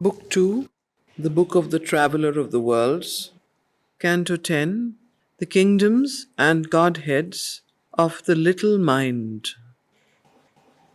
Book 2, The Book of the Traveller of the Worlds, Canto 10, The Kingdoms and Godheads of the Little Mind.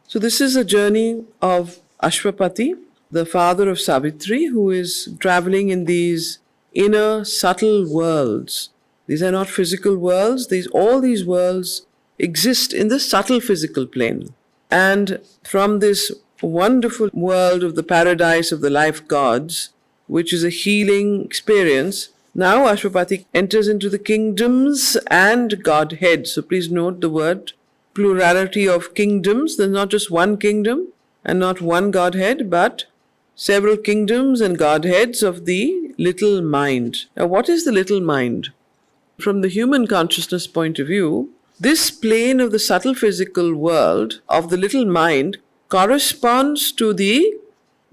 So this is a journey of Ashwapati, the father of Savitri, who is traveling in these inner subtle worlds. These are not physical worlds. All these worlds exist in the subtle physical plane. And from this wonderful world of the paradise of the life gods, which is a healing experience, now Ashwapati enters into the kingdoms and Godheads. So please note the word plurality of kingdoms. There's not just one kingdom and not one Godhead, but several kingdoms and Godheads of the little mind. Now, what is the little mind? From the human consciousness point of view, this plane of the subtle physical world of the little mind corresponds to the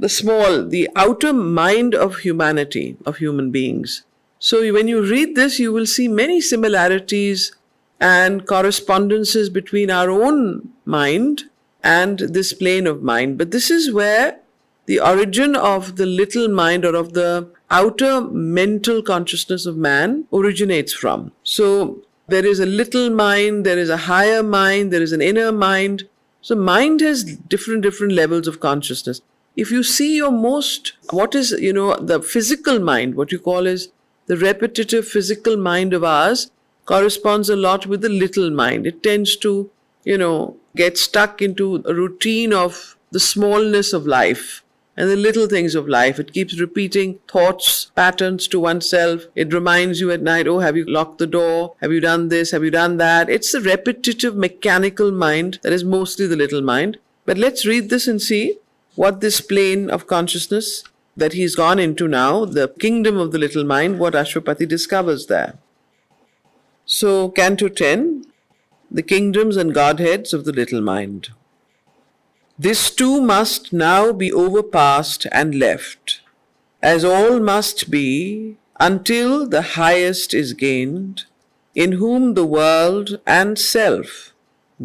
small, the outer mind of humanity, of human beings. So when you read this, you will see many similarities and correspondences between our own mind and this plane of mind. But this is where the origin of the little mind or of the outer mental consciousness of man originates from. So there is a little mind, there is a higher mind, there is an inner mind. So mind has different levels of consciousness. If you see what is, the physical mind, what you call is the repetitive physical mind of ours, corresponds a lot with the little mind. It tends to, get stuck into a routine of the smallness of life and the little things of life. It keeps repeating thoughts, patterns to oneself. It reminds you at night, oh, have you locked the door? Have you done this? Have you done that? It's the repetitive mechanical mind that is mostly the little mind. But let's read this and see what this plane of consciousness that he's gone into now, the kingdom of the little mind, what Ashwapati discovers there. So, Canto 10, The Kingdoms and Godheads of the Little Mind. This too must now be overpassed and left, as all must be, until the highest is gained, in whom the world and self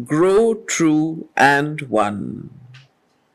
grow true and one.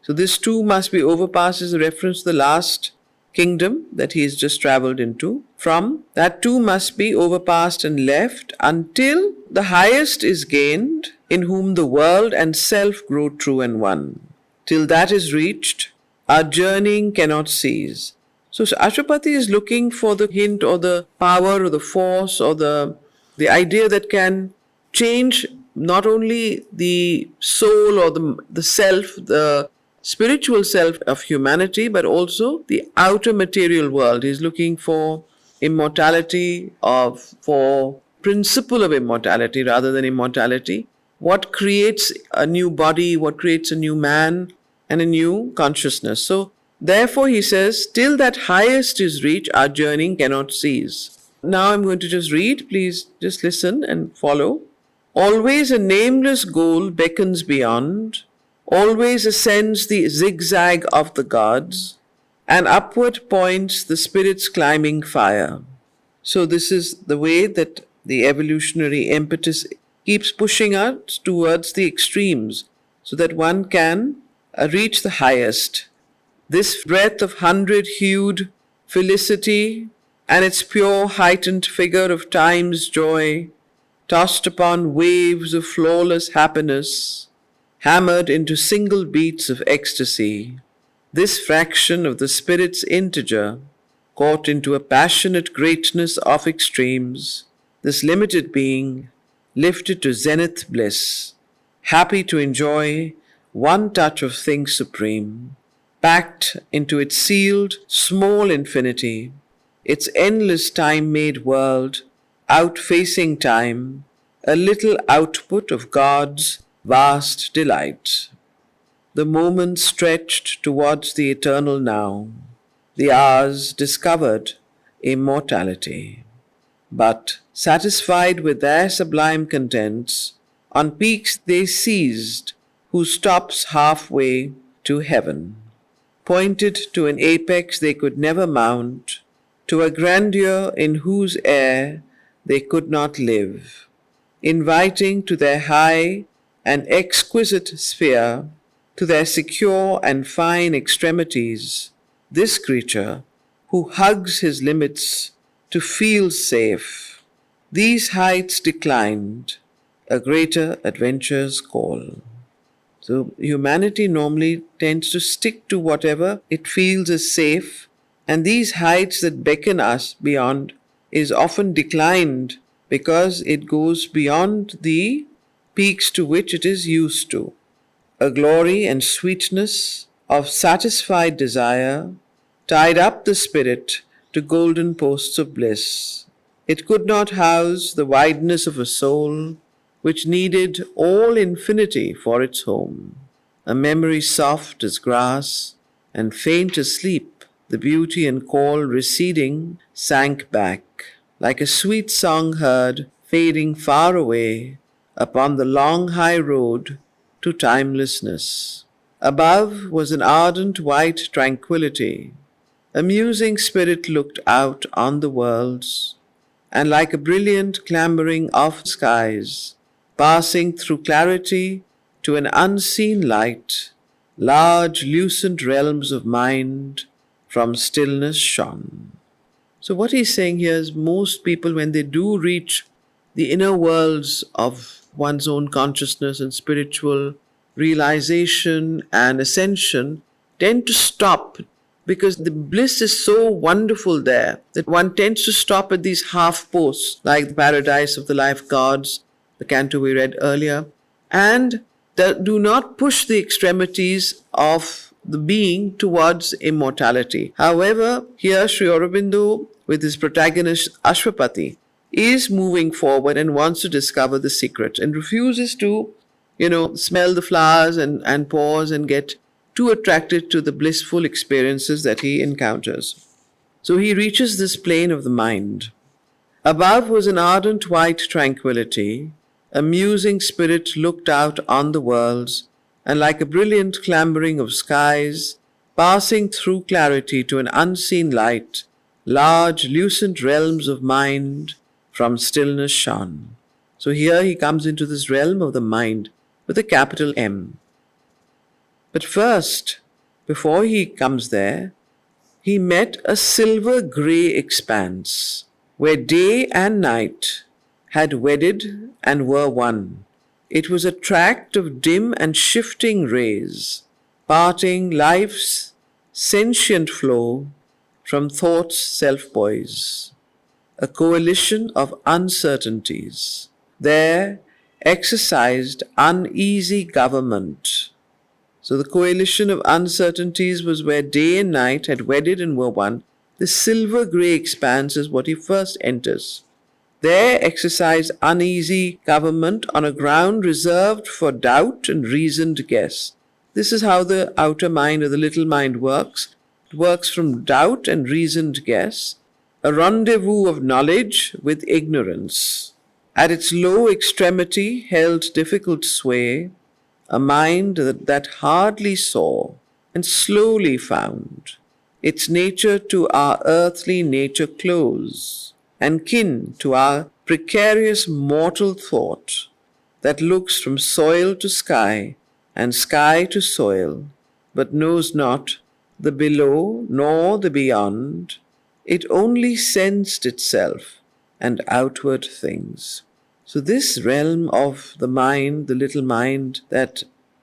So this too must be overpassed is a reference to the last kingdom that he has just traveled into. From that too must be overpassed and left until the highest is gained, in whom the world and self grow true and one. Till that is reached, our journeying cannot cease. So Ashwapati is looking for the hint or the power or the force or the idea that can change not only the soul or the self, the spiritual self of humanity, but also the outer material world. He's looking for immortality, for principle of immortality rather than immortality. What creates a new body, what creates a new man and a new consciousness. So therefore he says, till that highest is reached, our journeying cannot cease. Now I'm going to just read. Please just listen and follow. Always a nameless goal beckons beyond, always ascends the zigzag of the gods, and upward points the spirit's climbing fire. So this is the way that the evolutionary impetus keeps pushing us towards the extremes so that one can reach the highest. This breath of 100-hued felicity and its pure heightened figure of time's joy, tossed upon waves of flawless happiness, hammered into single beats of ecstasy, this fraction of the spirit's integer, caught into a passionate greatness of extremes, this limited being, lifted to zenith bliss, happy to enjoy one touch of things supreme, packed into its sealed, small infinity, its endless time-made world, outfacing time, a little output of God's vast delight. The moments stretched towards the eternal now, the hours discovered immortality. But, satisfied with their sublime contents, on peaks they seized, whose tops halfway to heaven, pointed to an apex they could never mount, to a grandeur in whose air they could not live, inviting to their high and exquisite sphere, to their secure and fine extremities, this creature who hugs his limits to feel safe. These heights declined, a greater adventure's call. So humanity normally tends to stick to whatever it feels is safe, and these heights that beckon us beyond is often declined because it goes beyond the peaks to which it is used to. A glory and sweetness of satisfied desire tied up the spirit to golden posts of bliss. It could not house the wideness of a soul which needed all infinity for its home. A memory soft as grass and faint as sleep, the beauty and call receding sank back, like a sweet song heard fading far away upon the long high road to timelessness. Above was an ardent white tranquillity. A musing spirit looked out on the worlds, and like a brilliant clambering of skies, passing through clarity to an unseen light, large lucent realms of mind from stillness shone. So what he's saying here is most people, when they do reach the inner worlds of one's own consciousness and spiritual realization and ascension, tend to stop because the bliss is so wonderful there that one tends to stop at these half posts, like the paradise of the life gods, the canto we read earlier, and do not push the extremities of the being towards immortality. However, here Sri Aurobindo, with his protagonist Ashwapati, is moving forward and wants to discover the secret and refuses to, smell the flowers and pause and get too attracted to the blissful experiences that he encounters. So he reaches this plane of the mind. Above was an ardent white tranquillity. A musing spirit looked out on the worlds, and like a brilliant clambering of skies, passing through clarity to an unseen light, large lucent realms of mind from stillness shone. So here he comes into this realm of the mind with a capital M. But first, before he comes there, he met a silver grey expanse where day and night had wedded and were one. It was a tract of dim and shifting rays, parting life's sentient flow from thought's self-poise. A coalition of uncertainties. There exercised uneasy government. So the coalition of uncertainties was where day and night had wedded and were one. The silver grey expanse is what he first enters. There exercised uneasy government on a ground reserved for doubt and reasoned guess. This is how the outer mind or the little mind works. It works from doubt and reasoned guess, a rendezvous of knowledge with ignorance. At its low extremity held difficult sway, a mind that hardly saw and slowly found its nature to our earthly nature close, and kin to our precarious mortal thought that looks from soil to sky and sky to soil, but knows not the below nor the beyond. It only sensed itself and outward things. So this realm of the mind, the little mind that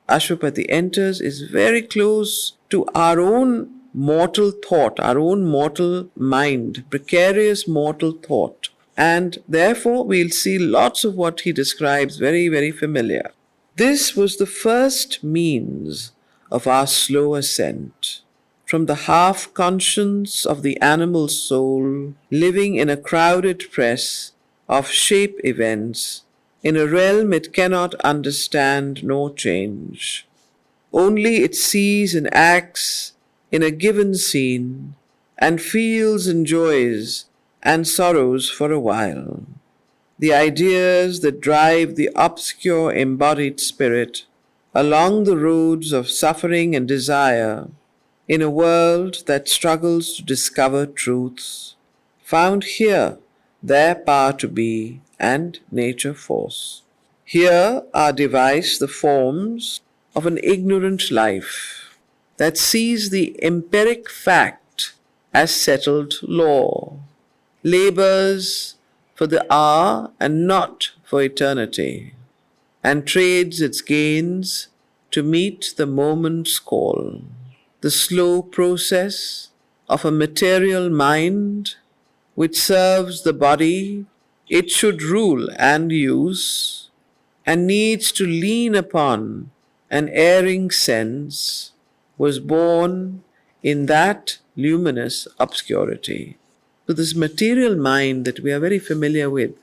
Ashwapati enters, is very close to our own mortal thought, our own mortal mind, precarious mortal thought. And therefore we'll see lots of what he describes very, very familiar. This was the first means of our slow ascent from the half-conscience of the animal soul living in a crowded press of shape events in a realm it cannot understand nor change. Only it sees and acts in a given scene and feels and joys and sorrows for a while. The ideas that drive the obscure embodied spirit along the roads of suffering and desire in a world that struggles to discover truths, found here their power to be and nature force. Here are devised the forms of an ignorant life that sees the empiric fact as settled law, labors for the hour and not for eternity, and trades its gains to meet the moment's call. The slow process of a material mind which serves the body it should rule and use, and needs to lean upon an erring sense, was born in that luminous obscurity. So, this material mind that we are very familiar with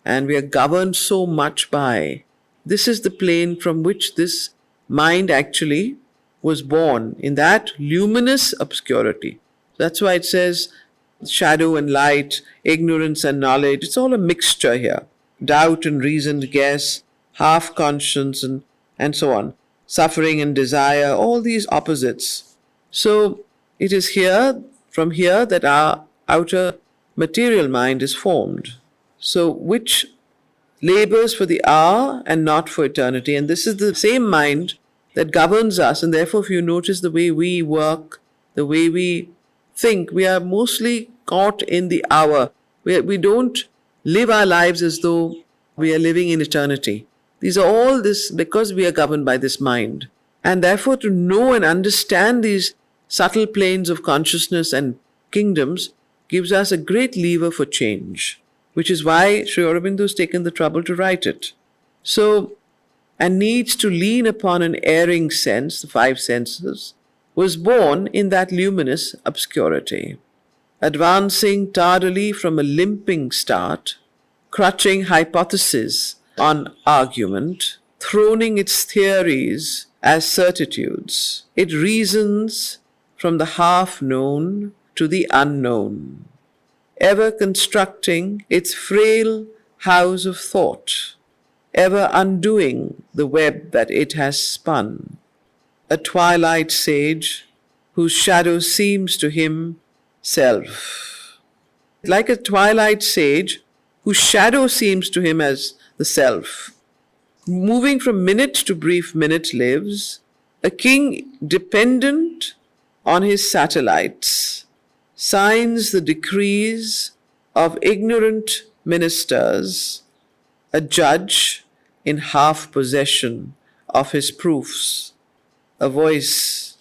and we are governed so much by, this is the plane from which this mind actually was born, in that luminous obscurity. That's why it says shadow and light, ignorance and knowledge. It's all a mixture here. Doubt and reasoned guess, half conscience, and so on. Suffering and desire, all these opposites. So it is here, from here, that our outer material mind is formed. So which labors for the hour and not for eternity. And this is the same mind that governs us. And therefore, if you notice the way we work, the way we think, we are mostly caught in the hour. We don't live our lives as though we are living in eternity. These are all this because we are governed by this mind. And therefore, to know and understand these subtle planes of consciousness and kingdoms gives us a great lever for change, which is why Sri Aurobindo has taken the trouble to write it. So, and needs to lean upon an erring sense, the five senses, was born in that luminous obscurity. Advancing tardily from a limping start, crutching hypothesis on argument, throning its theories as certitudes, it reasons from the half-known to the unknown, ever constructing its frail house of thought, ever undoing the web that it has spun. A twilight sage whose shadow seems to him self. Like a twilight sage whose shadow seems to him as the self. Moving from minute to brief minute lives, a king dependent on his satellites, signs the decrees of ignorant ministers, a judge in half possession of his proofs, a voice,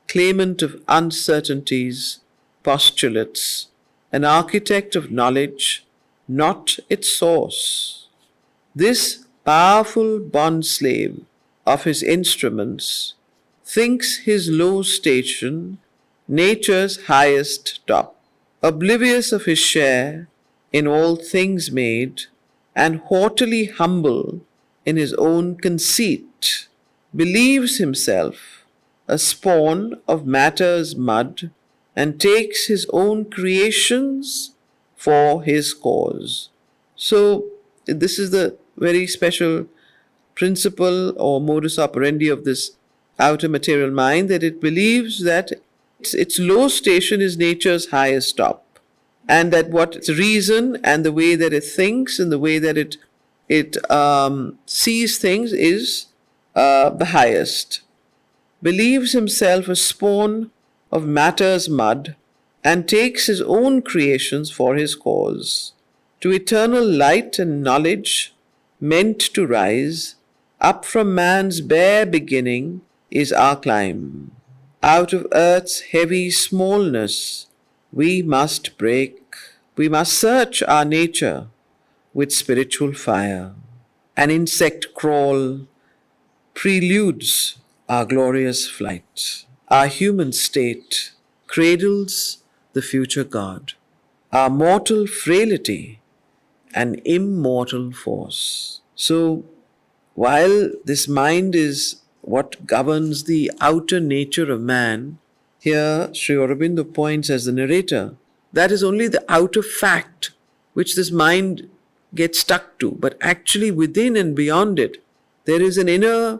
claimant of uncertainties, postulates, an architect of knowledge, not its source. This powerful bond-slave of his instruments thinks his low station nature's highest top, oblivious of his share in all things made, and haughtily humble in his own conceit, believes himself a spawn of matter's mud, and takes his own creations for his cause. So, this is the very special principle or modus operandi of this outer material mind, that it believes that its low station is nature's highest top, and that what its reason and the way that it thinks and the way that it sees things is the highest. Believes himself a spawn of matter's mud, and takes his own creations for his cause. To eternal light and knowledge meant to rise, up from man's bare beginning is our climb. Out of earth's heavy smallness we must break. We must search our nature with spiritual fire. An insect crawl preludes our glorious flight. Our human state cradles the future God. Our mortal frailty, an immortal force. So, while this mind is what governs the outer nature of man, here Sri Aurobindo points as the narrator, that is only the outer fact which this mind gets stuck to. But actually within and beyond it, there is an inner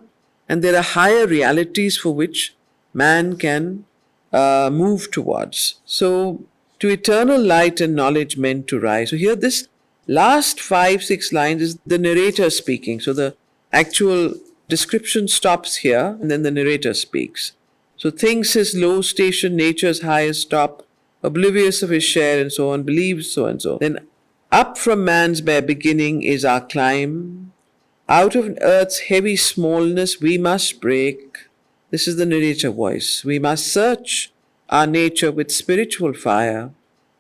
and there are higher realities for which man can move towards. So, to eternal light and knowledge meant to rise. So here this last 5-6 lines is the narrator speaking. So the actual description stops here and then the narrator speaks. So thinks his low station, nature's highest top, oblivious of his share and so on, believes so and so. Then up from man's bare beginning is our climb. Out of earth's heavy smallness we must break. This is the narrator voice. We must search our nature with spiritual fire.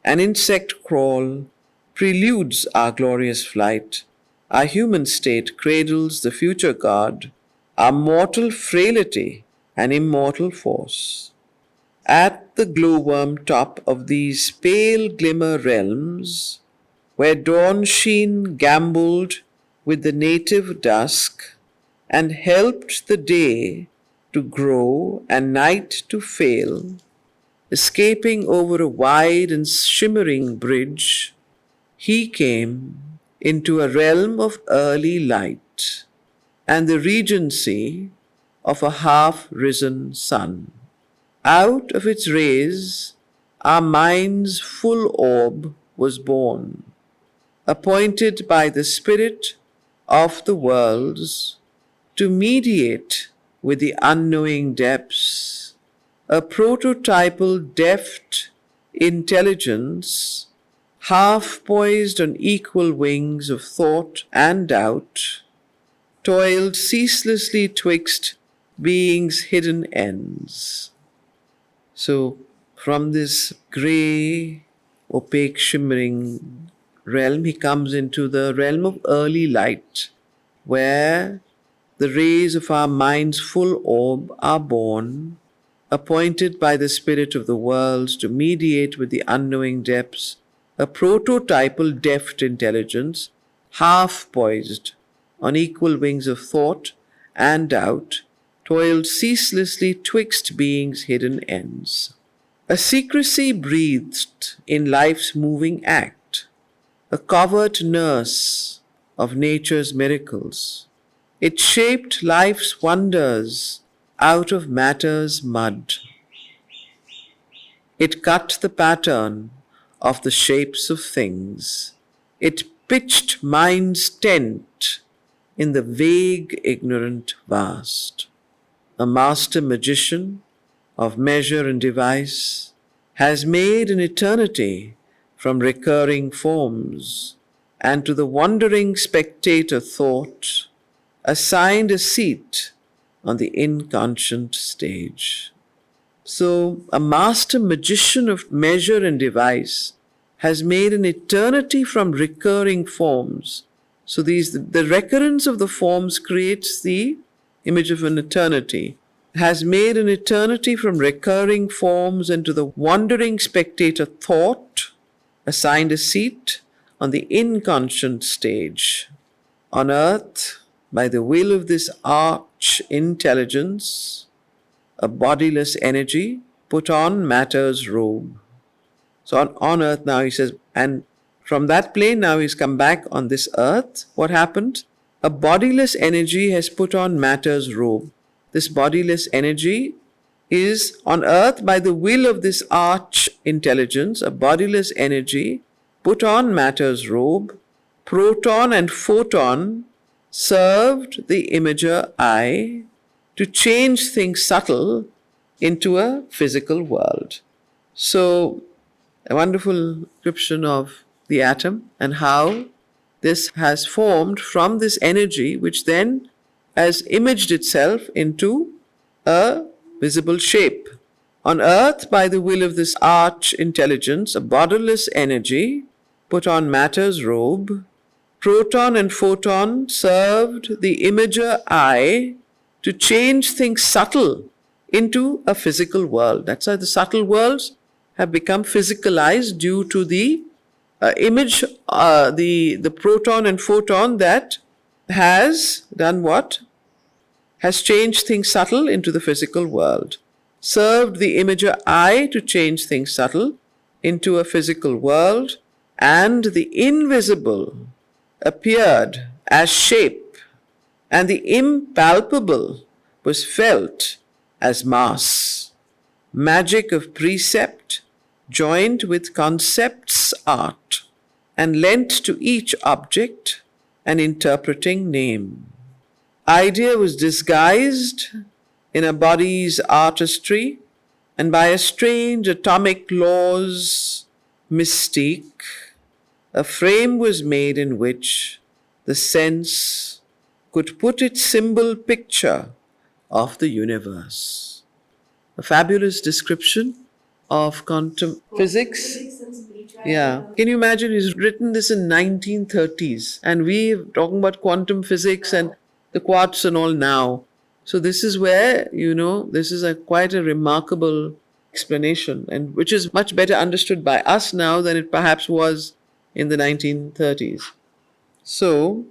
An insect crawl preludes our glorious flight. Our human state cradles the future God, our mortal frailty and immortal force. At the glowworm top of these pale glimmer realms, where dawn sheen gamboled with the native dusk, and helped the day to grow and night to fail, escaping over a wide and shimmering bridge, he came into a realm of early light and the regency of a half-risen sun. Out of its rays our mind's full orb was born, appointed by the Spirit of the worlds to mediate with the unknowing depths, a prototypal deft intelligence, half poised on equal wings of thought and doubt, toiled ceaselessly twixt being's hidden ends. So, from this grey, opaque, shimmering realm, he comes into the realm of early light, where the rays of our mind's full orb are born, appointed by the Spirit of the worlds to mediate with the unknowing depths, a prototypal deft intelligence, half poised on equal wings of thought and doubt, toiled ceaselessly twixt being's hidden ends. A secrecy breathed in life's moving act, a covert nurse of nature's miracles. It shaped life's wonders out of matter's mud. It cut the pattern of the shapes of things. It pitched mind's tent in the vague, ignorant vast. A master magician of measure and device has made an eternity from recurring forms, and to the wandering spectator thought assigned a seat on the inconscient stage. So, a master magician of measure and device has made an eternity from recurring forms. So the recurrence of the forms creates the image of an eternity. Has made an eternity from recurring forms, and to the wandering spectator thought assigned a seat on the inconscient stage. On earth, by the will of this arch intelligence, a bodiless energy put on matter's robe. So on earth now he says, and from that plane now he's come back on this earth. What happened? A bodiless energy has put on matter's robe. This bodiless energy is on earth by the will of this arch intelligence, a bodiless energy put on matter's robe. Proton and photon served the imager I to change things subtle into a physical world. So, a wonderful description of the atom and how this has formed from this energy, which then has imaged itself into a visible shape. On earth, by the will of this arch intelligence, a bodiless energy put on matter's robe. Proton and photon served the imager I to change things subtle into a physical world. That's how the subtle worlds have become physicalized due to the image, the proton and photon that has done what? Has changed things subtle into the physical world. Served the imager I to change things subtle into a physical world, and the invisible appeared as shape, and the impalpable was felt as mass. Magic of precept joined with concept's art, and lent to each object an interpreting name. Idea was disguised in a body's artistry, and by a strange atomic law's mystique, a frame was made in which the sense could put its symbol picture of the universe. A fabulous description of quantum physics. Yeah. Can you imagine? He's written this in 1930s, and we're talking about quantum physics and the quartz and all now. So this is where, this is quite a remarkable explanation, and which is much better understood by us now than it perhaps was in the 1930s. So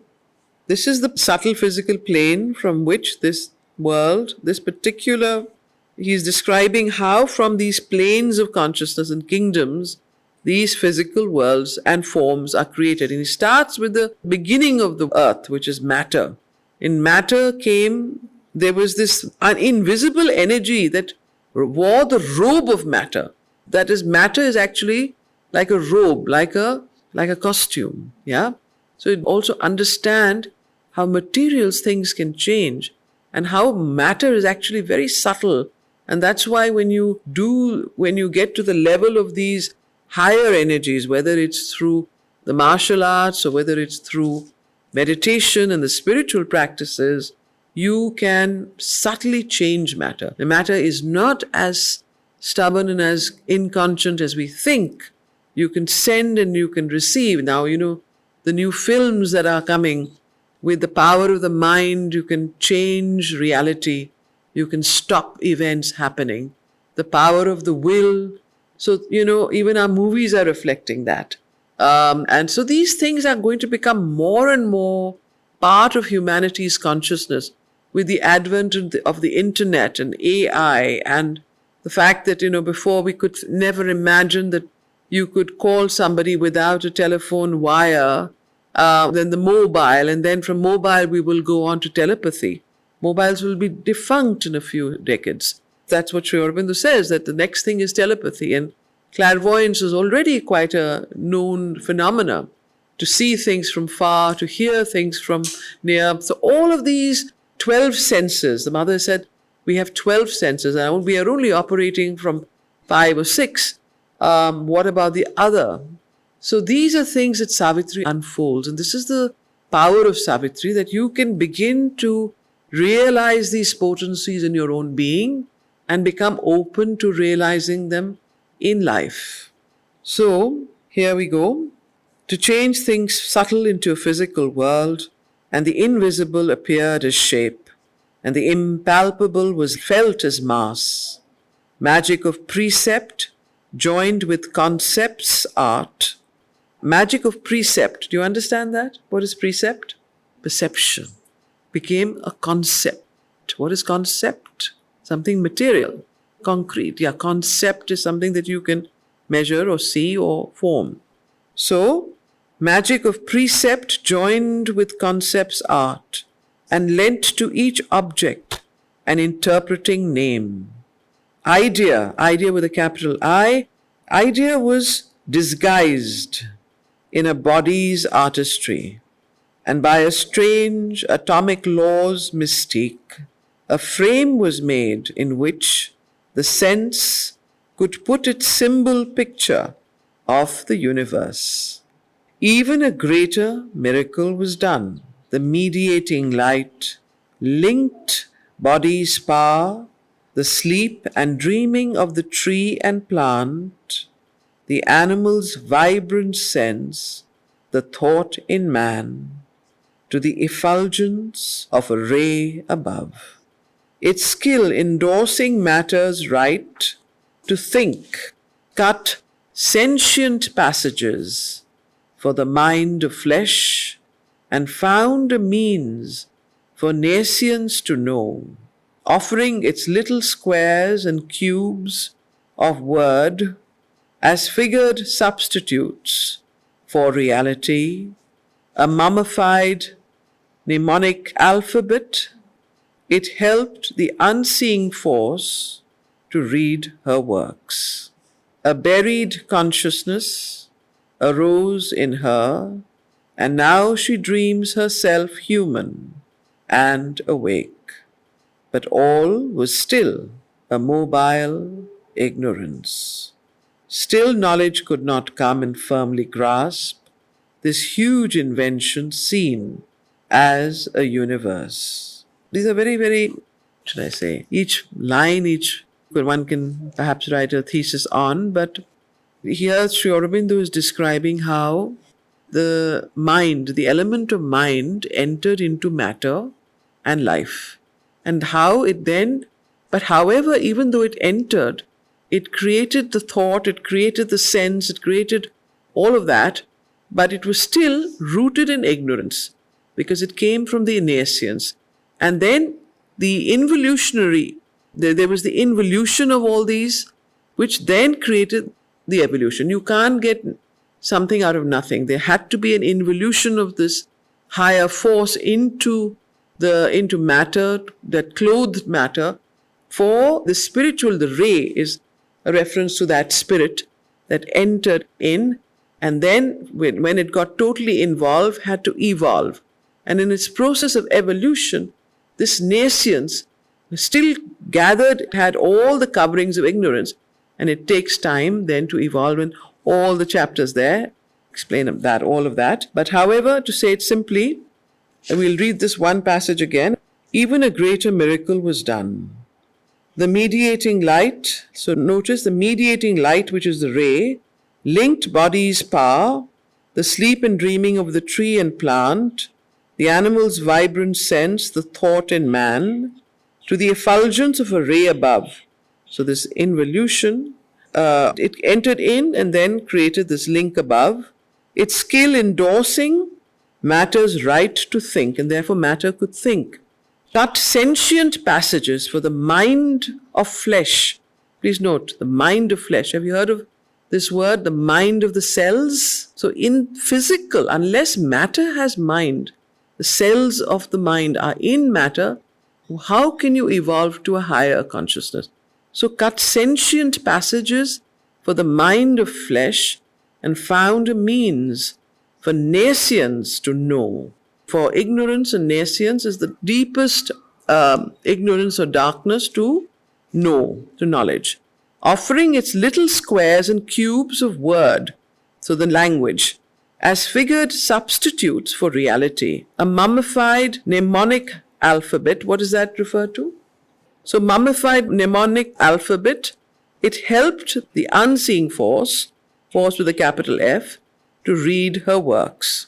this is the subtle physical plane from which this world, this particular, he's describing how from these planes of consciousness and kingdoms, these physical worlds and forms are created. And he starts with the beginning of the earth, which is matter. In matter there was this invisible energy that wore the robe of matter. That is, matter is actually like a robe, like a costume. Yeah. So you also understand how material things can change and how matter is actually very subtle. And that's why when you get to the level of these higher energies, whether it's through the martial arts or whether it's through meditation and the spiritual practices, you can subtly change matter. The matter is not as stubborn and as inconscient as we think. You can send and you can receive. Now, the new films that are coming, with the power of the mind, you can change reality. You can stop events happening. The power of the will. So, even our movies are reflecting that. And so these things are going to become more and more part of humanity's consciousness with the advent of the internet and AI, and the fact that, before we could never imagine that you could call somebody without a telephone wire, then the mobile, and then from mobile we will go on to telepathy. Mobiles will be defunct in a few decades. That's what Sri Aurobindo says, that the next thing is telepathy. And clairvoyance is already quite a known phenomena, to see things from far, to hear things from near. So all of these 12 senses, the mother said, we have 12 senses, and we are only operating from 5 or 6. What about the other? So these are things that Savitri unfolds. And this is the power of Savitri, that you can begin to realize these potencies in your own being and become open to realizing them in life. So here we go. To change things subtle into a physical world, and the invisible appeared as shape, and the impalpable was felt as mass. Magic of precept joined with concepts art. Magic of precept. Do you understand that? What is precept? Perception. Became a concept. What is concept? Something material, concrete. Yeah, concept is something that you can measure or see or form. So, magic of precept joined with concepts art, and lent to each object an interpreting name. Idea with a capital I, idea was disguised in a body's artistry, and by a strange atomic law's mystique, a frame was made in which the sense could put its symbol picture of the universe. Even a greater miracle was done. The mediating light linked body's power, the sleep and dreaming of the tree and plant, the animal's vibrant sense, the thought in man, to the effulgence of a ray above. Its skill endorsing matter's right to think, cut sentient passages for the mind of flesh, and found a means for nescience to know, offering its little squares and cubes of word as figured substitutes for reality, a mummified mnemonic alphabet. It helped the unseeing force to read her works. A buried consciousness arose in her, and now she dreams herself human and awake. but all was still a mobile ignorance. Still knowledge could not come and firmly grasp this huge invention seen as a universe. These are very, very, should I say, each line, each one can perhaps write a thesis on, but here Sri Aurobindo is describing how the mind, the element of mind, entered into matter and life. And how it then, but however, even though it entered, it created the thought, it created the sense, it created all of that, but it was still rooted in ignorance because it came from the nescience. And then the involutionary, there was the involution of all these, which then created the evolution. You can't get something out of nothing. There had to be an involution of this higher force into matter that clothed matter. For the spiritual, the ray is a reference to that spirit that entered in, and then when it got totally involved, had to evolve. And in its process of evolution, this nescience still gathered, had all the coverings of ignorance, and it takes time then to evolve, and all the chapters there explain that, all of that. But however, to say it simply, and we'll read this one passage again, even a greater miracle was done. The mediating light, so notice the mediating light, which is the ray, linked body's power, the sleep and dreaming of the tree and plant, the animal's vibrant sense, the thought in man, to the effulgence of a ray above. So this involution, it entered in and then created this link above. Its skill endorsing matter's right to think, and therefore matter could think. Cut sentient passages for the mind of flesh. Please note, the mind of flesh. Have you heard of this word, the mind of the cells? So in physical, unless matter has mind, the cells of the mind are in matter, how can you evolve to a higher consciousness? So cut sentient passages for the mind of flesh and found a means for nescience to know. For ignorance and nescience is the deepest ignorance or darkness to know, to knowledge. Offering its little squares and cubes of word, so the language, as figured substitutes for reality. A mummified mnemonic alphabet, what does that refer to? So mummified mnemonic alphabet, it helped the unseen force with a capital F, to read her works.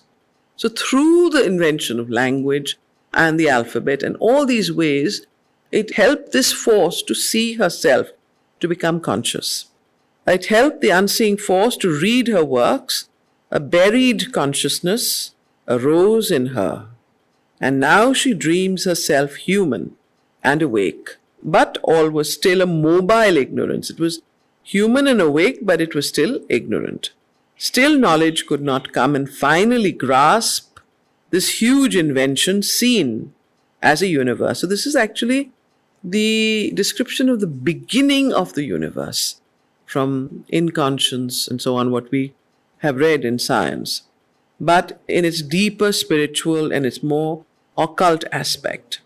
So through the invention of language and the alphabet and all these ways, it helped this force to see herself, to become conscious. It helped the unseen force to read her works. A buried consciousness arose in her, and now she dreams herself human and awake. But all was still a mobile ignorance. It was human and awake, but it was still ignorant. Still knowledge could not come and finally grasp this huge invention seen as a universe. So this is actually the description of the beginning of the universe from inconscience and so on, what we have read in science, but in its deeper spiritual and its more occult aspect.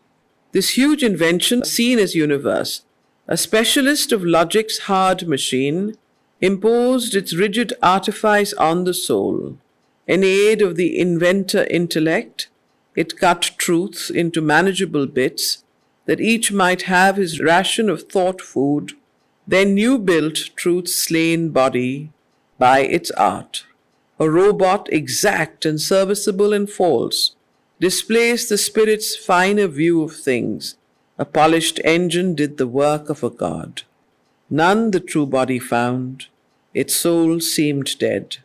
This huge invention seen as universe, a specialist of logic's hard machine, imposed its rigid artifice on the soul. In aid of the inventor intellect, it cut truths into manageable bits, that each might have his ration of thought food, then new built truth's slain body by its art. A robot exact and serviceable and false, displays the spirit's finer view of things. A polished engine did the work of a god. None the true body found, its soul seemed dead.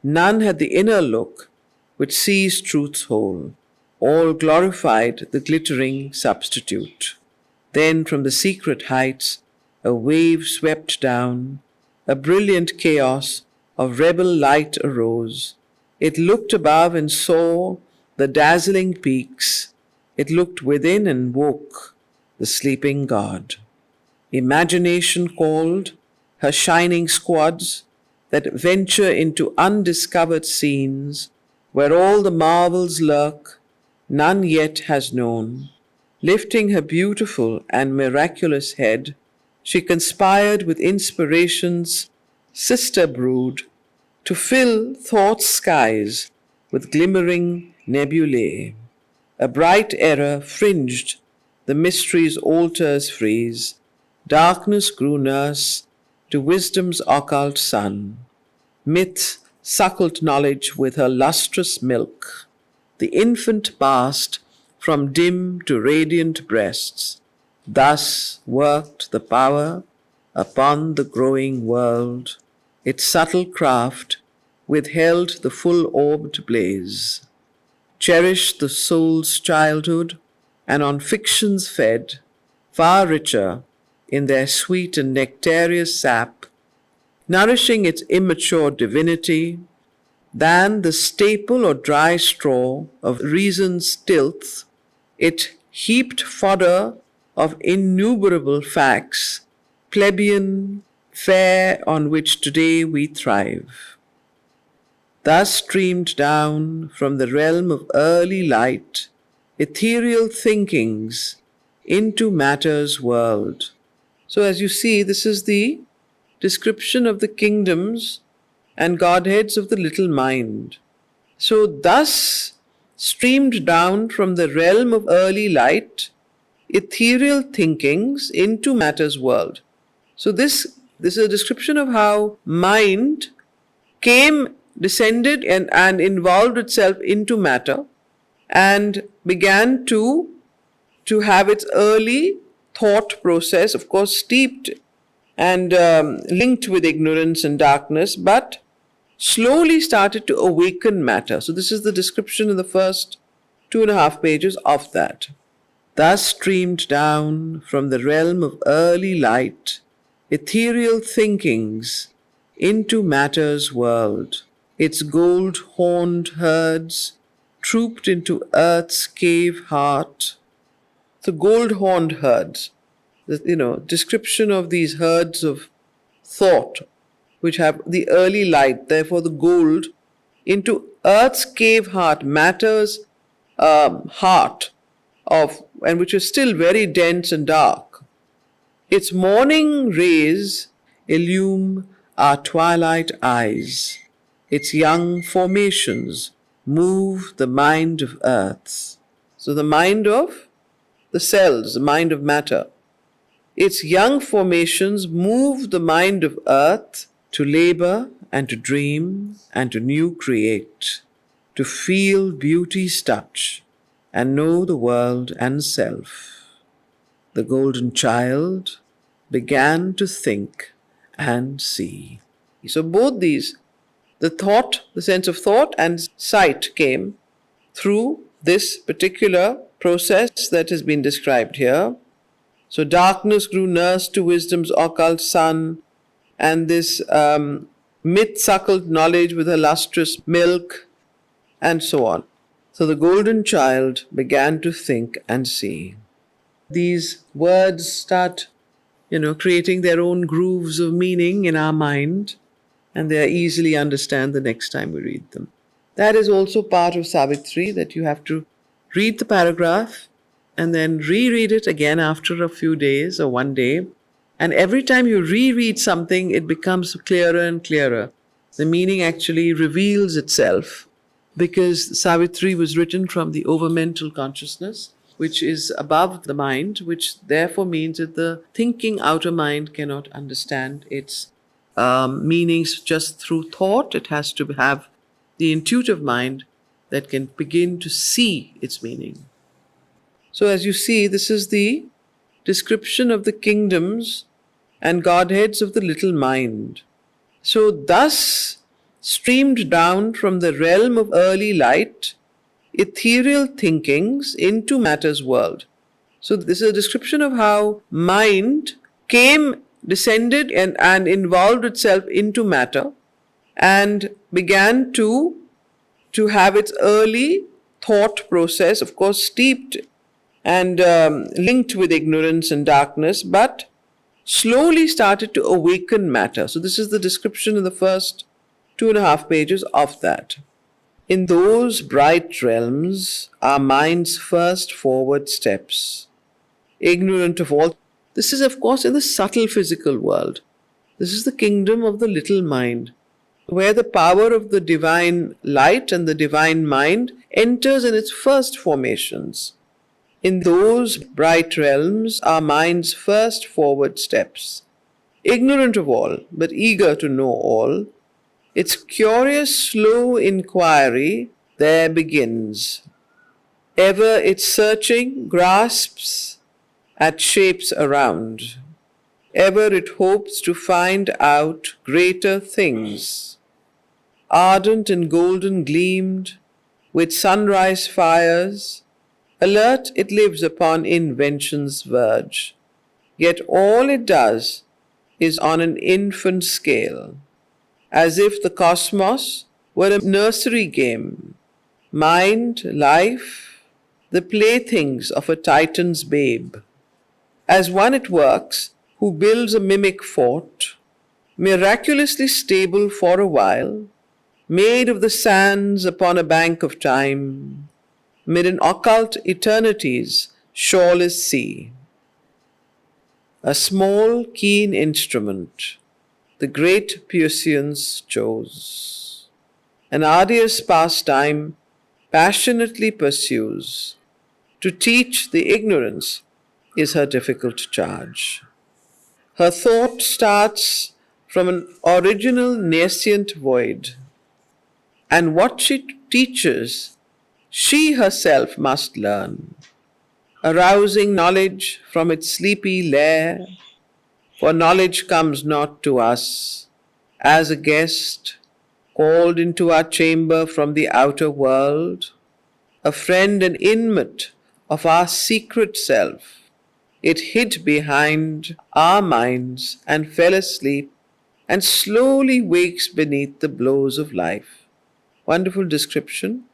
None had the inner look, which sees truth's whole. All glorified the glittering substitute. Then from the secret heights a wave swept down, a brilliant chaos of rebel light arose. It looked above and saw the dazzling peaks. It looked within and woke the sleeping god. Imagination called her shining squads that venture into undiscovered scenes where all the marvels lurk none yet has known. Lifting her beautiful and miraculous head, she conspired with inspiration's sister brood to fill thought's skies with glimmering nebulae. A bright error fringed the mystery's altar's frieze. Darkness grew nurse to wisdom's occult sun. Myth suckled knowledge with her lustrous milk. The infant passed from dim to radiant breasts. Thus worked the power upon the growing world. Its subtle craft withheld the full-orbed blaze. Cherished the soul's childhood, and on fictions fed, far richer in their sweet and nectareous sap, nourishing its immature divinity, than the staple or dry straw of reason's tilth, it heaped fodder of innumerable facts, plebeian fare on which today we thrive. Thus streamed down from the realm of early light ethereal thinkings into matter's world. So as you see, this is the description of the kingdoms and Godheads of the little mind. So thus streamed down from the realm of early light ethereal thinkings into matter's world. So this is a description of how mind descended and involved itself into matter and began to have its early thought process, of course steeped and linked with ignorance and darkness, but slowly started to awaken matter. So this is the description in the first 2.5 pages of that. Thus streamed down from the realm of early light ethereal thinkings into matter's world. Its gold-horned herds trooped into earth's cave heart. The gold-horned herds, description of these herds of thought, which have the early light, therefore the gold, into earth's cave heart, matter's heart and which is still very dense and dark. Its morning rays illume our twilight eyes. Its young formations move the mind of earth. So the mind of the cells, the mind of matter. Its young formations move the mind of earth to labor and to dream and to new create, to feel beauty's touch and know the world and self. The golden child began to think and see. So both these, the sense of thought and sight came through this particular process that has been described here. So darkness grew nurse to wisdom's occult sun, and this myth suckled knowledge with her lustrous milk, and so on. So the golden child began to think and see. These words start, creating their own grooves of meaning in our mind, and they are easily understand the next time we read them. That is also part of Savitri, that you have to read the paragraph and then reread it again after a few days or one day. And every time you reread something, it becomes clearer and clearer. The meaning actually reveals itself, because Savitri was written from the overmental consciousness, which is above the mind, which therefore means that the thinking outer mind cannot understand its meanings just through thought. It has to have the intuitive mind that can begin to see its meaning. So as you see, this is the description of the kingdoms and Godheads of the little mind. So thus streamed down from the realm of early light ethereal thinkings into matter's world. So this is a description of how mind descended and involved itself into matter and began to have its early thought process, of course steeped and linked with ignorance and darkness, but slowly started to awaken matter. So this is the description in the first 2.5 pages of that. In those bright realms, our mind's first forward steps ignorant of all. This is, of course, in the subtle physical world. This is the kingdom of the little mind, where the power of the divine light and the divine mind enters in its first formations. In those bright realms are mind's first forward steps. Ignorant of all, but eager to know all, its curious, slow inquiry there begins. Ever its searching grasps at shapes around. Ever it hopes to find out greater things. Ardent and golden gleamed, with sunrise fires, alert it lives upon invention's verge. Yet all it does is on an infant scale, as if the cosmos were a nursery game. Mind, life, the playthings of a Titan's babe. As one it works, who builds a mimic fort, miraculously stable for a while, made of the sands upon a bank of time, mid an occult eternity's shoreless sea. A small, keen instrument, the great Pusians chose. An arduous pastime passionately pursues. To teach the ignorance is her difficult charge. Her thought starts from an original nascent void, and what she teaches, she herself must learn, arousing knowledge from its sleepy lair, for knowledge comes not to us as a guest called into our chamber from the outer world, a friend and inmate of our secret self. It hid behind our minds and fell asleep and slowly wakes beneath the blows of life. Wonderful description.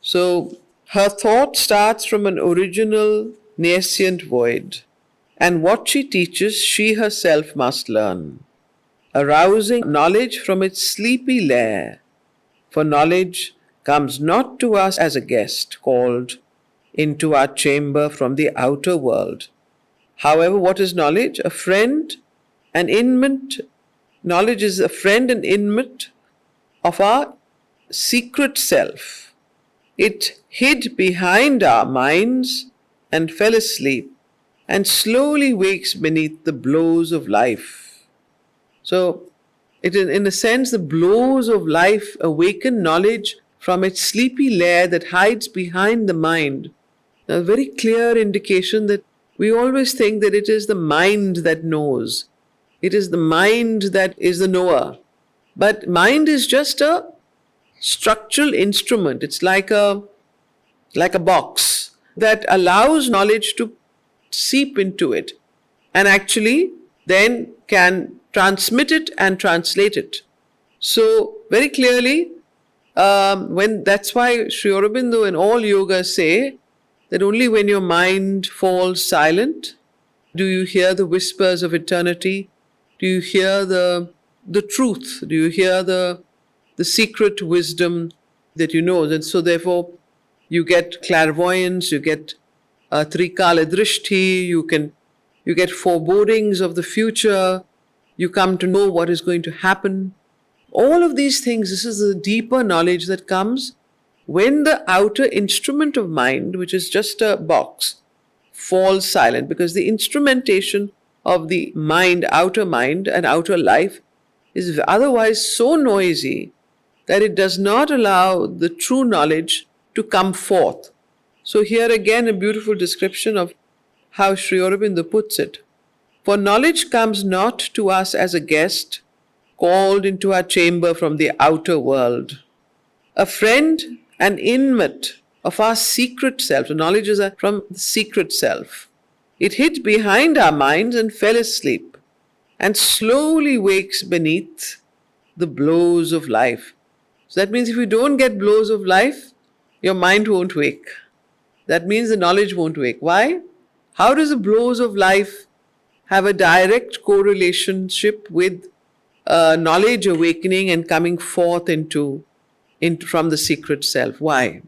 So, her thought starts from an original nascent void, and what she teaches, she herself must learn, arousing knowledge from its sleepy lair, for knowledge comes not to us as a guest called into our chamber from the outer world. However, what is knowledge? A friend, an inmate. Knowledge is a friend and inmate of our secret self. It hid behind our minds and fell asleep and slowly wakes beneath the blows of life. So, in a sense, the blows of life awaken knowledge from its sleepy lair that hides behind the mind. A very clear indication that we always think that it is the mind that knows. It is the mind that is the knower. But mind is just a structural instrument. It's like a box that allows knowledge to seep into it and actually then can transmit it and translate it. So very clearly, that's why Sri Aurobindo and all yogas say that only when your mind falls silent do you hear the whispers of eternity, do you hear the truth, do you hear the secret wisdom that you know. And so therefore you get clairvoyance, you get trikala drishti, you get forebodings of the future, you come to know what is going to happen. All of these things, this is the deeper knowledge that comes when the outer instrument of mind, which is just a box, falls silent, because the instrumentation of the mind, outer mind and outer life, is otherwise so noisy that it does not allow the true knowledge to come forth. So here again a beautiful description of how Sri Aurobindo puts it. For knowledge comes not to us as a guest called into our chamber from the outer world, a friend and inmate of our secret self. So knowledge is from the secret self. It hid behind our minds and fell asleep and slowly wakes beneath the blows of life. So that means if you don't get blows of life, your mind won't wake. That means the knowledge won't wake. Why? How does the blows of life have a direct correlationship with knowledge awakening and coming forth into from the secret self? Why?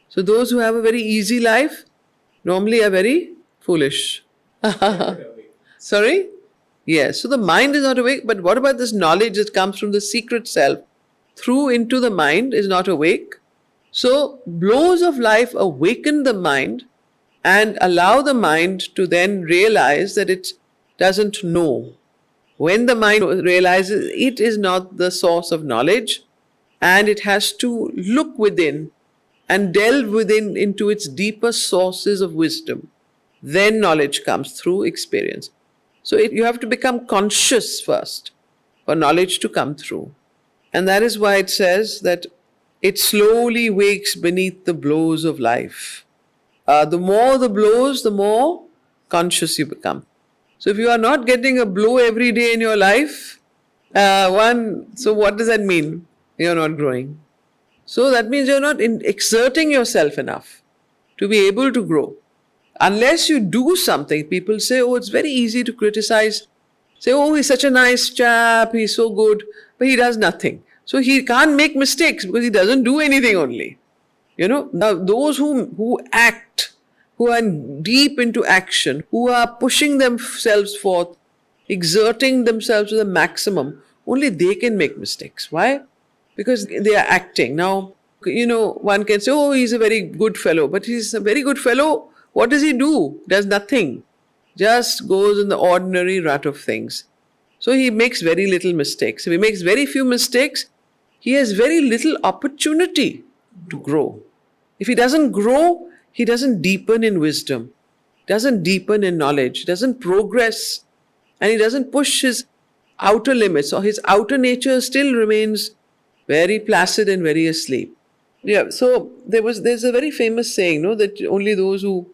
So those who have a very easy life normally are very foolish. Sorry? Yes, so the mind is not awake, but what about this knowledge that comes from the secret self through into the mind is not awake? So, blows of life awaken the mind and allow the mind to then realize that it doesn't know. When the mind realizes it is not the source of knowledge and it has to look within and delve within into its deeper sources of wisdom, then knowledge comes through experience. So you have to become conscious first for knowledge to come through. And that is why it says that it slowly wakes beneath the blows of life. The more the blows, the more conscious you become. So if you are not getting a blow every day in your life, so what does that mean? You're not growing. So that means you're not exerting yourself enough to be able to grow. Unless you do something, people say, oh, it's very easy to criticize. Say, oh, he's such a nice chap, he's so good, but he does nothing. So he can't make mistakes because he doesn't do anything only. Now those who act, who are deep into action, who are pushing themselves forth, exerting themselves to the maximum, only they can make mistakes. Why? Because they are acting. Now, one can say, oh, he's a very good fellow, but he's a very good fellow. What does he do? Does nothing. Just goes in the ordinary rut of things. So he makes very little mistakes. If he makes very few mistakes, he has very little opportunity to grow. If he doesn't grow, he doesn't deepen in wisdom, doesn't deepen in knowledge, doesn't progress, and he doesn't push his outer limits, or his outer nature still remains very placid and very asleep. Yeah, so there's a very famous saying, that only those who,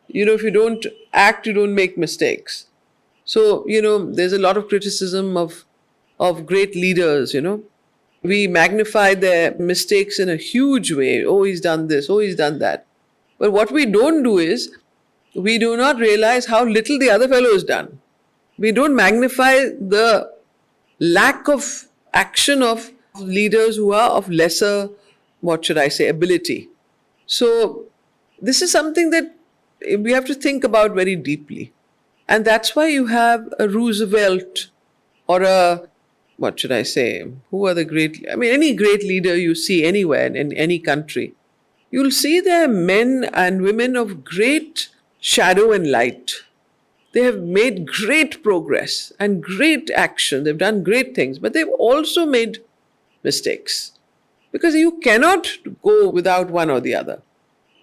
if you don't act, you don't make mistakes. So, there's a lot of criticism of great leaders, We magnify their mistakes in a huge way. Oh, he's done this. Oh, he's done that. But what we don't do is, we do not realize how little the other fellow has done. We don't magnify the lack of action of leaders who are of lesser, ability. So, this is something that we have to think about very deeply. And that's why you have a Roosevelt or a, who are the great, any great leader you see anywhere in any country, you'll see there are men and women of great shadow and light. They have made great progress and great action. They've done great things, but they've also made mistakes. Because you cannot go without one or the other.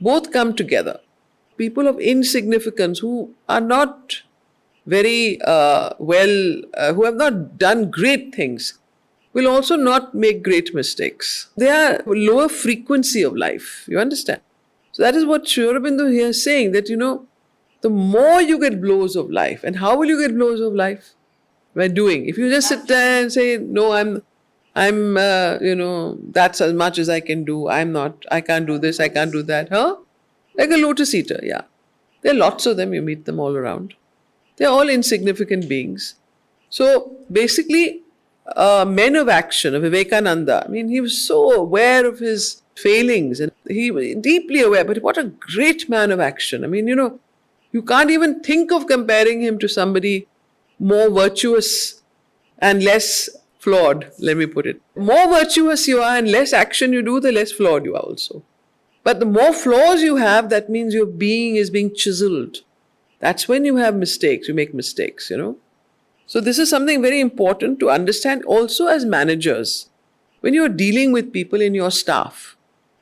Both come together. People of insignificance who are not very who have not done great things, will also not make great mistakes. They are lower frequency of life. You understand? So that is what Aurobindo here is saying, that, the more you get blows of life, and how will you get blows of life? By doing. If you just sit there and say, no, I'm that's as much as I can do. I can't do this, I can't do that. Like a lotus eater, yeah. There are lots of them, you meet them all around. They're all insignificant beings. So basically, men of action, of Vivekananda, he was so aware of his failings and he was deeply aware, but what a great man of action. You can't even think of comparing him to somebody more virtuous and less flawed, let me put it. More virtuous you are and less action you do, the less flawed you are also. But the more flaws you have, that means your being is being chiseled. That's when you have mistakes, you make mistakes, So this is something very important to understand also as managers. When you're dealing with people in your staff,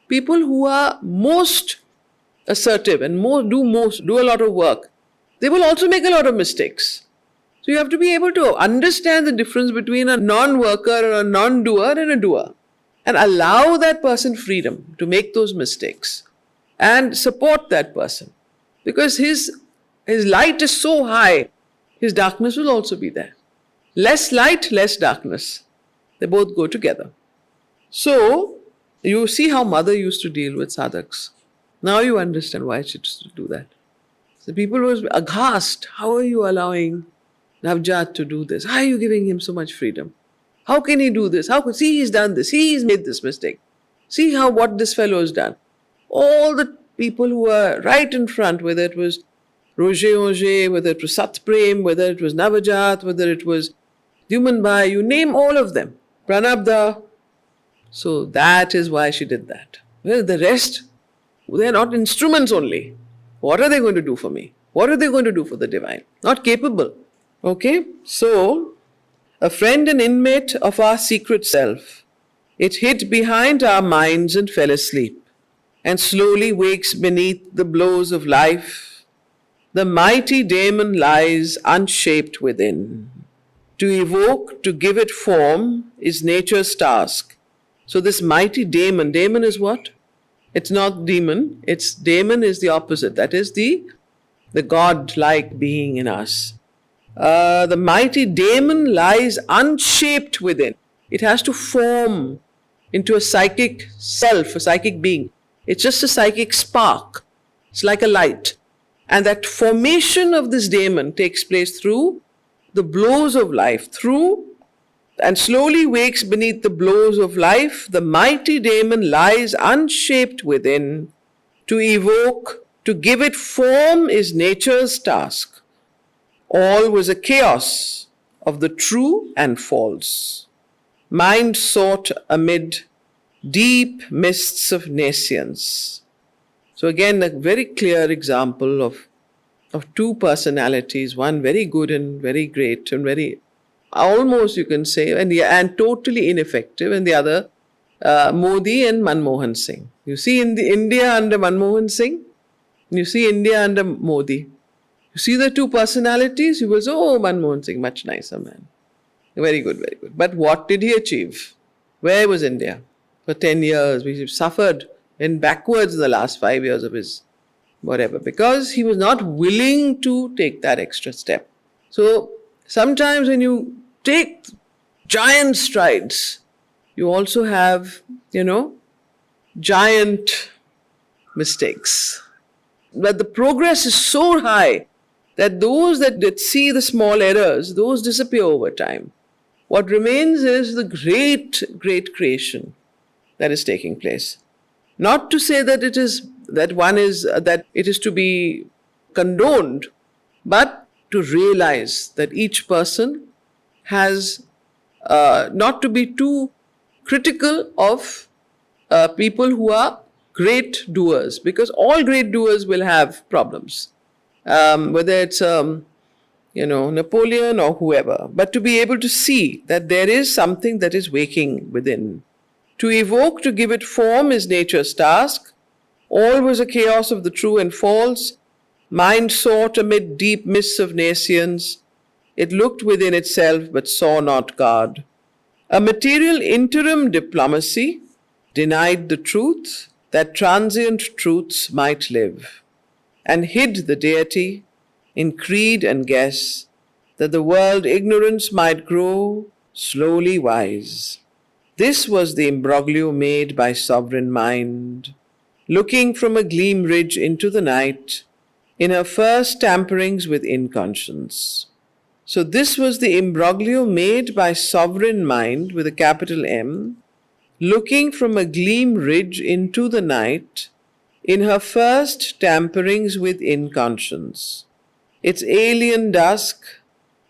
people who are most assertive and do a lot of work, they will also make a lot of mistakes. So you have to be able to understand the difference between a non-worker or a non-doer and a doer, and allow that person freedom to make those mistakes and support that person. Because his light is so high, his darkness will also be there. Less light, less darkness. They both go together. So, you see how Mother used to deal with sadhaks. Now you understand why she used to do that. The people were aghast. How are you allowing Navjat to do this? How are you giving him so much freedom? How can he do this? See, he's done this. He's made this mistake. See what this fellow has done. All the people who were right in front, whether it was Roger, whether it was Satprem, whether it was Navajat, whether it was Human Bhai, you name all of them. Pranabda. So that is why she did that. Well, the rest, they're not instruments only. What are they going to do for me? What are they going to do for the divine? Not capable. Okay? So, a friend and inmate of our secret self, it hid behind our minds and fell asleep, and slowly wakes beneath the blows of life. The mighty daemon lies unshaped within. To evoke, to give it form, is nature's task. So this mighty daemon is what? It's not demon, it's daemon is the opposite. That is the God-like being in us. The mighty daemon lies unshaped within. It has to form into a psychic self, a psychic being. It's just a psychic spark. It's like a light. And that formation of this daemon takes place through the blows of life, and slowly wakes beneath the blows of life. The mighty daemon lies unshaped within. To evoke, to give it form is nature's task. All was a chaos of the true and false. Mind sought amid deep mists of nescience. So again, a very clear example of two personalities, one very good and very great and very, almost you can say, and totally ineffective, and the other, Modi and Manmohan Singh. You see India under Manmohan Singh, you see India under Modi. You see the two personalities, you will say, oh, Manmohan Singh, much nicer man. Very good, very good. But what did he achieve? Where was India? For 10 years, we suffered in backwards the last 5 years of his whatever, because he was not willing to take that extra step. So sometimes when you take giant strides, you also have, giant mistakes. But the progress is so high that those that see the small errors, those disappear over time. What remains is the great, great creation that is taking place. Not to say that it is to be condoned, but to realize that each person has not to be too critical of people who are great doers, because all great doers will have problems, whether it's Napoleon or whoever. But to be able to see that there is something that is waking within. To evoke, to give it form is nature's task. All was a chaos of the true and false. Mind sought amid deep mists of nescience. It looked within itself but saw not God. A material interim diplomacy denied the truth that transient truths might live, and hid the deity in creed and guess, that the world ignorance might grow slowly wise. This was the imbroglio made by sovereign mind, looking from a gleam ridge into the night, in her first tamperings with inconscience. So this was the imbroglio made by sovereign mind, with a capital M, looking from a gleam ridge into the night, in her first tamperings with inconscience. Its alien dusk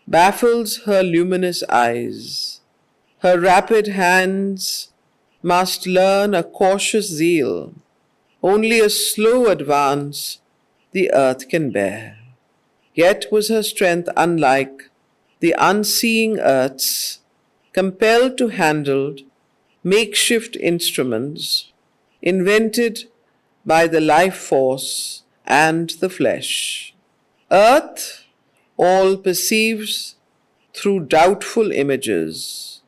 baffles her luminous eyes. Her rapid hands must learn a cautious zeal. Only a slow advance the earth can bear. Yet was her strength unlike the unseeing earth's, compelled to handle makeshift instruments invented by the life force and the flesh. Earth all perceives through doubtful images.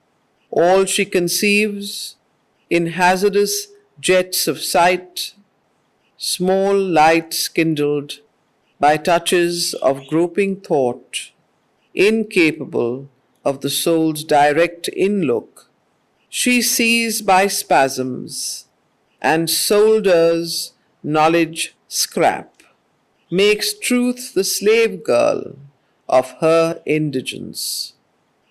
All she conceives in hazardous jets of sight, small lights kindled by touches of groping thought, incapable of the soul's direct in-look. She sees by spasms and solders knowledge scrap, makes truth the slave girl of her indigence.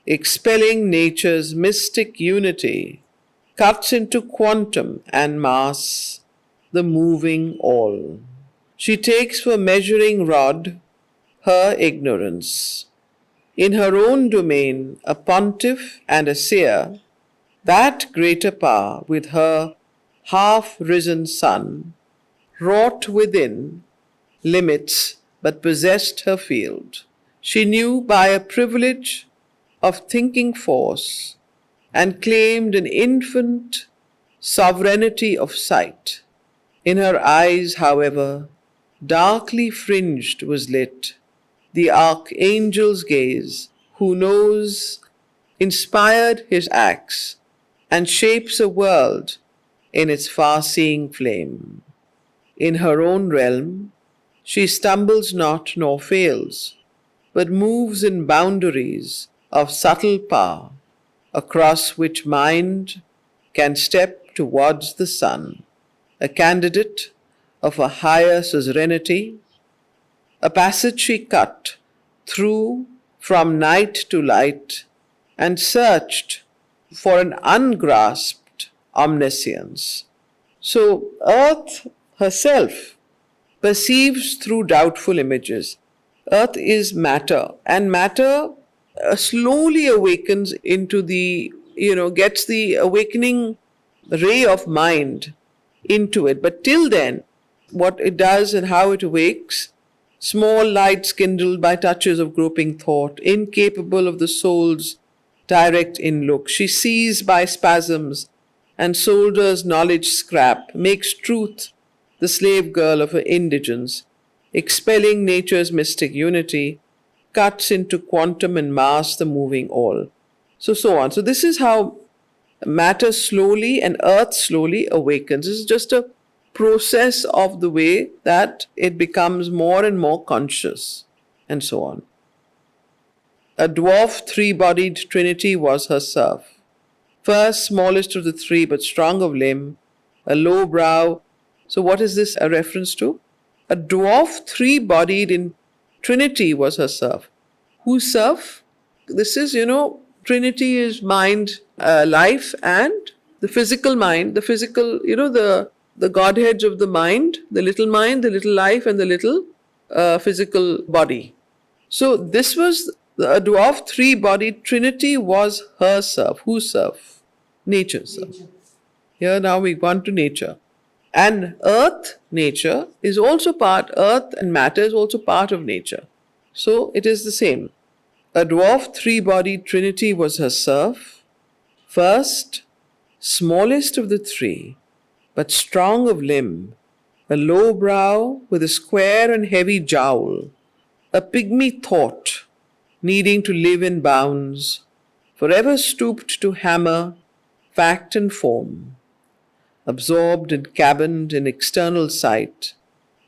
Expelling nature's mystic unity, cuts into quantum and mass the moving all. She takes for measuring rod her ignorance. In her own domain, a pontiff and a seer, that greater power with her half-risen sun wrought within limits but possessed her field. She knew by a privilege of thinking force and claimed an infant sovereignty of sight. In her eyes, however, darkly fringed was lit the archangel's gaze, who knows, inspired his acts, and shapes a world in its far-seeing flame. In her own realm, she stumbles not nor fails, but moves in boundaries of subtle power, across which mind can step towards the sun, a candidate of a higher suzerainty, a passage she cut through from night to light and searched for an ungrasped omniscience. So, Earth herself perceives through doubtful images. Earth is matter, and matter slowly awakens into gets the awakening ray of mind into it. But till then, what it does and how it awakes, small lights kindled by touches of groping thought, incapable of the soul's direct in-look. She sees by spasms and solders knowledge scrap, makes truth the slave girl of her indigence, expelling nature's mystic unity, cuts into quantum and mass the moving all. So on. So this is how matter slowly and earth slowly awakens. This is just a process of the way that it becomes more and more conscious, and so on. A dwarf three-bodied trinity was her serf. First, smallest of the three, but strong of limb, a low brow. So what is this a reference to? A dwarf three-bodied in trinity was her serf. Whose serf? This is, trinity is mind, life, and the physical mind, the physical, the Godheads of the mind, the little life, and the little physical body. So this was a dwarf three-bodied trinity was her serf. Whose serf? Nature's serf. Here now we go on to nature. And earth, nature, is also earth and matter is also part of nature. So it is the same. A dwarf three-bodied trinity was her serf. First, smallest of the three, but strong of limb, a low brow with a square and heavy jowl, a pygmy thought, needing to live in bounds, forever stooped to hammer, fact and form. Absorbed and cabined in external sight,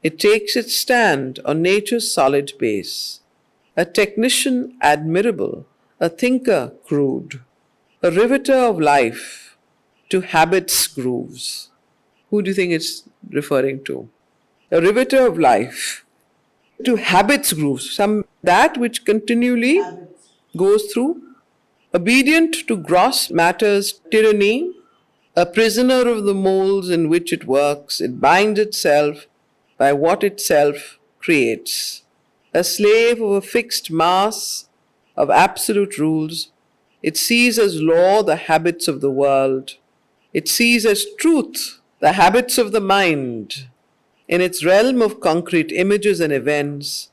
it takes its stand on nature's solid base, a technician admirable, a thinker crude, a riveter of life to habit's grooves. Who do you think it's referring to? A riveter of life to habit's grooves, that which continually goes through, obedient to gross matter's tyranny, a prisoner of the molds in which it works, it binds itself by what itself creates. A slave of a fixed mass of absolute rules, it sees as law the habits of the world. It sees as truth the habits of the mind. In its realm of concrete images and events,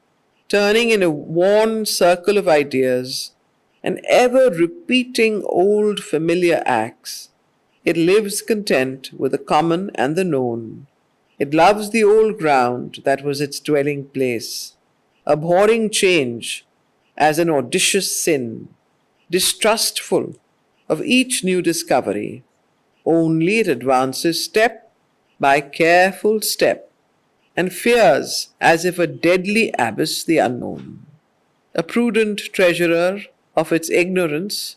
turning in a worn circle of ideas and ever repeating old familiar acts, it lives content with the common and the known. It loves the old ground that was its dwelling place, abhorring change as an audacious sin, distrustful of each new discovery. Only it advances step by careful step, and fears as if a deadly abyss the unknown. A prudent treasurer of its ignorance,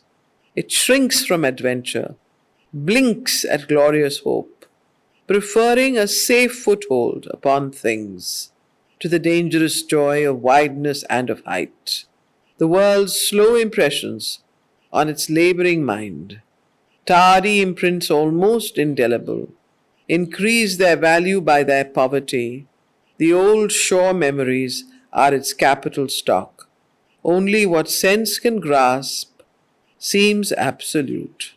it shrinks from adventure, blinks at glorious hope, preferring a safe foothold upon things to the dangerous joy of wideness and of height. The world's slow impressions on its laboring mind, tardy imprints almost indelible, increase their value by their poverty. The old sure memories are its capital stock. Only what sense can grasp seems absolute.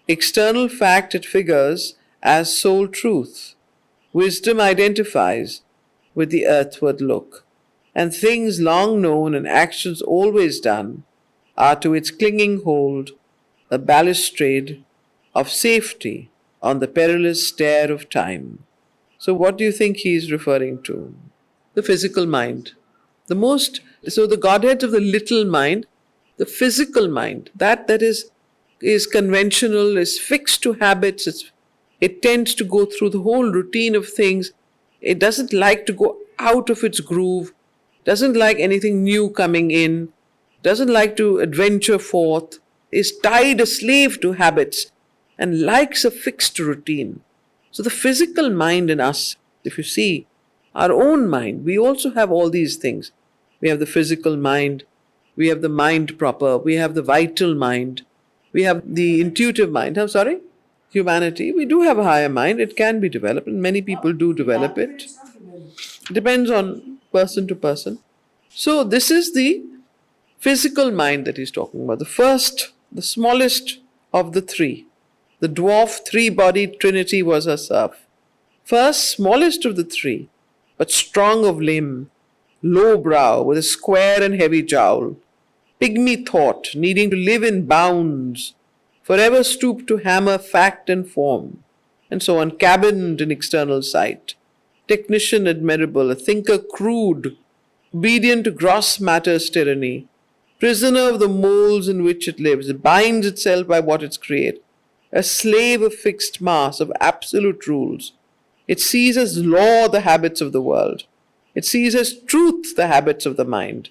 External fact it figures as sole truth. Wisdom identifies with the earthward look, and things long known and actions always done are to its clinging hold a balustrade of safety on the perilous stair of time. So, what do you think he is referring to? The physical mind. So the Godheads of the little mind, the physical mind, that is conventional, is fixed to habits, it tends to go through the whole routine of things. It doesn't like to go out of its groove, doesn't like anything new coming in, doesn't like to adventure forth, is tied a slave to habits, and likes a fixed routine. So the physical mind in us, if you see, our own mind, we also have all these things. We have the physical mind, we have the mind proper, we have the vital mind, we have the intuitive mind. I'm sorry? Humanity, we do have a higher mind. It can be developed, and many people do develop it. Depends on person to person. So this is the physical mind that he's talking about. The first, the smallest of the three. The dwarf three-bodied trinity was herself. First, smallest of the three, but strong of limb, low brow, with a square and heavy jowl, pygmy thought, needing to live in bounds, forever stooped to hammer fact and form, and so on, cabined in external sight, technician admirable, a thinker crude, obedient to gross matter's tyranny, prisoner of the molds in which it lives, it binds itself by what it creates, a slave of fixed mass, of absolute rules. It sees as law the habits of the world. It sees as truth the habits of the mind.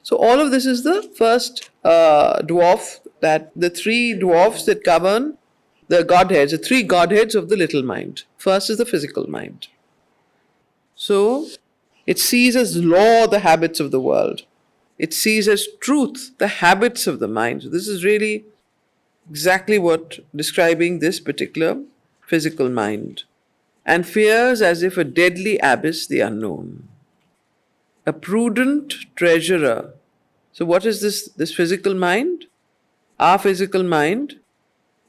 So all of this is the first dwarf, that the three dwarfs that govern the Godheads, the three Godheads of the little mind. First is the physical mind. So it sees as law the habits of the world. It sees as truth the habits of the mind. So this is really exactly what describing this particular physical mind. And fears as if a deadly abyss the unknown. A prudent treasurer. So what is this physical mind? Our physical mind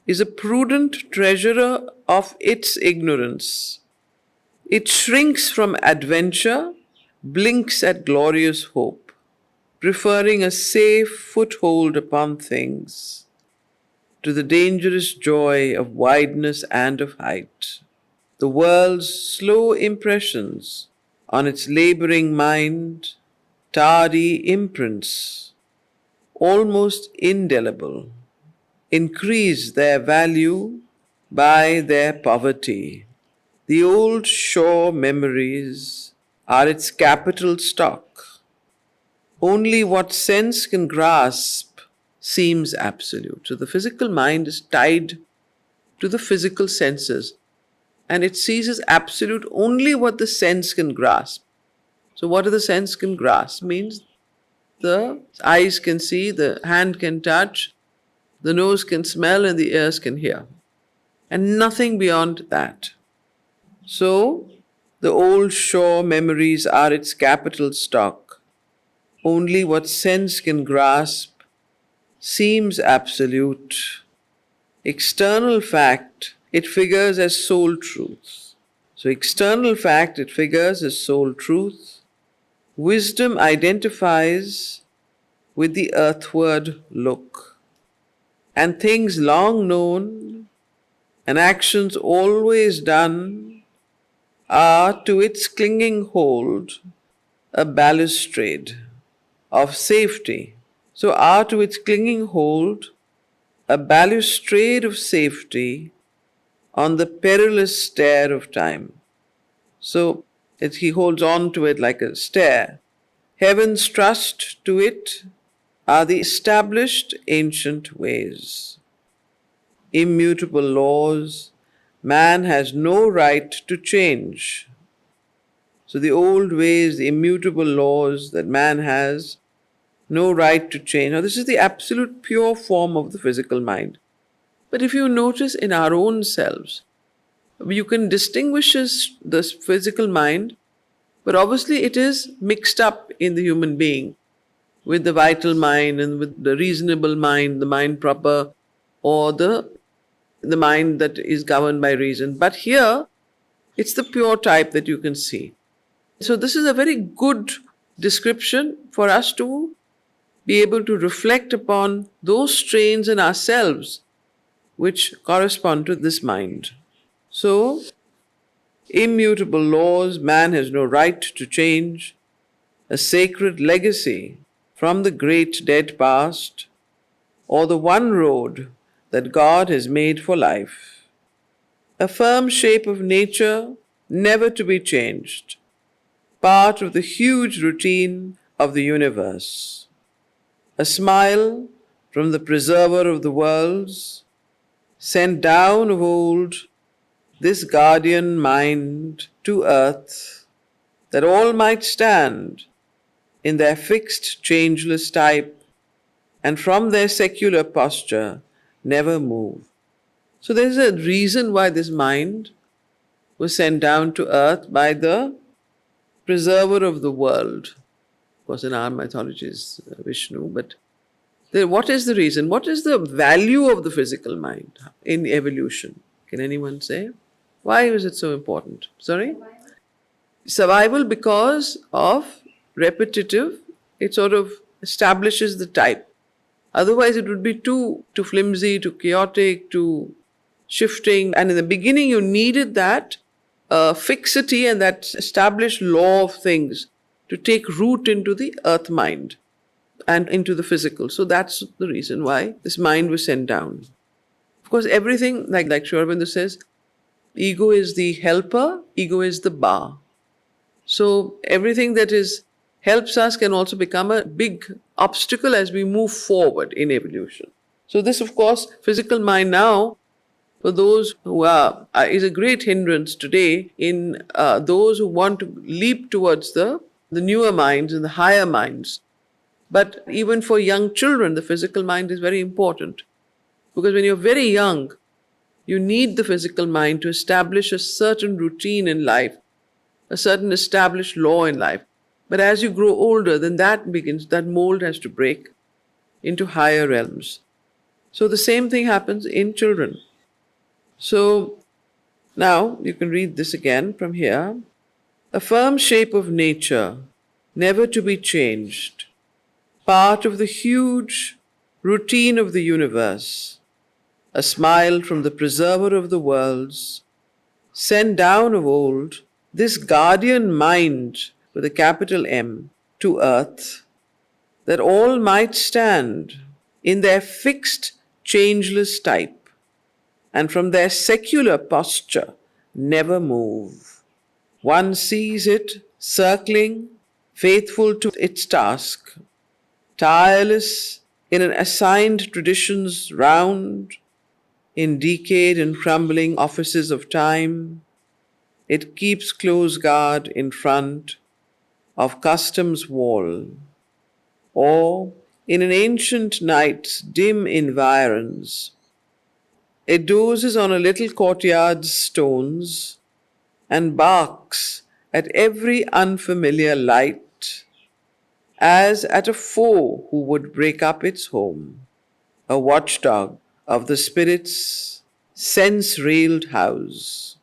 is a prudent treasurer of its ignorance. It shrinks from adventure, blinks at glorious hope, preferring a safe foothold upon things to the dangerous joy of wideness and of height. The world's slow impressions on its laboring mind, tardy imprints, almost indelible, increase their value by their poverty. The old shore memories are its capital stock. Only what sense can grasp seems absolute. So the physical mind is tied to the physical senses, and it sees as absolute only what the sense can grasp. So what the sense can grasp means the eyes can see, the hand can touch, the nose can smell, and the ears can hear. And nothing beyond that. So the old shore memories are its capital stock. Only what sense can grasp seems absolute. External fact, it figures as sole truth. So external fact, it figures as sole truth. Wisdom identifies with the earthward look. And things long known and actions always done are to its clinging hold a balustrade of safety. So are to its clinging hold a balustrade of safety on the perilous stair of time. So he holds on to it like a stair. Heaven's trust to it are the established ancient ways. Immutable laws, man has no right to change. So the old ways, the immutable laws that man has no right to change. Now this is the absolute pure form of the physical mind. But if you notice in our own selves, you can distinguish this physical mind But obviously it is mixed up in the human being with the vital mind and with the reasonable mind, the mind proper, or the mind that is governed by reason. But here, it's the pure type that you can see. So this is a very good description for us to be able to reflect upon those strains in ourselves which correspond to this mind. So, immutable laws man has no right to change, a sacred legacy from the great dead past, or the one road that God has made for life. A firm shape of nature, never to be changed, part of the huge routine of the universe. A smile from the preserver of the worlds, sent down of old, this guardian mind to earth, that all might stand in their fixed changeless type, and from their secular posture never move. So there's a reason why this mind was sent down to earth by the preserver of the world. Of course, in our mythology is Vishnu, but what is the reason? What is the value of the physical mind in evolution? Can anyone say? Why is it so important? Sorry? Survival because of repetitive, it sort of establishes the type. Otherwise, it would be too flimsy, too chaotic, too shifting. And in the beginning, you needed that fixity and that established law of things to take root into the earth mind and into the physical. So that's the reason why this mind was sent down. Of course, everything, like Aurobindo says, ego is the helper, ego is the bar. So everything that helps us can also become a big obstacle as we move forward in evolution. So this, of course, physical mind now, for those who is a great hindrance today in those who want to leap towards the newer minds and the higher minds. But even for young children, the physical mind is very important. Because when you're very young, you need the physical mind to establish a certain routine in life, a certain established law in life. But as you grow older, then that mold has to break into higher realms. So the same thing happens in children. So now you can read this again from here. A firm shape of nature, never to be changed, part of the huge routine of the universe, a smile from the preserver of the worlds, sent down of old, this guardian mind with a capital M to earth, that all might stand in their fixed changeless type, and from their secular posture never move. One sees it circling, faithful to its task, tireless in an assigned tradition's round, in decayed and crumbling offices of time, it keeps close guard in front of custom's wall, or in an ancient night's dim environs, it dozes on a little courtyard's stones and barks at every unfamiliar light, as at a foe who would break up its home, a watchdog of the spirit's sense-railed house,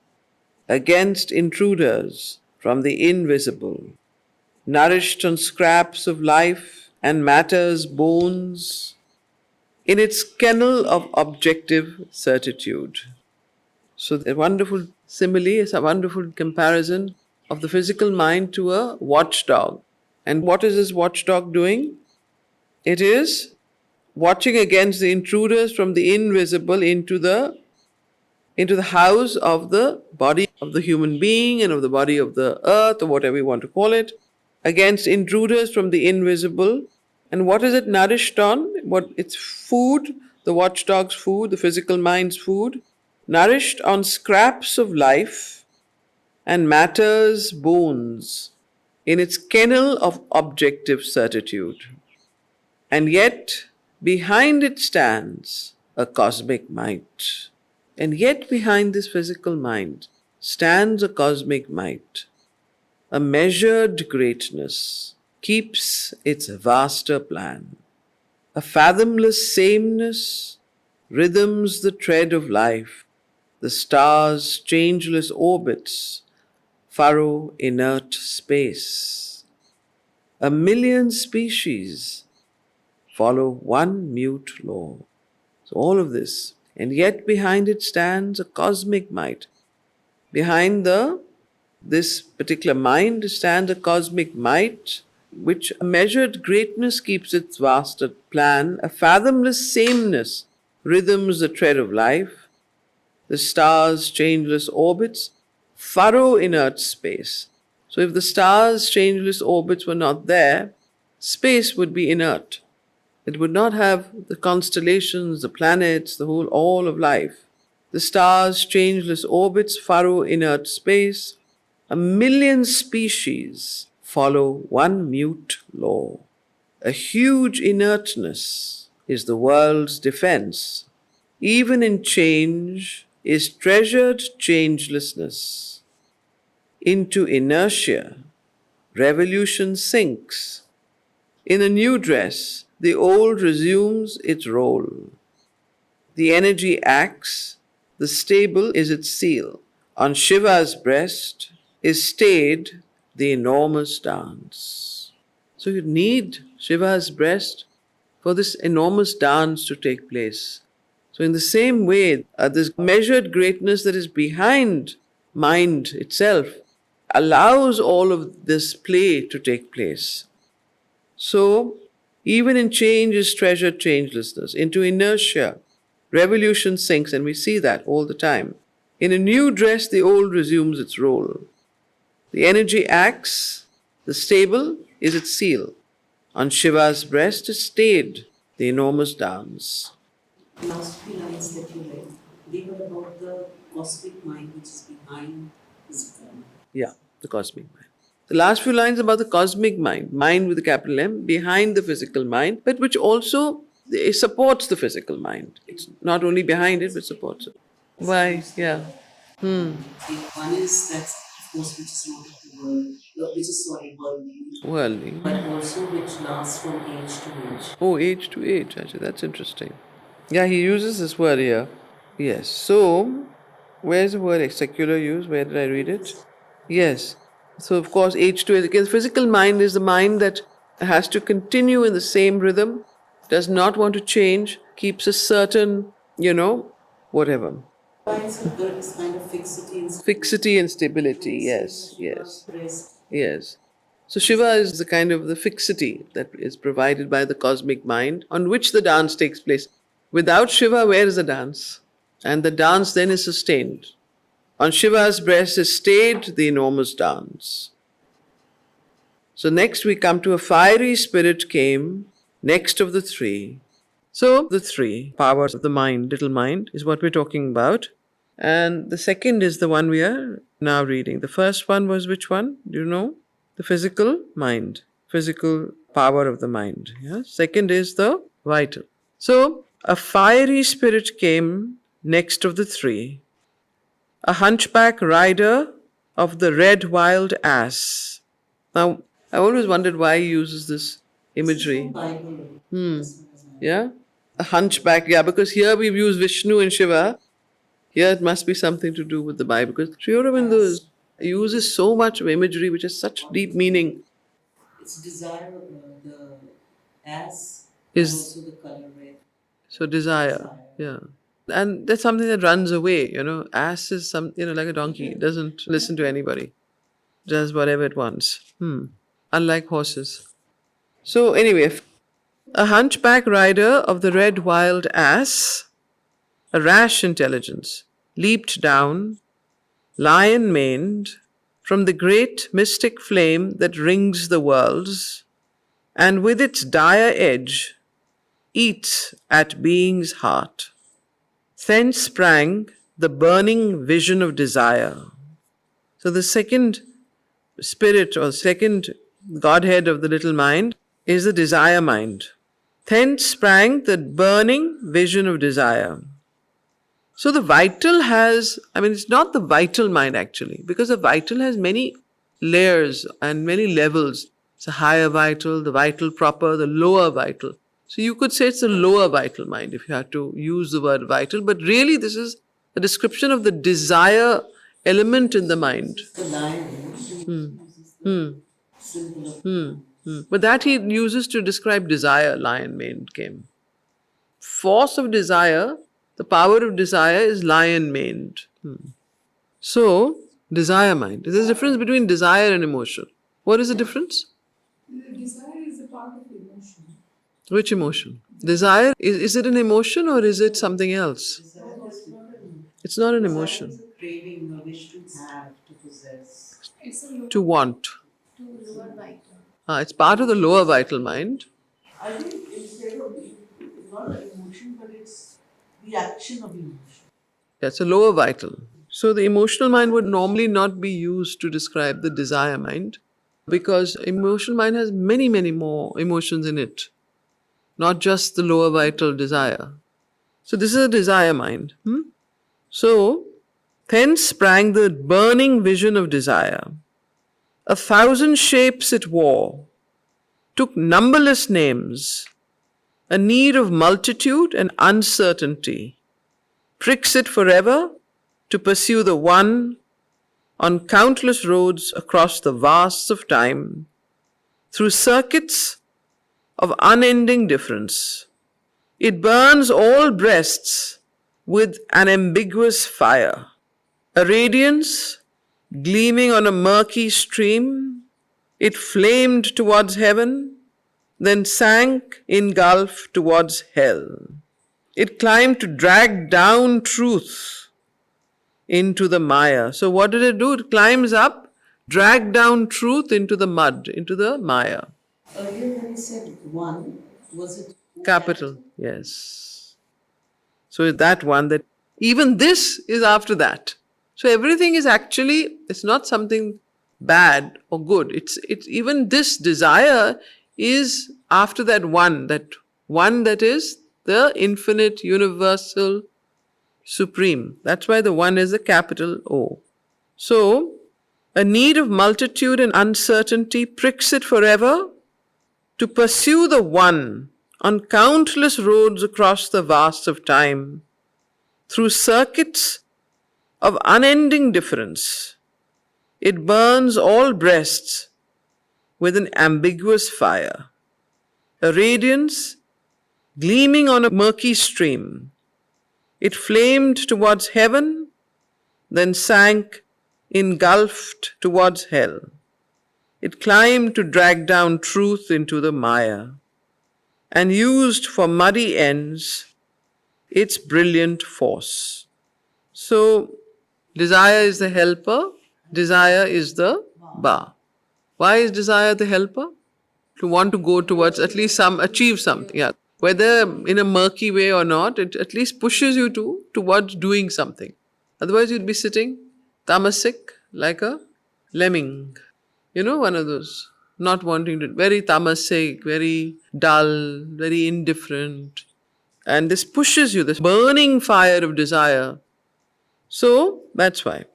against intruders from the invisible, nourished on scraps of life and matter's bones, in its kennel of objective certitude. So a wonderful simile is a wonderful comparison of the physical mind to a watchdog. And what is this watchdog doing? It is watching against the intruders from the invisible into the house of the body of the human being and of the body of the earth, or whatever you want to call it, against intruders from the invisible. And what is it nourished on? What it's food, the watchdog's food, the physical mind's food, nourished on scraps of life and matter's bones in its kennel of objective certitude. And yet, behind it stands a cosmic might. And yet behind this physical mind stands a cosmic might. A measured greatness keeps its vaster plan. A fathomless sameness rhythms the tread of life. The stars' changeless orbits furrow inert space. A million species follow one mute law. So all of this, and yet behind it stands a cosmic might. Behind this particular mind stands a cosmic might, which a measured greatness keeps its vast plan, a fathomless sameness rhythms the tread of life, the stars' changeless orbits furrow inert space. So if the stars' changeless orbits were not there, space would be inert. It would not have the constellations, the planets, the whole, all of life. The stars' changeless orbits furrow inert space. A million species follow one mute law. A huge inertness is the world's defense. Even in change is treasured changelessness. Into inertia, revolution sinks. In a new dress, the old resumes its role. The energy acts, the stable is its seal. On Shiva's breast is stayed the enormous dance. So you need Shiva's breast for this enormous dance to take place. So in the same way, this measured greatness that is behind mind itself allows all of this play to take place. So even in change is treasured changelessness. Into inertia, revolution sinks, and we see that all the time. In a new dress, the old resumes its role. The energy acts, the stable is its seal. On Shiva's breast is stayed the enormous dance. The last few lines that you read, they were about the cosmic mind which is behind physical mind. Yeah, the cosmic mind. The last few lines about the cosmic mind, mind with a capital M, behind the physical mind, but which also supports the physical mind. It's not only behind it, but supports it. Why? Yeah. One is that, of course, which is not of the world, worldly, Worldly. but also which lasts from age to age. Oh, age to age. Actually, that's interesting. Yeah, he uses this word here. Yes. So, where's the word secular use? Where did I read it? Yes. So, of course, age to age. Because physical mind is the mind that has to continue in the same rhythm, does not want to change, keeps a certain, whatever. There is kind of fixity and stability. Fixity and stability, yes, yes. Yes. So Shiva is the kind of the fixity that is provided by the cosmic mind on which the dance takes place. Without Shiva, where is the dance? And the dance then is sustained. On Shiva's breast is stayed the enormous dance. So next we come to a fiery spirit came next of the three. So the three powers of the mind, little mind, is what we're talking about. And the second is the one we are now reading. The first one was which one? Do you know? The physical mind, physical power of the mind. Yeah? Second is the vital. So a fiery spirit came next of the three, a hunchback rider of the red wild ass. Now, I always wondered why he uses this imagery. Yeah? A hunchback, yeah, because here we've used Vishnu and Shiva. Here it must be something to do with the Bible, because Sri Aurobindo uses so much of imagery which has such deep meaning. It's desire, the ass, Is and also the color red. So desire, yeah. And that's something that runs away, Ass is like a donkey. It doesn't listen to anybody. Does whatever it wants. Unlike horses. So anyway, a hunchback rider of the red wild ass, a rash intelligence, leaped down, lion-maned, from the great mystic flame that rings the worlds, and with its dire edge eats at being's heart. Thence sprang the burning vision of desire. So the second spirit or second Godhead of the little mind is the desire mind. Thence sprang the burning vision of desire. So the vital has, it's not the vital mind actually, because the vital has many layers and many levels. It's a higher vital, the vital proper, the lower vital. So you could say it's the lower vital mind if you had to use the word vital, but really this is a description of the desire element in the mind. The lion, uses the symbol of But that he uses to describe desire, lion maned came. Force of desire, the power of desire is lion maned. So, desire mind. There's a difference between desire and emotion. What is the difference? Desire is a part of emotion. Which emotion? Desire, is it an emotion or is it something else? desire. It's not an Desire emotion. is a craving, a wish to have, to possess. It's a lower To want. to lower vital. It's part of the lower vital mind. I think instead of not an emotion, but it's the action of emotion. That's a lower vital. So the emotional mind would normally not be used to describe the desire mind because emotional mind has many, many more emotions in it, not just the lower vital desire. So this is a desire mind. So thence sprang the burning vision of desire. 1,000 shapes it wore, took numberless names, a need of multitude and uncertainty, pricks it forever to pursue the one on countless roads across the vasts of time, through circuits of unending difference. It burns all breasts with an ambiguous fire, a radiance gleaming on a murky stream. It flamed towards heaven, then sank in gulf towards hell. It climbed to drag down truth into the mire. So what did it do? It climbs up, drag down truth into the mud, into the mire. Earlier when he said one, was it Capital, yes. So that one, that even this is after that. So everything is actually, it's not something bad or good. It's even this desire is after that one that is the infinite, universal, supreme. That's why the one is a capital O. So, a need of multitude and uncertainty pricks it forever to pursue the one on countless roads across the vast of time, through circuits of unending difference. It burns all breasts with an ambiguous fire, a radiance gleaming on a murky stream. It flamed towards heaven, then sank, engulfed towards hell. It climbed to drag down truth into the mire, and used for muddy ends its brilliant force. So, desire is the helper, desire is the ba. Why is desire the helper? To want to go towards at least achieve something. Yeah. Whether in a murky way or not, it at least pushes you towards doing something. Otherwise you'd be sitting tamasic like a lemming. One of those. Not wanting to, very tamasic, very dull, very indifferent. And this pushes you, this burning fire of desire. So, that's why.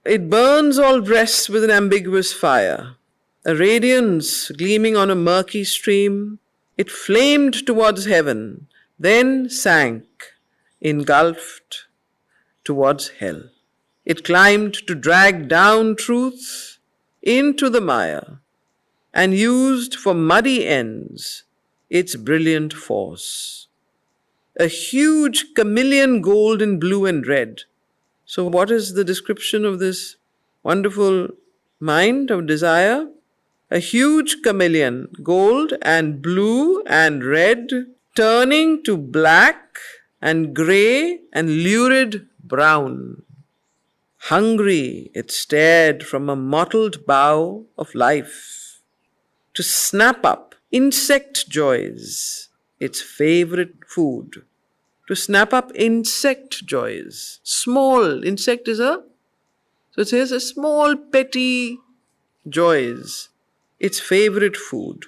It burns all breasts with an ambiguous fire, a radiance gleaming on a murky stream. It flamed towards heaven, then sank, engulfed towards hell. It climbed to drag down truth into the mire, and used for muddy ends its brilliant force. A huge chameleon, gold and blue and red. So what is the description of this wonderful mind of desire? A huge chameleon, gold and blue and red, turning to black and grey and lurid brown. Hungry, it stared from a mottled bough of life to snap up insect joys, its favorite food. To snap up insect joys. Small, insect is so it says a small petty joys, its favorite food.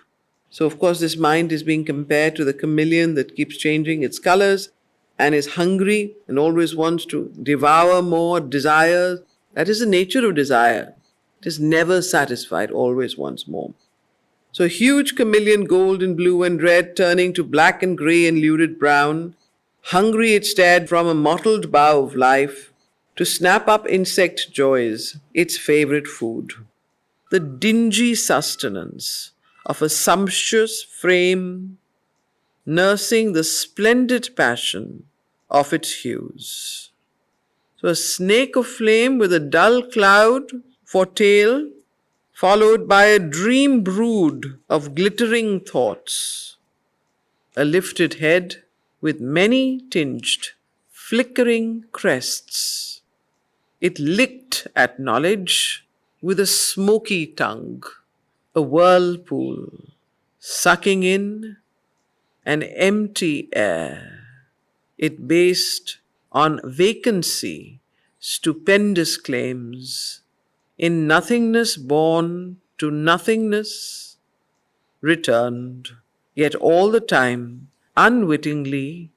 So of course this mind is being compared to the chameleon that keeps changing its colors and is hungry and always wants to devour more, desires. That is the nature of desire. It is never satisfied, always wants more. So huge chameleon, gold and blue and red, turning to black and grey and lurid brown. Hungry it stared from a mottled bough of life to snap up insect joys, its favourite food. The dingy sustenance of a sumptuous frame nursing the splendid passion of its hues. So a snake of flame with a dull cloud for tail, followed by a dream brood of glittering thoughts. A lifted head with many tinged, flickering crests. It licked at knowledge with a smoky tongue, a whirlpool, sucking in an empty air. It based on vacancy stupendous claims, in nothingness born to nothingness returned, yet all the time, unwittingly,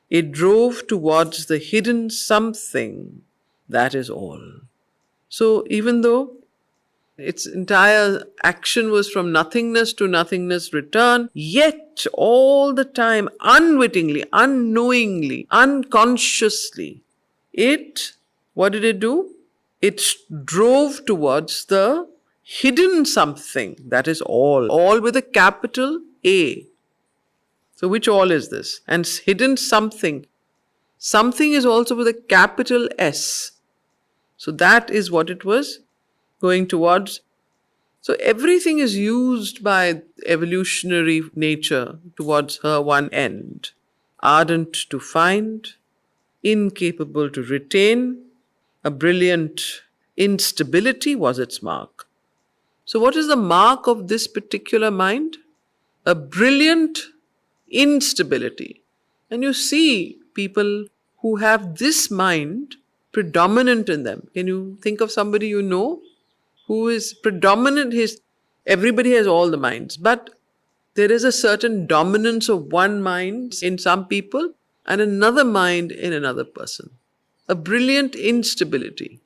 it drove towards the hidden something, that is all. So even though its entire action was from nothingness to nothingness return, yet all the time, unwittingly, unknowingly, unconsciously, what did it do? It drove towards the hidden something, that is all with a capital A. So which all is this? And hidden something. Something is also with a capital S. So that is what it was going towards. So everything is used by evolutionary nature towards her one end. Ardent to find, incapable to retain, a brilliant instability was its mark. So what is the mark of this particular mind? A brilliant instability. And you see people who have this mind predominant in them. Can you think of somebody you know who is predominant? Everybody has all the minds, but there is a certain dominance of one mind in some people and another mind in another person. A brilliant instability.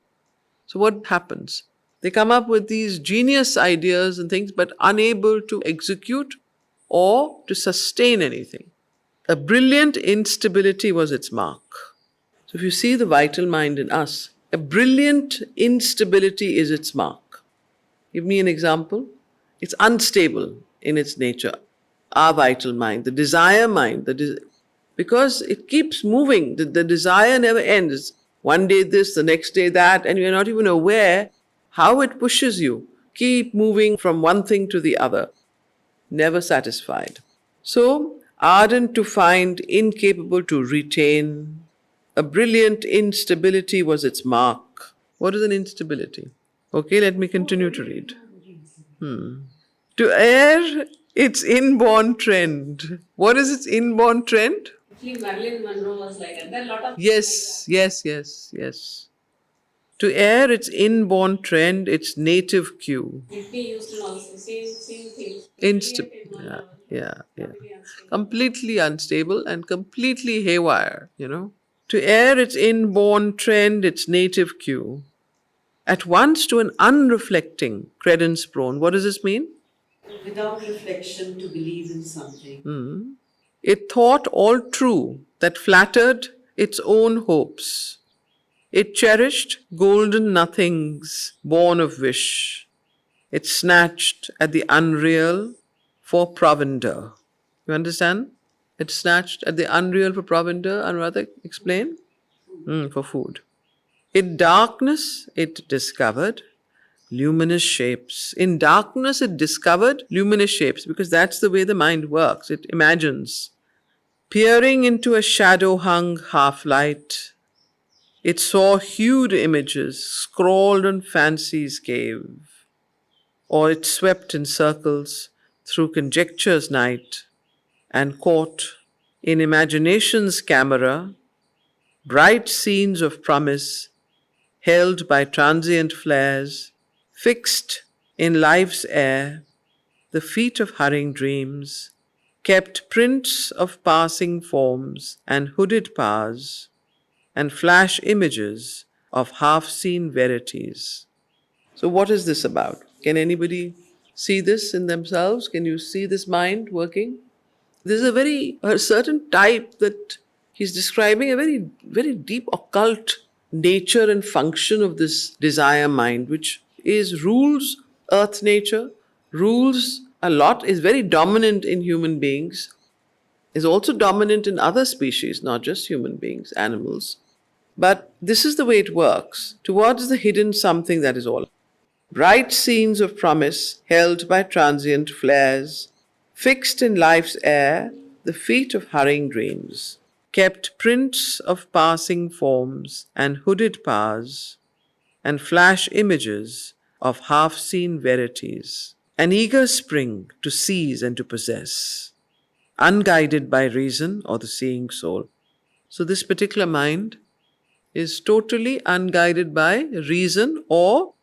So what happens? They come up with these genius ideas and things, but unable to execute or to sustain anything. A brilliant instability was its mark. So if you see the vital mind in us, a brilliant instability is its mark. Give me an example. It's unstable in its nature. Our vital mind, the desire mind, because it keeps moving. The desire never ends. One day this, the next day that, and you're not even aware how it pushes you. Keep moving from one thing to the other. Never satisfied. So, ardent to find, incapable to retain. A brilliant instability was its mark. What is an instability? Okay, let me continue to read. To err, its inborn trend. What is its inborn trend? Actually, Marilyn Monroe was like that. There are a lot of Yes. To err, its inborn trend, its native cue. Whitney Houston also same thing. Yeah. Completely unstable and completely haywire, To err, its inborn trend, its native cue. At once to an unreflecting, credence prone. What does this mean? Without reflection, to believe in something. It thought all true that flattered its own hopes. It cherished golden nothings born of wish. It snatched at the unreal for provender. You understand? It snatched at the unreal for provender. Anuradha, explain? For food. In darkness, it discovered luminous shapes. In darkness, it discovered luminous shapes because that's the way the mind works. It imagines. Peering into a shadow-hung half-light, it saw hued images scrawled on fancy's cave, or it swept in circles through conjecture's night and caught in imagination's camera bright scenes of promise held by transient flares, fixed in life's air, the feet of hurrying dreams, kept prints of passing forms and hooded powers, and flash images of half-seen verities. So, what is this about? Can anybody see this in themselves? Can you see this mind working? There's a certain type that he's describing, a very deep occult nature and function of this desire mind, which is rules earth nature, rules a lot, is very dominant in human beings, is also dominant in other species, not just human beings, animals. But this is the way it works towards the hidden something that is all. Bright scenes of promise held by transient flares, fixed in life's air, the feet of hurrying dreams, kept prints of passing forms and hooded powers, and flash images of half seen verities, an eager spring to seize and to possess, unguided by reason or the seeing soul. So, this particular mind is totally unguided by reason or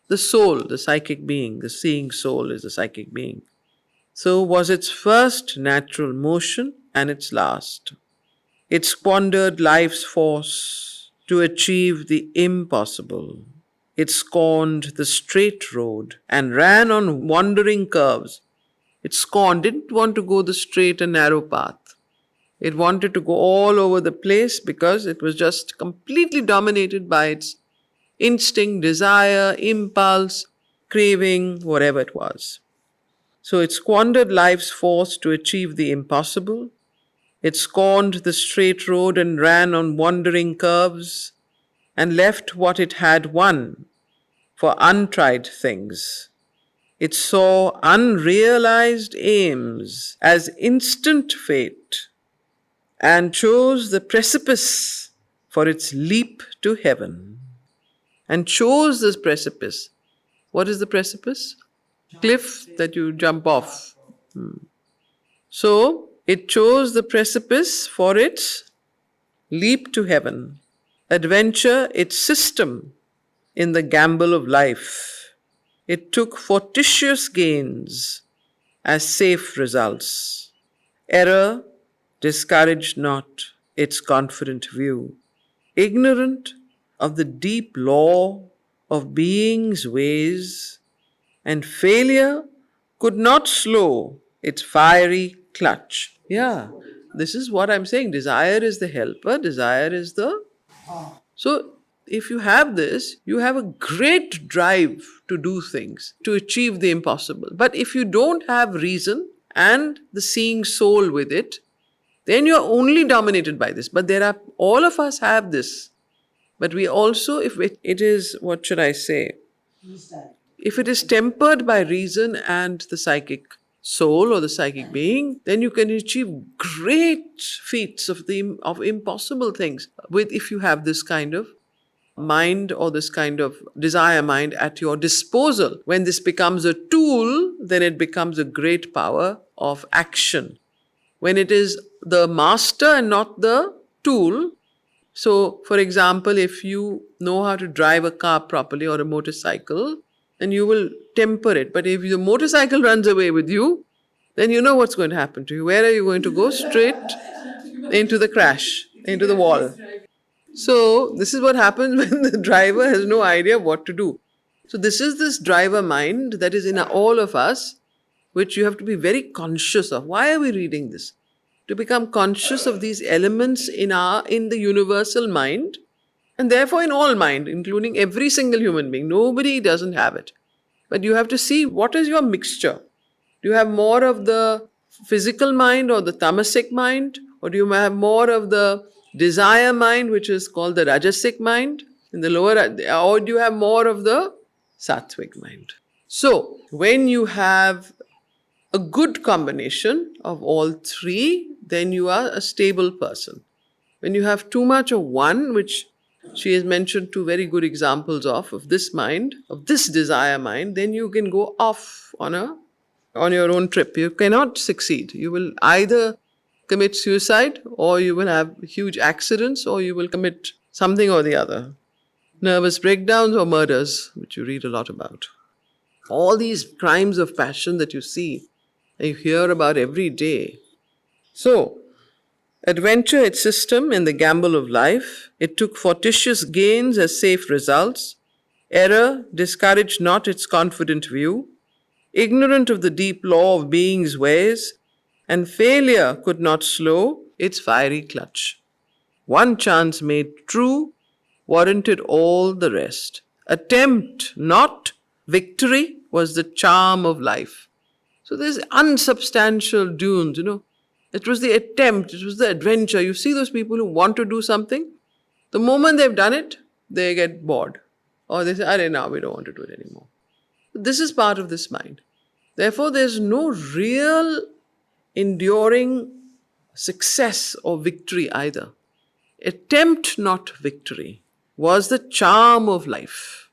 the soul, the psychic being. The seeing soul is the psychic being. So was its first natural motion and its last. It squandered life's force to achieve the impossible. It scorned the straight road and ran on wandering curves. It scorned, didn't want to go the straight and narrow path. It wanted to go all over the place because it was just completely dominated by its instinct, desire, impulse, craving, whatever it was. So it squandered life's force to achieve the impossible. It scorned the straight road and ran on wandering curves and left what it had won for untried things. It saw unrealized aims as instant fate and chose the precipice for its leap to heaven. And chose this precipice. What is the precipice? Cliff that you jump off. So, it chose the precipice for its leap to heaven. Adventure, its system in the gamble of life. It took fortuitous gains as safe results. Error discouraged not its confident view. Ignorant of the deep law of being's ways, and failure could not slow its fiery clutch. Yeah, this is what I'm saying. Desire is the helper, desire is the. So, if you have this, you have a great drive to do things, to achieve the impossible. But if you don't have reason and the seeing soul with it, then you're only dominated by this. But all of us have this. But we also, if it is, what should I say? If it is tempered by reason and the psychic soul or the psychic being, then you can achieve great feats of impossible things with if you have this kind of mind or this kind of desire mind at your disposal. When this becomes a tool, then it becomes a great power of action. When it is the master and not the tool. So, for example, if you know how to drive a car properly or a motorcycle, then you will temper it. But if the motorcycle runs away with you, then you know what's going to happen to you. Where are you going to go? Straight into the crash, into the wall. So, this is what happens when the driver has no idea what to do. So, this is this driver mind that is in all of us, which you have to be very conscious of. Why are we reading this? To become conscious of these elements in the universal mind, and therefore in all mind, including every single human being. Nobody doesn't have it. But you have to see what is your mixture. Do you have more of the physical mind or the tamasic mind? Or do you have more of the desire mind, which is called the rajasic mind in the lower, or do you have more of the sattvic mind? So, when you have a good combination of all three, then you are a stable person. When you have too much of one, which she has mentioned two very good examples of this mind, of this desire mind, then you can go off on your own trip. You cannot succeed. You will either commit suicide, or you will have huge accidents, or you will commit something or the other. Nervous breakdowns or murders, which you read a lot about. All these crimes of passion that you see, and you hear about every day. So, adventure its system in the gamble of life. It took fortuitous gains as safe results. Error discouraged not its confident view. Ignorant of the deep law of being's ways, and failure could not slow its fiery clutch. One chance made true warranted all the rest. Attempt, not victory, was the charm of life. So there's unsubstantial dunes, It was the attempt, it was the adventure. You see those people who want to do something, the moment they've done it, they get bored. Or they say, "Arey, now we don't want to do it anymore." This is part of this mind. Therefore, there's no real enduring success or victory either. Attempt, not victory, was the charm of life.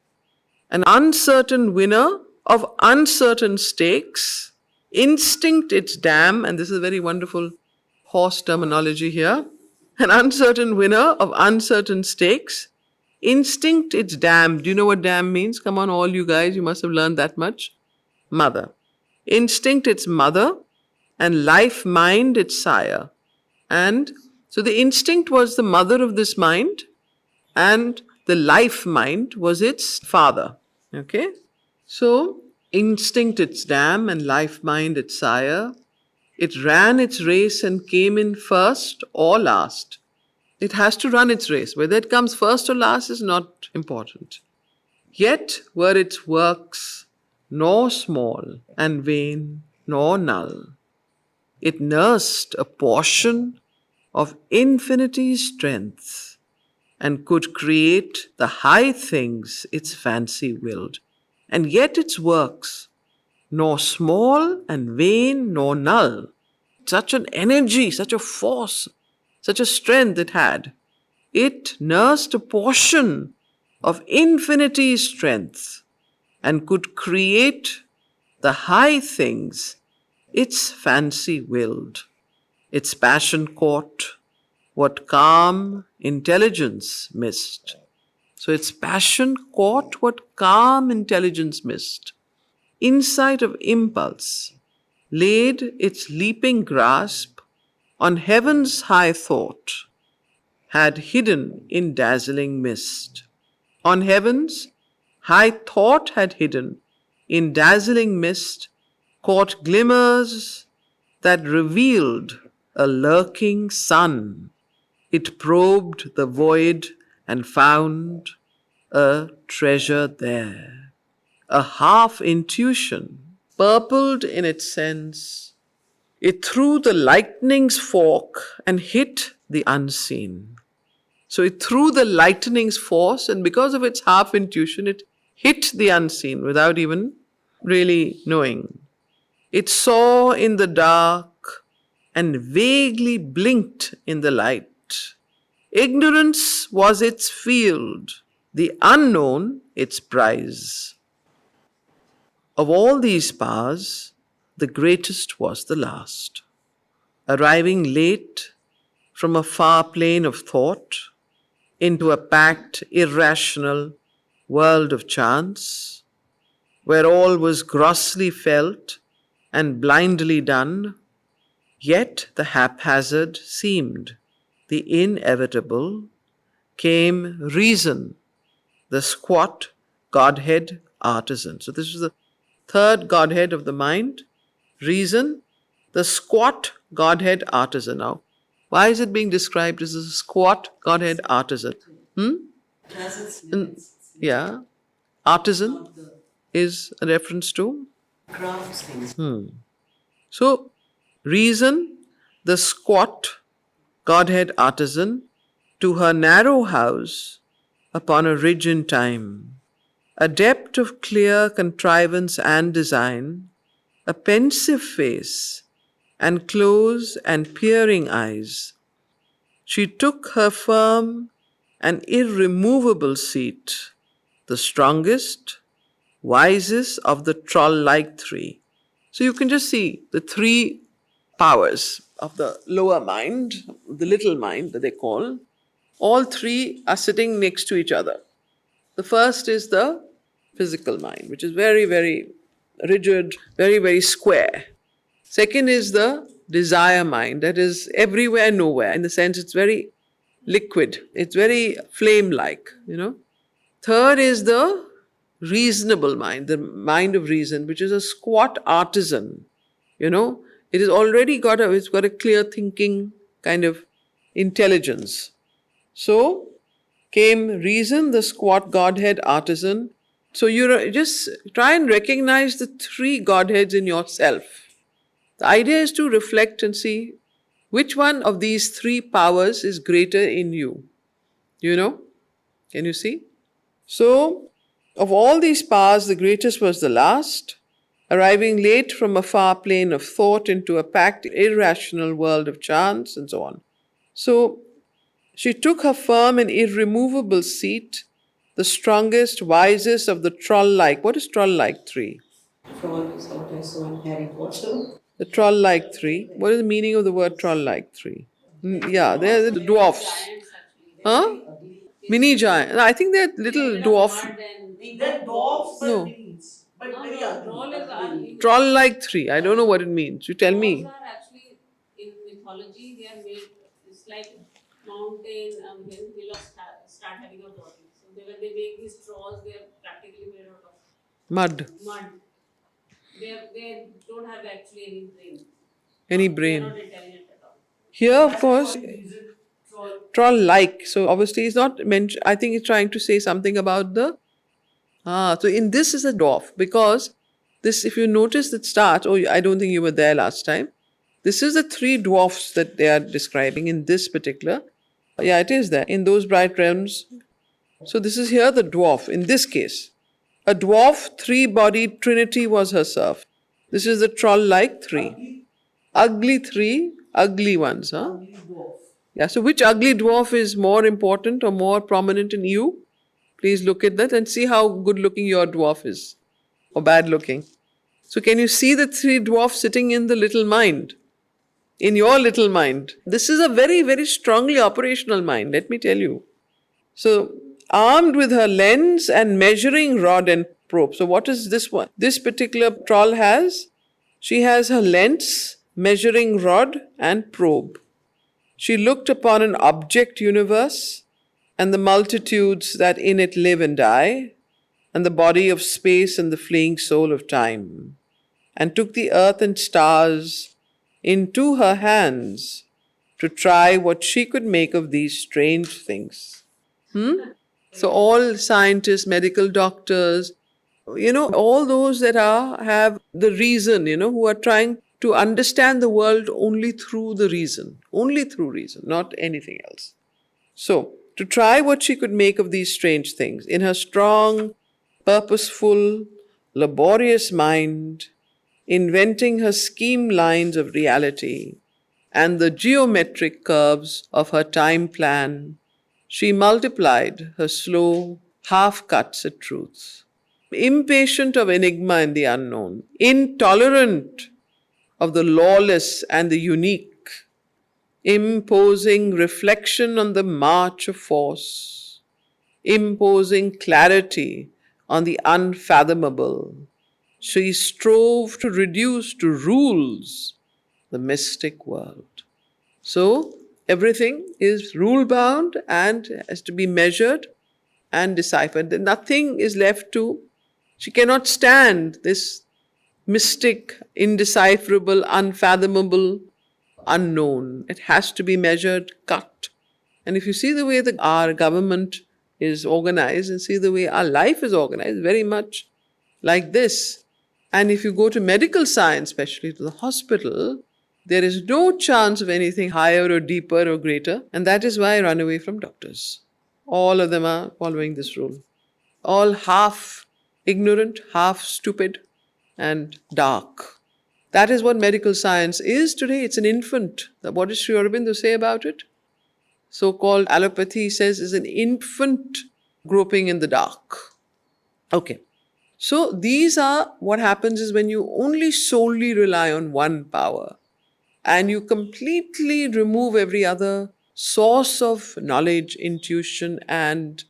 An uncertain winner of uncertain stakes, instinct its dam, and this is a very wonderful horse terminology here. An uncertain winner of uncertain stakes, instinct its dam. Do you know what dam means? Come on, all you guys, you must have learned that much. Mother. Instinct its mother, and life mind its sire. And so the instinct was the mother of this mind, and the life mind was its father. Okay? So, instinct its dam, and life mind its sire. It ran its race and came in first or last. It has to run its race. Whether it comes first or last is not important. Yet were its works nor small and vain nor null. It nursed a portion of infinity's strength and could create the high things its fancy willed. And yet its works, nor small and vain nor null, such an energy, such a force, such a strength it had. It nursed a portion of infinity's strength and could create the high things its fancy willed. Its passion caught what calm intelligence missed. So its passion caught what calm intelligence missed. Insight of impulse laid its leaping grasp on heaven's high thought, had hidden in dazzling mist. On heaven's high thought had hidden in dazzling mist, caught glimmers that revealed a lurking sun. It probed the void and found a treasure there. A half intuition, purpled in its sense, it threw the lightning's fork and hit the unseen. So it threw the lightning's force, and because of its half intuition, it hit the unseen without even really knowing. It saw in the dark and vaguely blinked in the light. Ignorance was its field, the unknown its prize. Of all these powers, the greatest was the last. Arriving late from a far plane of thought into a packed, irrational world of chance, where all was grossly felt and blindly done, yet the haphazard seemed, the inevitable, came reason, the squat Godhead artisan. So this is the third Godhead of the mind, reason, the squat Godhead artisan. Now, why is it being described as a squat Godhead artisan? It has its limits. Yeah. Artisan Not the is a reference to. craftsman. So, reason, the squat Godhead artisan, to her narrow house upon a ridge in time, adept of clear contrivance and design, a pensive face, and close and peering eyes, she took her firm and irremovable seat, the strongest, wisest of the troll-like three. So you can just see the three powers of the lower mind, the little mind that they call, all three are sitting next to each other. The first is the physical mind, which is very, very rigid, very, very square. Second is the desire mind, that is everywhere, nowhere, in the sense it's very liquid, it's very flame-like, Third is the reasonable mind, the mind of reason, which is a squat artisan. You know, it is already it's got a clear thinking kind of intelligence. So came reason, the squat Godhead artisan. So you just try and recognize the three Godheads in yourself. The idea is to reflect and see which one of these three powers is greater in you. You know? Can you see? So, of all these powers, the greatest was the last, arriving late from a far plane of thought into a packed, irrational world of chance, and so on. So, she took her firm and irremovable seat, the strongest, wisest of the troll like. What is troll like three? Troll is what I saw in Harry Potter. The troll like three. What is the meaning of the word troll like three? Yeah, they're the dwarfs. Huh? Mini giant. I think they're little dwarf. They're dwarfs, but No. minis. But very ugly. Troll like three. I don't know what it means. You tell me. Trolls are actually in mythology. They are made. It's like mountain. Then will start having a body. So when they make these trolls, they are practically made out of Mud. mud. They don't have actually any brain. Any They are brain. not intelligent at all. Here, of course, troll like. So obviously, he's not mentioned. I think he's trying to say something about the. So in this is a dwarf because this, if you notice that starts. Oh, I don't think you were there last time. This is the three dwarfs that they are describing in this particular. Yeah, it is there in those bright realms. So this is here the dwarf in this case. A dwarf, three-bodied trinity was her serf. This is the troll-like three. Ugly three, ugly ones, huh? Yeah, so which ugly dwarf is more important or more prominent in you? Please look at that and see how good looking your dwarf is or bad looking. So can you see the three dwarfs sitting in the little mind? In your little mind. This is a very, very strongly operational mind, let me tell you. So armed with her lens and measuring rod and probe. So what is this one? This particular troll has, she has her lens, measuring rod and probe. She looked upon an object universe and the multitudes that in it live and die, and the body of space and the fleeing soul of time, and took the earth and stars into her hands to try what she could make of these strange things. So all scientists, medical doctors, all those that have the reason, who are trying to understand the world only through the reason, not anything else. So, to try what she could make of these strange things, in her strong, purposeful, laborious mind, inventing her scheme lines of reality and the geometric curves of her time plan, she multiplied her slow half cuts at truth. Impatient of enigma and the unknown, intolerant of the lawless and the unique, imposing reflection on the march of force, imposing clarity on the unfathomable, she strove to reduce to rules the mystic world. So, everything is rule bound and has to be measured and deciphered. Nothing is left to, she cannot stand this mystic, indecipherable, unfathomable, unknown. It has to be measured, cut. And if you see the way that our government is organized and see the way our life is organized, very much like this. And if you go to medical science, especially to the hospital, there is no chance of anything higher or deeper or greater. And that is why I run away from doctors. All of them are following this rule. All half ignorant, half stupid, and dark. That is what medical science is today. It's an infant. What does Sri Aurobindo say about it? So-called allopathy says is an infant groping in the dark. Okay. So these are what happens is when you only solely rely on one power and you completely remove every other source of knowledge, intuition, and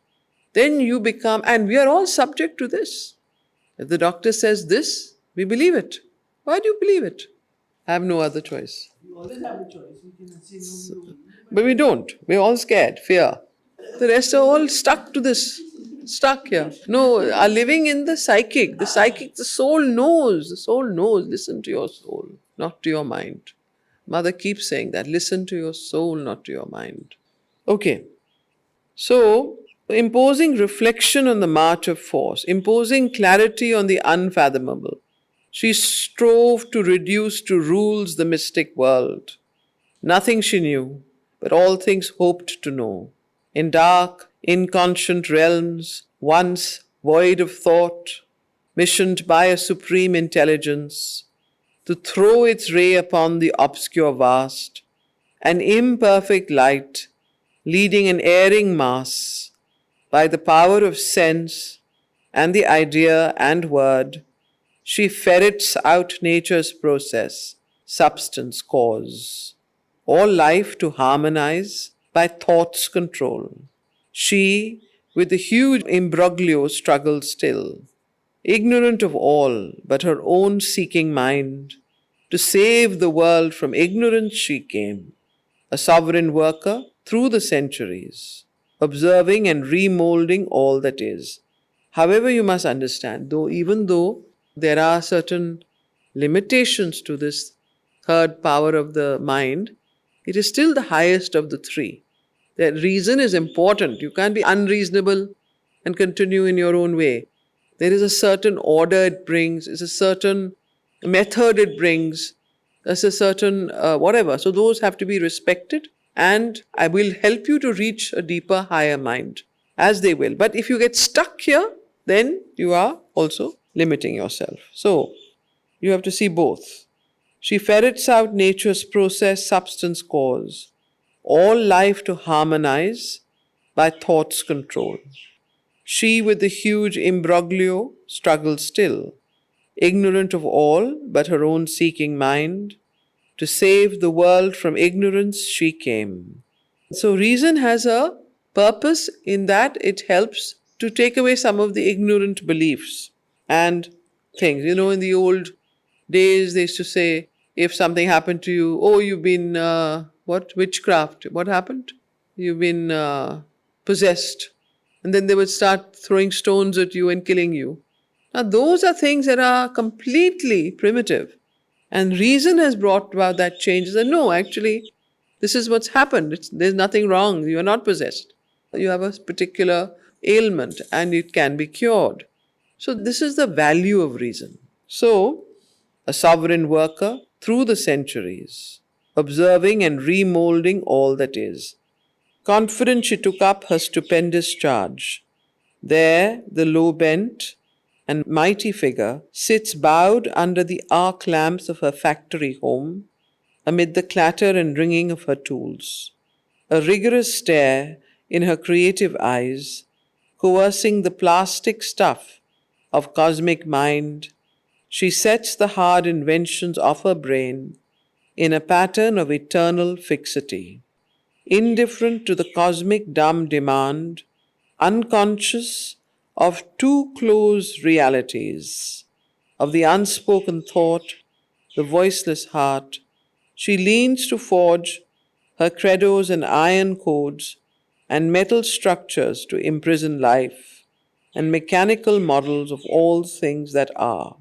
then you become, and we are all subject to this. If the doctor says this, we believe it. Why do you believe it? I have no other choice. We always have a choice. We can say no. But we don't. We're all scared, fear. The rest are all stuck to this. stuck here. No, are living in the psychic. The soul knows. The soul knows. Listen to your soul, not to your mind. Mother keeps saying that. Listen to your soul, not to your mind. Okay. So, imposing reflection on the march of force, imposing clarity on the unfathomable. She strove to reduce to rules the mystic world. Nothing she knew, but all things hoped to know. In dark, inconscient realms, once void of thought, missioned by a supreme intelligence, to throw its ray upon the obscure vast, an imperfect light, leading an erring mass, by the power of sense and the idea and word, she ferrets out nature's process, substance, cause, all life to harmonize by thought's control. She, with the huge imbroglio, struggles still, ignorant of all but her own seeking mind. To save the world from ignorance she came, a sovereign worker through the centuries, observing and remolding all that is. However, you must understand, even though there are certain limitations to this third power of the mind, it is still the highest of the three. That reason is important. You can't be unreasonable and continue in your own way. There is a certain order it brings, it's a certain method it brings, there's a certain whatever. So those have to be respected, and I will help you to reach a deeper, higher mind, as they will. But if you get stuck here, then you are also limiting yourself. So you have to see both. She ferrets out nature's process, substance, cause, all life to harmonize by thought's control. She, with the huge imbroglio, struggles still, ignorant of all but her own seeking mind. To save the world from ignorance she came. So reason has a purpose in that it helps to take away some of the ignorant beliefs and things. In the old days they used to say, if something happened to you, oh, you've been, witchcraft. What happened? You've been possessed. And then they would start throwing stones at you and killing you. Now those are things that are completely primitive. And reason has brought about that change. That no, actually, this is what's happened. There's nothing wrong. You are not possessed. You have a particular ailment and it can be cured. So this is the value of reason. So, a sovereign worker through the centuries, observing and remolding all that is. Confident she took up her stupendous charge. There, the low bent and mighty figure sits bowed under the arc lamps of her factory home, amid the clatter and ringing of her tools. A rigorous stare in her creative eyes, coercing the plastic stuff of cosmic mind, she sets the hard inventions of her brain in a pattern of eternal fixity. Indifferent to the cosmic dumb demand, unconscious of two close realities, of the unspoken thought, the voiceless heart, she leans to forge her credos and iron codes and metal structures to imprison life, and mechanical models of all things that are.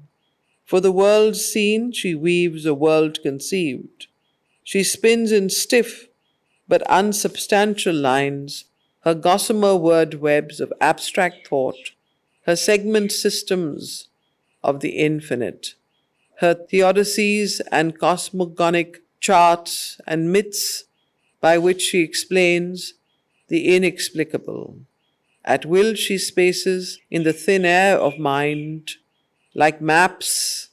For the world seen, she weaves a world conceived. She spins in stiff but unsubstantial lines her gossamer word webs of abstract thought, her segment systems of the infinite, her theodicies and cosmogonic charts and myths by which she explains the inexplicable. At will she spaces in the thin air of mind, like maps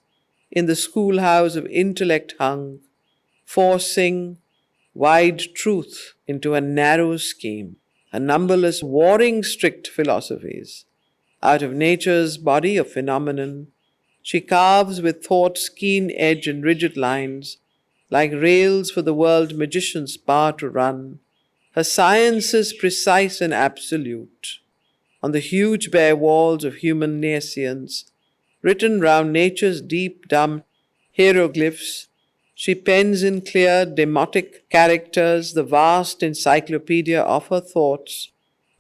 in the schoolhouse of intellect hung, forcing wide truth into a narrow scheme, a numberless warring strict philosophies. Out of nature's body of phenomenon, she carves with thought's keen edge and rigid lines, like rails for the world magician's power to run, her sciences precise and absolute. On the huge bare walls of human nescience, written round nature's deep dumb hieroglyphs, she pens in clear demotic characters the vast encyclopedia of her thoughts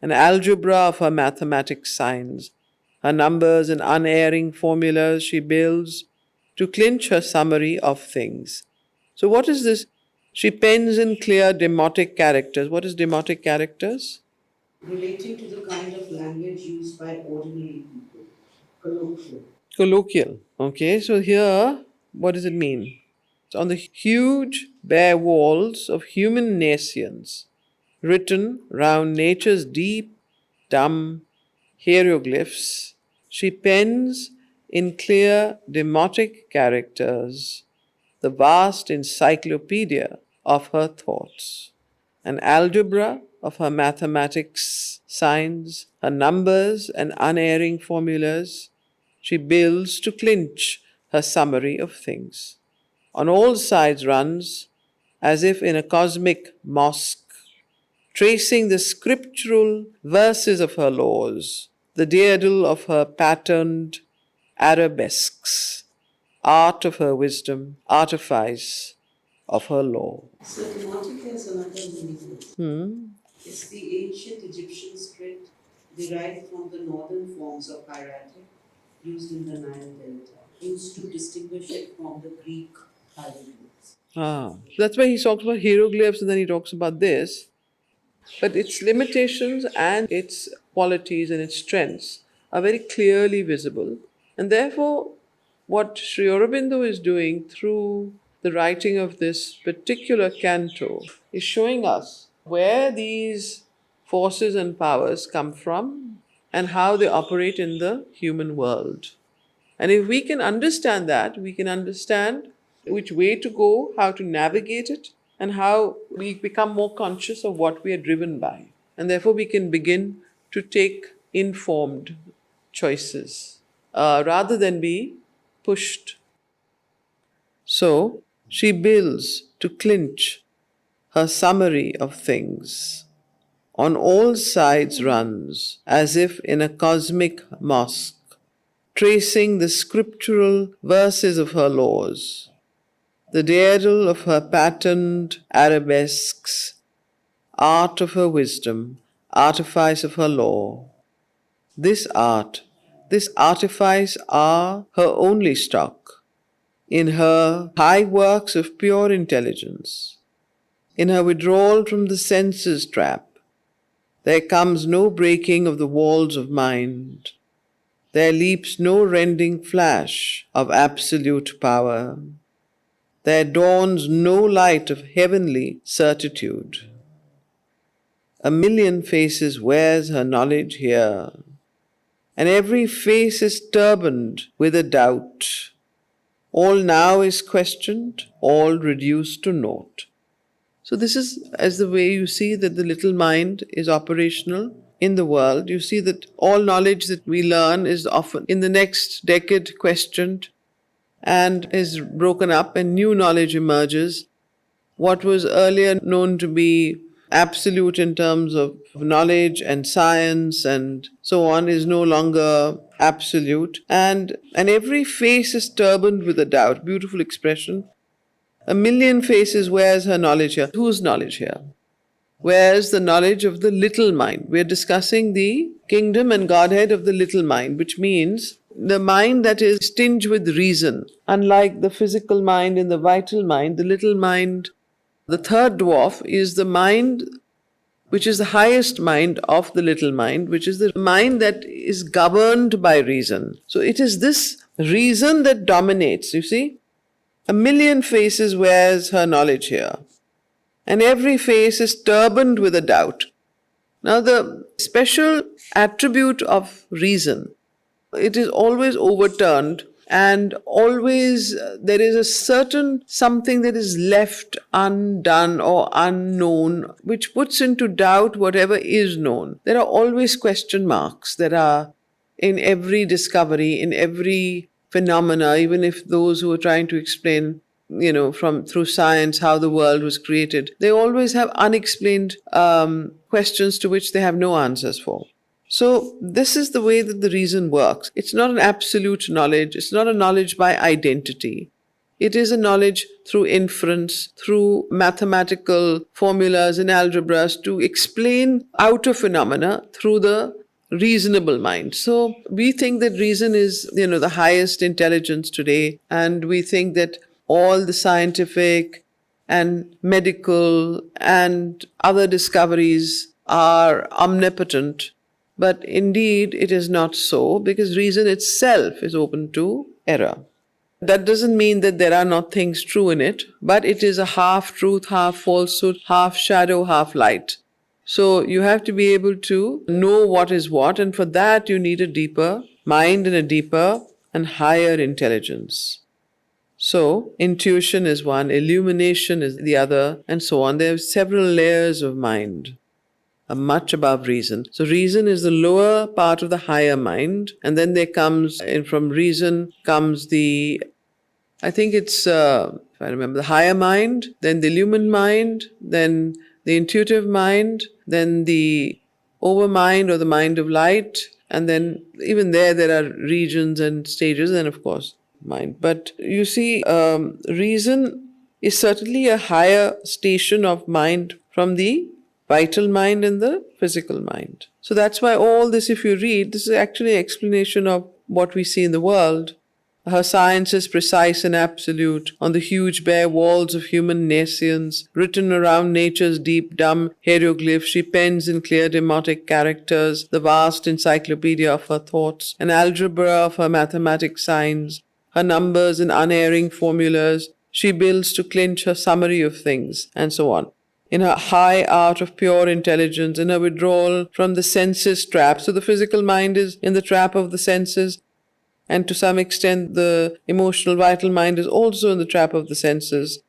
an algebra of her mathematic signs. Her numbers and unerring formulas she builds to clinch her summary of things. So, what is this? She pens in clear demotic characters. What is demotic characters? Relating to the kind of language used by ordinary people, colloquial. Colloquial. Okay, so here, what does it mean? It's on the huge bare walls of human nations, written round nature's deep, dumb hieroglyphs, she pens in clear demotic characters the vast encyclopedia of her thoughts, an algebra of her mathematics, signs, her numbers and unerring formulas she builds to clinch her summary of things. On all sides runs, as if in a cosmic mosque, tracing the scriptural verses of her laws, the daedal of her patterned arabesques, art of her wisdom, artifice of her law. So demotic has another meaning. It's the ancient Egyptian script derived from the northern forms of hieratic used in the Nile Delta, used to distinguish it from the Greek hieroglyphs. That's why he talks about hieroglyphs and then he talks about this. But its limitations and its qualities and its strengths are very clearly visible. And therefore, what Sri Aurobindo is doing through the writing of this particular canto is showing us where these forces and powers come from and how they operate in the human world. And if we can understand that, we can understand which way to go, how to navigate it, and how we become more conscious of what we are driven by. And therefore, we can begin to take informed choices rather than be pushed. So, she builds to clinch her summary of things. On all sides runs, as if in a cosmic mosque, tracing the scriptural verses of her laws, the daedal of her patterned arabesques, art of her wisdom, artifice of her law. This art, this artifice are her only stock. In her high works of pure intelligence, in her withdrawal from the senses trap, there comes no breaking of the walls of mind. There leaps no rending flash of absolute power. There dawns no light of heavenly certitude. A million faces wears her knowledge here, and every face is turbaned with a doubt. All now is questioned, all reduced to naught. So this is as the way you see that the little mind is operational in the world. You see that all knowledge that we learn is often in the next decade questioned and is broken up, and new knowledge emerges. What was earlier known to be absolute in terms of knowledge and science and so on is no longer absolute. And every face is turbaned with a doubt. Beautiful expression. A million faces wears her knowledge here. Whose knowledge here? Where's the knowledge of the little mind? We're discussing the kingdom and Godhead of the little mind, which means the mind that is tinged with reason. Unlike the physical mind and the vital mind, the little mind, the third dwarf, is the mind which is the highest mind of the little mind, which is the mind that is governed by reason. So it is this reason that dominates, you see. A million faces wears her knowledge here, and every face is turbaned with a doubt. Now, the special attribute of reason, it is always overturned, and always there is a certain something that is left undone or unknown, which puts into doubt whatever is known. There are always question marks that are in every discovery, in every phenomena, even if those who are trying to explain, through science how the world was created, they always have unexplained questions to which they have no answers for. So this is the way that the reason works. It's not an absolute knowledge. It's not a knowledge by identity. It is a knowledge through inference, through mathematical formulas and algebras to explain outer phenomena through the reasonable mind. So we think that reason is, the highest intelligence today, and we think that all the scientific and medical and other discoveries are omnipotent. But indeed, it is not so, because reason itself is open to error. That doesn't mean that there are not things true in it, but it is a half truth, half falsehood, half shadow, half light. So you have to be able to know what is what, and for that you need a deeper mind and a deeper and higher intelligence. So intuition is one, illumination is the other, and so on. There are several layers of mind, are much above reason. So reason is the lower part of the higher mind, and then there comes, and from reason comes I think it's, if I remember, the higher mind, then the illumined mind, then the intuitive mind, then the overmind or the mind of light, and then even there are regions and stages, and of course mind. But you see, reason is certainly a higher station of mind from the vital mind and the physical mind. So that's why all this, if you read, this is actually an explanation of what we see in the world. Her science is precise and absolute. On the huge bare walls of human nescience, written around nature's deep dumb hieroglyphs, she pens in clear demotic characters the vast encyclopedia of her thoughts, an algebra of her mathematic signs, her numbers and unerring formulas she builds to clinch her summary of things, and so on. In her high art of pure intelligence, in her withdrawal from the senses trap. So the physical mind is in the trap of the senses, and to some extent the emotional vital mind is also in the trap of the senses.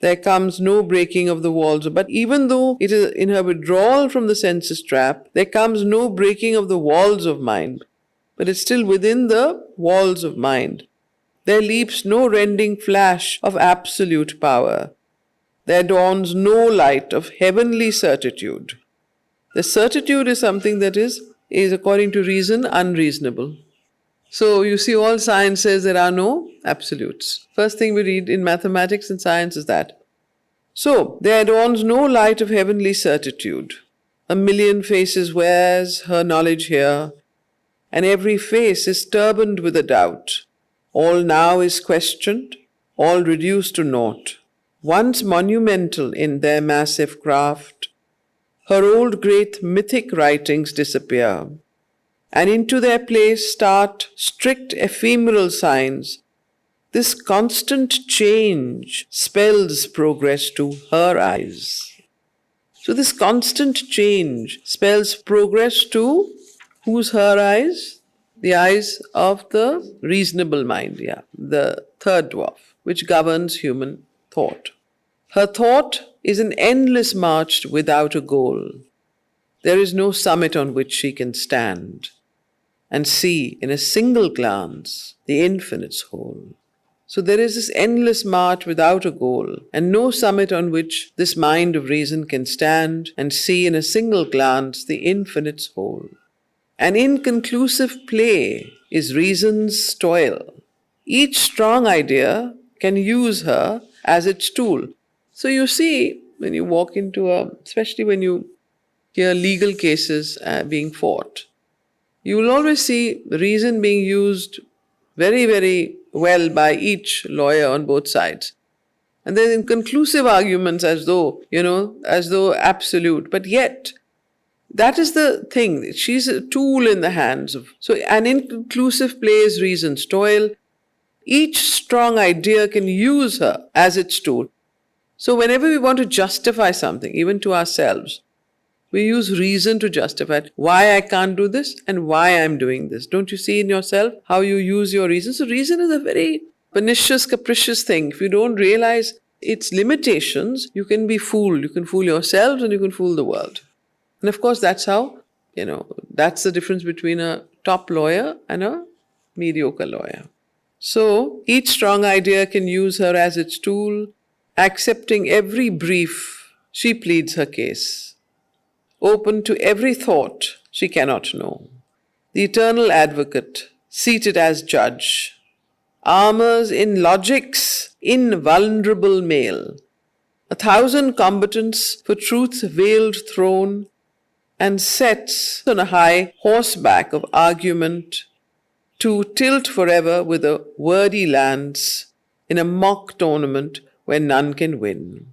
There comes no breaking of the walls. But even though it is in her withdrawal from the senses trap, there comes no breaking of the walls of mind. But it's still within the walls of mind. There leaps no rending flash of absolute power. There dawns no light of heavenly certitude. The certitude is something that is according to reason, unreasonable. So you see, all science says there are no absolutes. First thing we read in mathematics and science is that. So there dawns no light of heavenly certitude. A million faces wears her knowledge here, and every face is turbaned with a doubt. All now is questioned, all reduced to naught. Once monumental in their massive craft, her old great mythic writings disappear, and into their place start strict ephemeral signs. This constant change spells progress to her eyes. So this constant change spells progress to whose her eyes? The eyes of the reasonable mind, the third dwarf, which governs human thought. Her thought is an endless march without a goal. There is no summit on which she can stand and see in a single glance the infinite's whole. So there is this endless march without a goal, and no summit on which this mind of reason can stand and see in a single glance the infinite's whole. An inconclusive play is reason's toil. Each strong idea can use her as its tool. So you see, when you walk into especially when you hear legal cases being fought, you will always see reason being used very, very well by each lawyer on both sides. And there's inconclusive arguments as though absolute. But yet, that is the thing. She's a tool in the hands of. So an inconclusive play is reason's toil. Each strong idea can use her as its tool. So whenever we want to justify something, even to ourselves, we use reason to justify it. Why I can't do this and why I'm doing this. Don't you see in yourself how you use your reason? So reason is a very pernicious, capricious thing. If you don't realize its limitations, you can be fooled. You can fool yourselves and you can fool the world. And of course, that's how, that's the difference between a top lawyer and a mediocre lawyer. So each strong idea can use her as its tool. Accepting every brief, she pleads her case. Open to every thought she cannot know. The eternal advocate, seated as judge, armors in logics invulnerable mail, 1,000 combatants for truth's veiled throne, and sets on a high horseback of argument to tilt forever with a wordy lance in a mock tournament where none can win.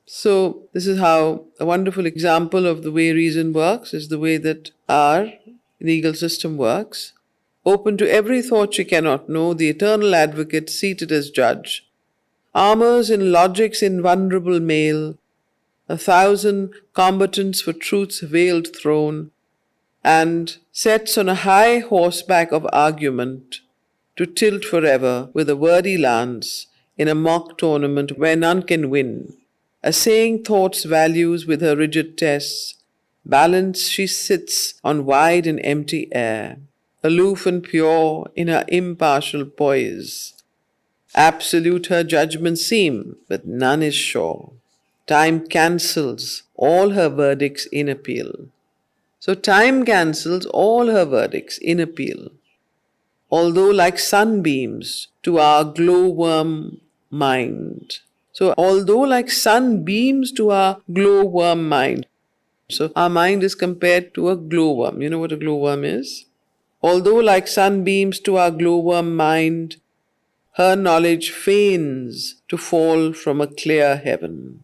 So, this is how a wonderful example of the way reason works is the way that our legal system works. Open to every thought she cannot know, the eternal advocate seated as judge, armors in logic's invulnerable mail, 1,000 combatants for truth's veiled throne, and sets on a high horseback of argument to tilt forever with a wordy lance in a mock tournament where none can win. Assaying thought's values with her rigid tests, balanced she sits on wide and empty air, aloof and pure in her impartial poise. Absolute her judgments seem, but none is sure. Time cancels all her verdicts in appeal. So time cancels all her verdicts in appeal. Although like sunbeams to our glowworm mind. So although like sunbeams to our glowworm mind. So our mind is compared to a glowworm. You know what a glowworm is? Although like sunbeams to our glowworm mind, her knowledge feigns to fall from a clear heaven.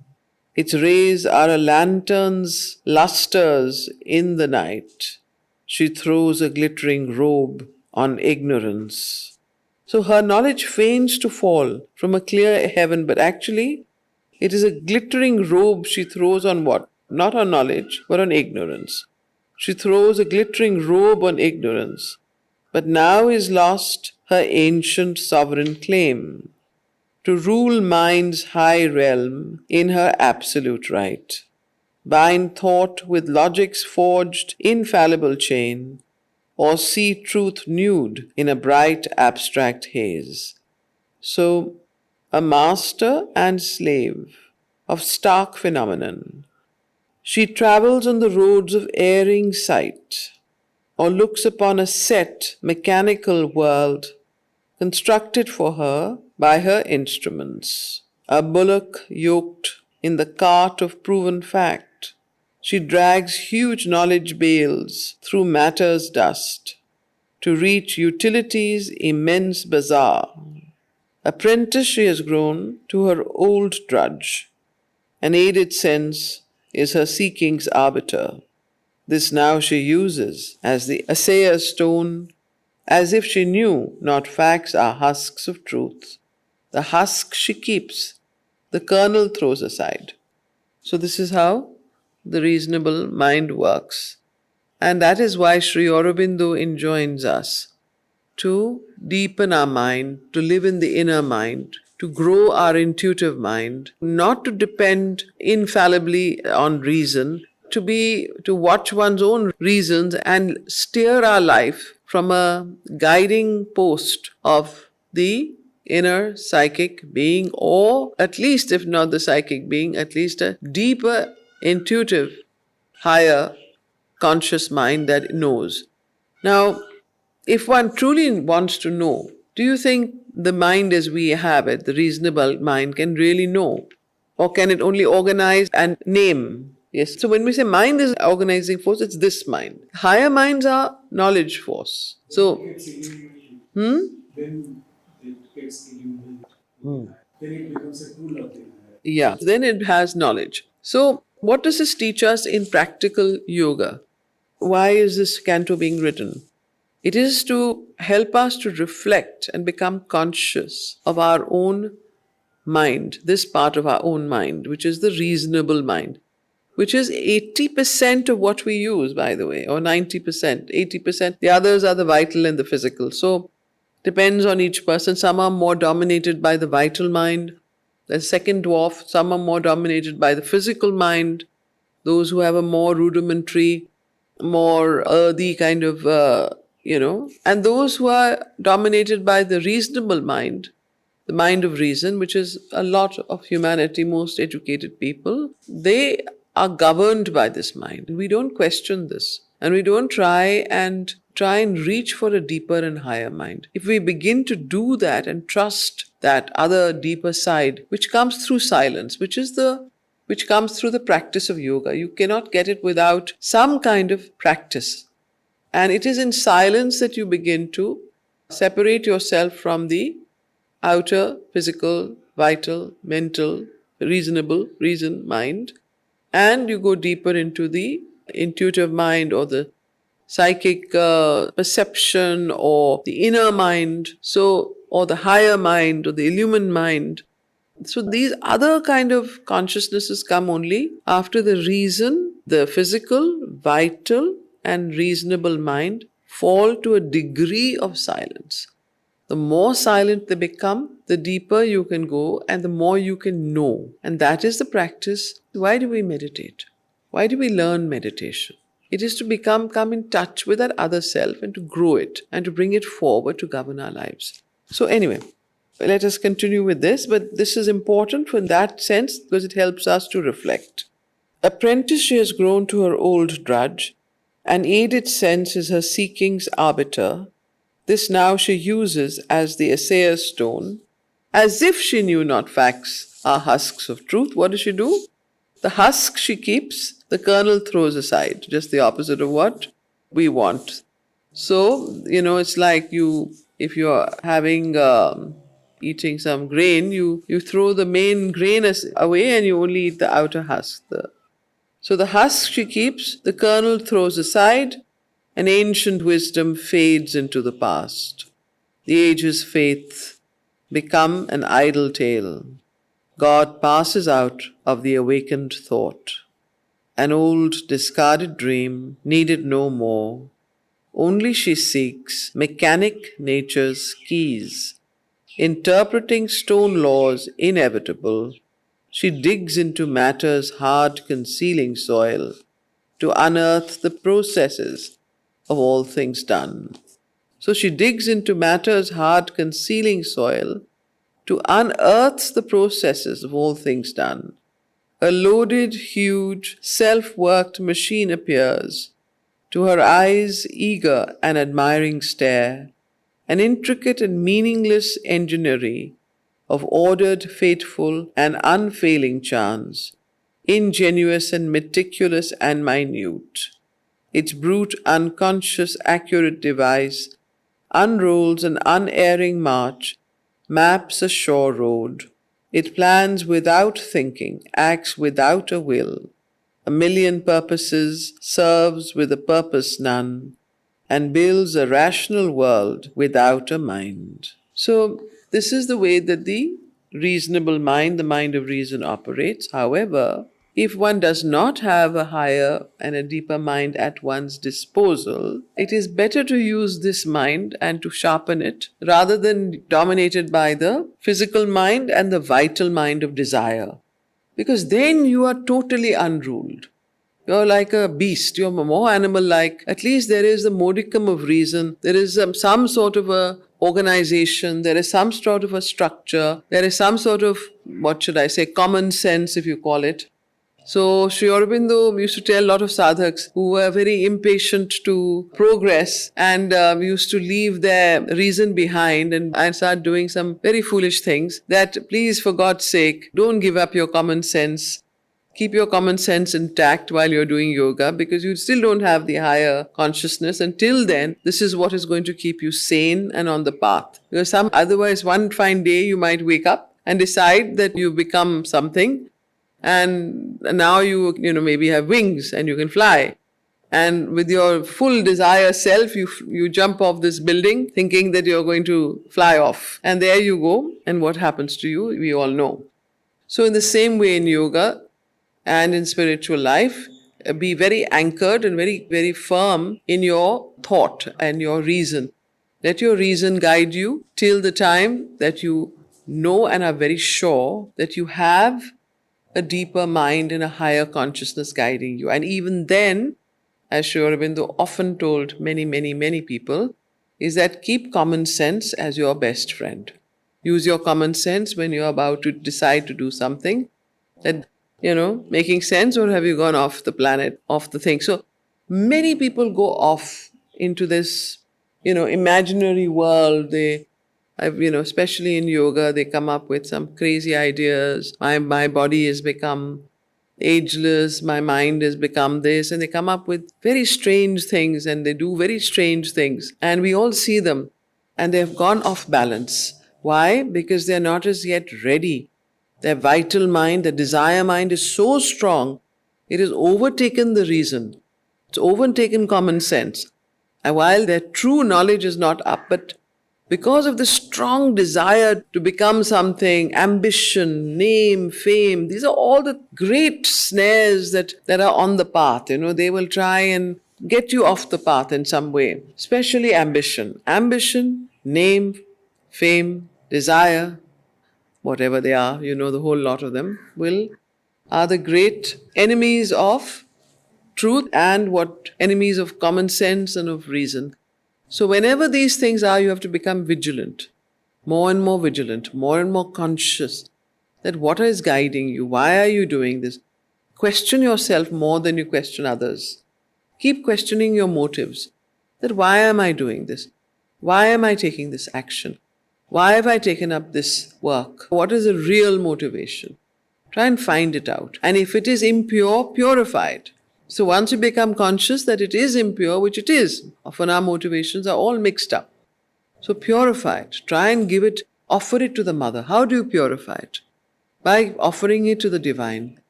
Its rays are a lantern's lustres in the night. She throws a glittering robe on ignorance. So her knowledge feigns to fall from a clear heaven, but actually it is a glittering robe she throws on what? Not on knowledge, but on ignorance. She throws a glittering robe on ignorance, but now is lost her ancient sovereign claim to rule mind's high realm in her absolute right. Bind thought with logic's forged infallible chain, or see truth nude in a bright abstract haze. So, a master and slave of stark phenomenon, she travels on the roads of erring sight, or looks upon a set, mechanical world constructed for her by her instruments, a bullock yoked in the cart of proven fact. She drags huge knowledge bales through matter's dust to reach utility's immense bazaar. Apprentice she has grown to her old drudge. An aided sense is her seeking's arbiter. This now she uses as the assayer's stone, as if she knew not facts are husks of truth. The husk she keeps, the kernel throws aside. So this is how the reasonable mind works. And that is why Sri Aurobindo enjoins us to deepen our mind, to live in the inner mind, to grow our intuitive mind, not to depend infallibly on reason, to watch one's own reasons and steer our life from a guiding post of the inner psychic being, or at least, if not the psychic being, at least a deeper, intuitive, higher conscious mind that knows. Now, if one truly wants to know, do you think the mind as we have it, the reasonable mind, can really know? Or can it only organize and name? Yes. So when we say mind is organizing force, it's this mind. Higher minds are knowledge force. So, Then it gets illuminated. Then it becomes a tool of the yeah, then it has knowledge. So, what does this teach us in practical yoga? Why is this canto being written? It is to help us to reflect and become conscious of our own mind, this part of our own mind, which is the reasonable mind, which is 80% of what we use, by the way, or 90%, 80%. The others are the vital and the physical. So, depends on each person. Some are more dominated by the vital mind. The second dwarf, some are more dominated by the physical mind. Those who have a more rudimentary, more earthy kind of, and those who are dominated by the reasonable mind, the mind of reason, which is a lot of humanity, most educated people, they are governed by this mind. We don't question this. And we don't try and reach for a deeper and higher mind. If we begin to do that and trust that other deeper side, which comes through silence, which comes through the practice of yoga. You cannot get it without some kind of practice. And it is in silence that you begin to separate yourself from the outer physical, vital, mental, reason mind, and you go deeper into the intuitive mind or the psychic perception or the inner mind, or the higher mind or the illumined mind. So these other kind of consciousnesses come only after the reason, the physical, vital, and reasonable mind fall to a degree of silence. The more silent they become, the deeper you can go and the more you can know. And that is the practice. Why do we meditate? Why do we learn meditation? It is to come in touch with that other self and to grow it and to bring it forward to govern our lives. So anyway, let us continue with this, but this is important in that sense because it helps us to reflect. Apprentice she has grown to her old drudge, and aided sense is her seeking's arbiter. This now she uses as the assayer's stone, as if she knew not facts are husks of truth. What does she do? The husk she keeps, the kernel throws aside, just the opposite of what we want. So, it's like if you're having, eating some grain, you throw the main grain away and you only eat the outer husk. So the husk she keeps, the kernel throws aside, and ancient wisdom fades into the past. The age's faith become an idle tale. God passes out of the awakened thought. An old discarded dream needed no more. Only she seeks mechanic nature's keys. Interpreting stone laws inevitable, she digs into matter's hard concealing soil to unearth the processes of all things done. So she digs into matter's hard concealing soil to unearth the processes of all things done. A loaded, huge, self-worked machine appears. To her eyes, eager and admiring stare, an intricate and meaningless enginery of ordered, fateful, and unfailing chance, ingenuous and meticulous and minute. Its brute, unconscious, accurate device unrolls an unerring march, maps a sure road. It plans without thinking, acts without a will, a million purposes, serves with a purpose none, and builds a rational world without a mind. So, this is the way that the reasonable mind, the mind of reason, operates. However, if one does not have a higher and a deeper mind at one's disposal, it is better to use this mind and to sharpen it rather than dominated by the physical mind and the vital mind of desire. Because then you are totally unruled. You're like a beast, you're more animal-like. At least there is a modicum of reason. There is some sort of a organization. There is some sort of a structure. There is some sort of, common sense, if you call it. So Sri Aurobindo used to tell a lot of sadhaks who were very impatient to progress and used to leave their reason behind and start doing some very foolish things, that please, for God's sake, don't give up your common sense. Keep your common sense intact while you're doing yoga, because you still don't have the higher consciousness. Until then, this is what is going to keep you sane and on the path. Because otherwise, one fine day you might wake up and decide that you've become something, and now you maybe have wings and you can fly. And with your full desire self, you jump off this building thinking that you're going to fly off. And there you go. And what happens to you, we all know. So in the same way in yoga and in spiritual life, be very anchored and very, very firm in your thought and your reason. Let your reason guide you till the time that you know and are very sure that you have a deeper mind and a higher consciousness guiding you. And even then, as Sri Aurobindo often told many, many, many people, is that keep common sense as your best friend. Use your common sense when you're about to decide to do something that, making sense, or have you gone off the planet, off the thing? So many people go off into this, imaginary world. They Especially in yoga, they come up with some crazy ideas. My body has become ageless, my mind has become this, and they come up with very strange things and they do very strange things. And we all see them and they've gone off balance. Why? Because they're not as yet ready. Their vital mind, their desire mind is so strong, it has overtaken the reason, it's overtaken common sense. And while their true knowledge is not up, but because of the strong desire to become something, ambition, name, fame, these are all the great snares that are on the path. They will try and get you off the path in some way, especially ambition. Ambition, name, fame, desire, whatever they are, the whole lot of them are the great enemies of truth and what enemies of common sense and of reason. So whenever these things are, you have to become vigilant, more and more vigilant, more and more conscious that what is guiding you, why are you doing this? Question yourself more than you question others. Keep questioning your motives. That why am I doing this? Why am I taking this action? Why have I taken up this work? What is the real motivation? Try and find it out. And if it is impure, purify it. So once you become conscious that it is impure, which it is, often our motivations are all mixed up. So purify it. Try and offer it to the mother. How do you purify it? By offering it to the divine.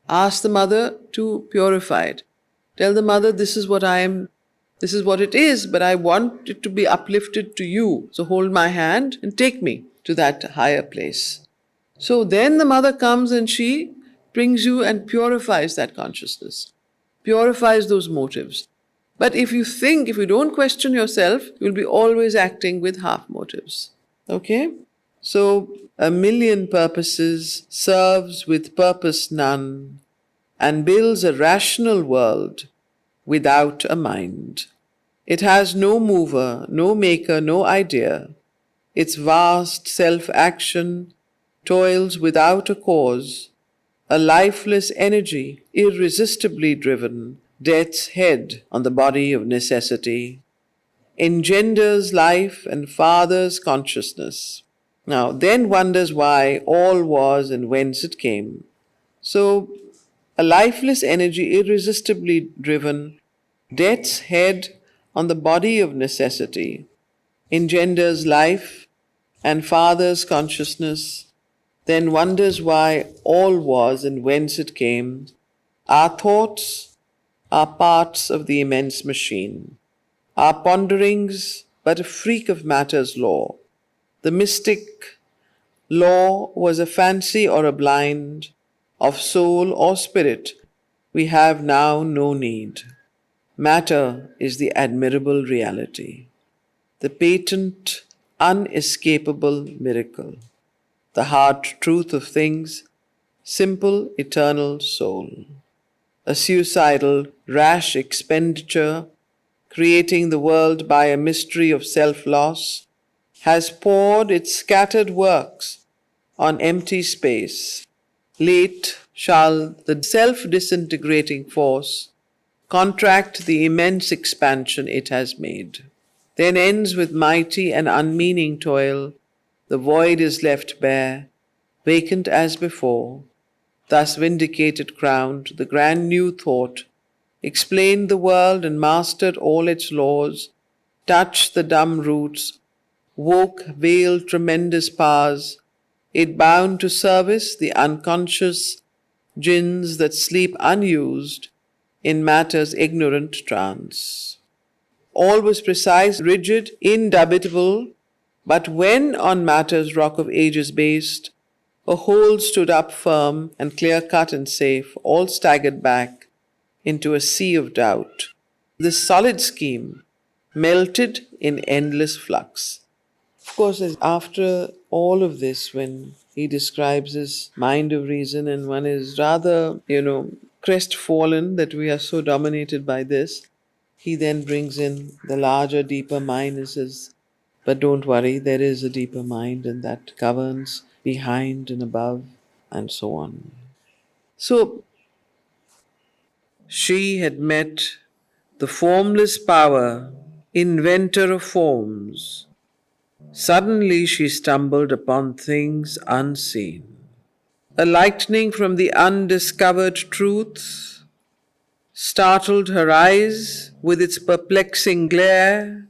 Ask the mother to purify it. Tell the mother, this is what it is, but I want it to be uplifted to you. So hold my hand and take me to that higher place. So then the mother comes and she brings you and purifies that consciousness, purifies those motives. But if you don't question yourself, you'll be always acting with half motives. Okay? So, a million purposes serves with purpose none, and builds a rational world without a mind. It has no mover, no maker, no idea. Its vast self-action toils without a cause, a lifeless energy, irresistibly driven, death's head on the body of necessity, engenders life and fathers consciousness. Now, then wonders why all was and whence it came. So, a lifeless energy, irresistibly driven, death's head on the body of necessity, engenders life and fathers consciousness, then wonders why all was and whence it came. Our thoughts are parts of the immense machine. Our ponderings but a freak of matter's law. The mystic law was a fancy or a blind, of soul or spirit we have now no need. Matter is the admirable reality, the patent, unescapable miracle, the hard truth of things, simple, eternal soul. A suicidal, rash expenditure, creating the world by a mystery of self-loss, has poured its scattered works on empty space. Late shall the self-disintegrating force contract the immense expansion it has made. Then ends with mighty and unmeaning toil. The void is left bare, vacant as before. Thus vindicated, crowned, the grand new thought explained the world and mastered all its laws, touched the dumb roots, woke veiled tremendous powers. It bound to service the unconscious jinns that sleep unused in matter's ignorant trance. All was precise, rigid, indubitable, but when on matter's rock of ages based, a whole stood up firm and clear-cut and safe, all staggered back into a sea of doubt. This solid scheme melted in endless flux. Of course, after all of this, when he describes his mind of reason, and one is rather, crestfallen that we are so dominated by this, he then brings in the larger, deeper mind and says, but don't worry, there is a deeper mind, and that governs behind and above, and so on. So, she had met the formless power, inventor of forms, Suddenly she stumbled upon things unseen. A lightning from the undiscovered truths startled her eyes with its perplexing glare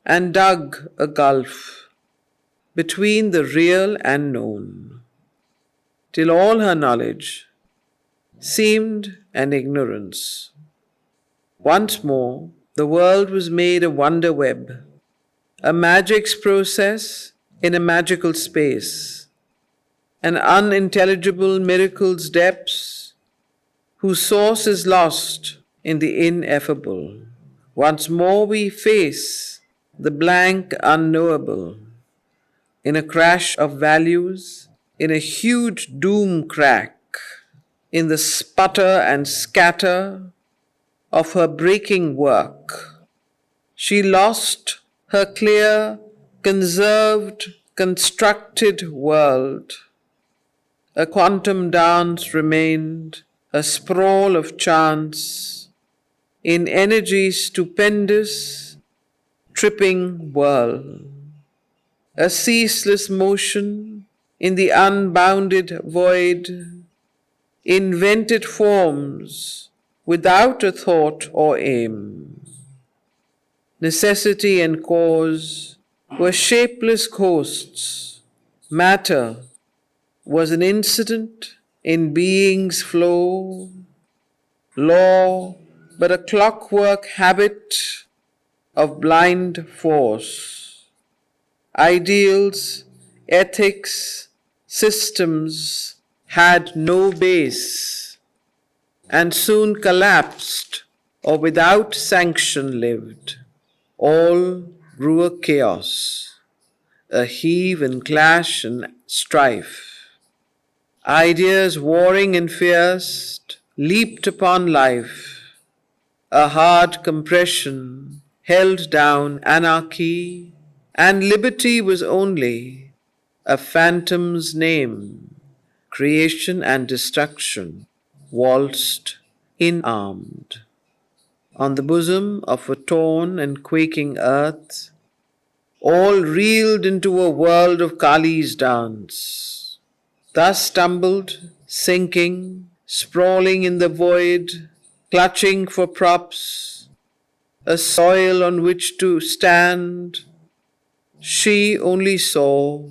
and dug a gulf between the real and known, till all her knowledge seemed an ignorance. Once more, the world was made a wonder web, a magic's process in a magical space, an unintelligible miracle's depths, whose source is lost in the ineffable. Once more we face the blank unknowable, in a crash of values, in a huge doom crack, in the sputter and scatter of her breaking work. She lost her clear, conserved, constructed world. A quantum dance remained, a sprawl of chance, in energy stupendous, tripping whirl. A ceaseless motion in the unbounded void, invented forms without a thought or aim. Necessity and cause were shapeless ghosts. Matter was an incident in being's flow, law but a clockwork habit of blind force. Ideals, ethics, systems had no base and soon collapsed or without sanction lived. All grew a chaos, a heave and clash and strife. Ideas warring and fierce leaped upon life. A hard compression held down anarchy, and liberty was only a phantom's name. Creation and destruction waltzed inarmed. On the bosom of a torn and quaking earth, all reeled into a world of Kali's dance. Thus stumbled, sinking, sprawling in the void, clutching for props, a soil on which to stand, she only saw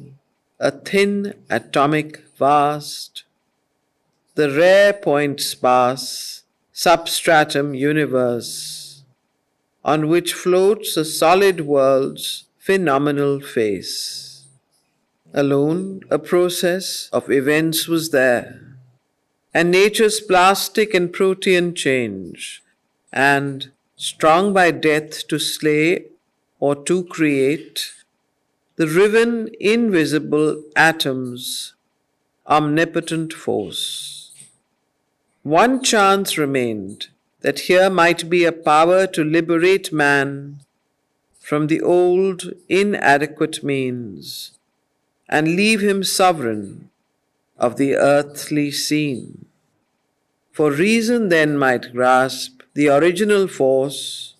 a thin atomic vast, the rare point sparse, substratum universe, on which floats a solid world's phenomenal face. Alone, a process of events was there, and nature's plastic and protean change, and, strong by death to slay or to create, the riven invisible atoms' omnipotent force. One chance remained, that here might be a power to liberate man from the old inadequate means, and leave him sovereign of the earthly scene. For reason then might grasp the original force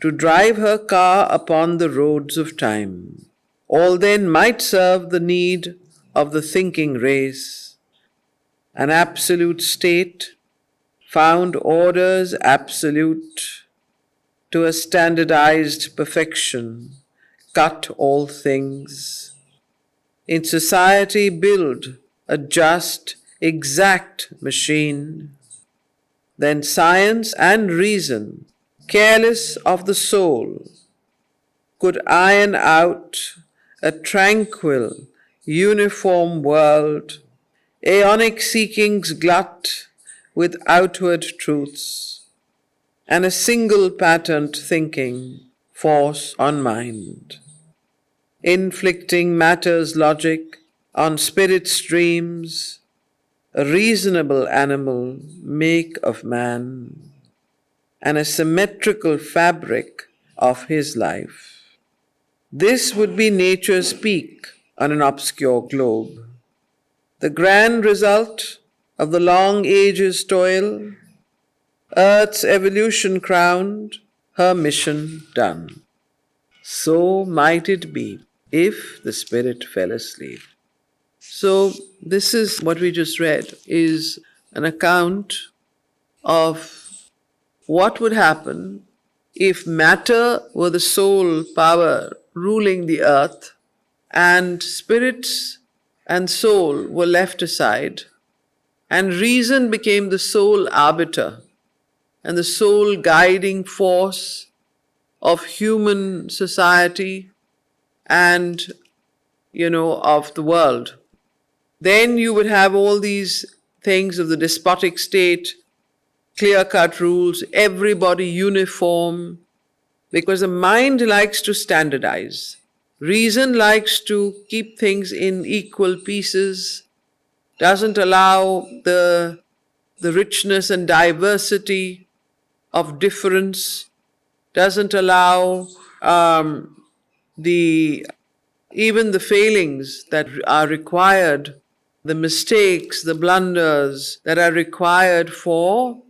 to drive her car upon the roads of time. All then might serve the need of the thinking race. An absolute state found orders absolute to a standardized perfection, cut all things. In society build a just, exact machine. Then science and reason, careless of the soul, could iron out a tranquil, uniform world, aeonic seekings glut with outward truths, and a single patterned thinking force on mind, inflicting matter's logic on spirit's dreams, a reasonable animal make of man, and a symmetrical fabric of his life. This would be nature's peak on an obscure globe, the grand result of the long ages' toil, Earth's evolution crowned, her mission done. So might it be if the spirit fell asleep. So this is what we just read, is an account of what would happen if matter were the sole power ruling the earth and spirits and soul were left aside and reason became the sole arbiter and the sole guiding force of human society and, of the world. Then you would have all these things of the despotic state, clear-cut rules, everybody uniform, because the mind likes to standardize. Reason likes to keep things in equal pieces, doesn't allow the richness and diversity of difference, doesn't allow the even the failings that are required, the mistakes, the blunders that are required for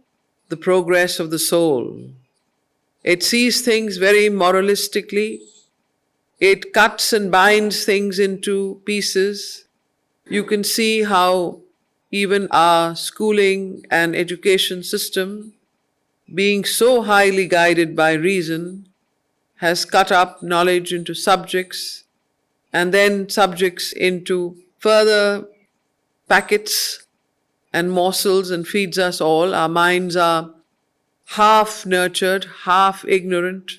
the progress of the soul. It sees things very moralistically. It cuts and binds things into pieces. You can see how even our schooling and education system, being so highly guided by reason, has cut up knowledge into subjects and then subjects into further packets and morsels and feeds us all. Our minds are half nurtured, half ignorant,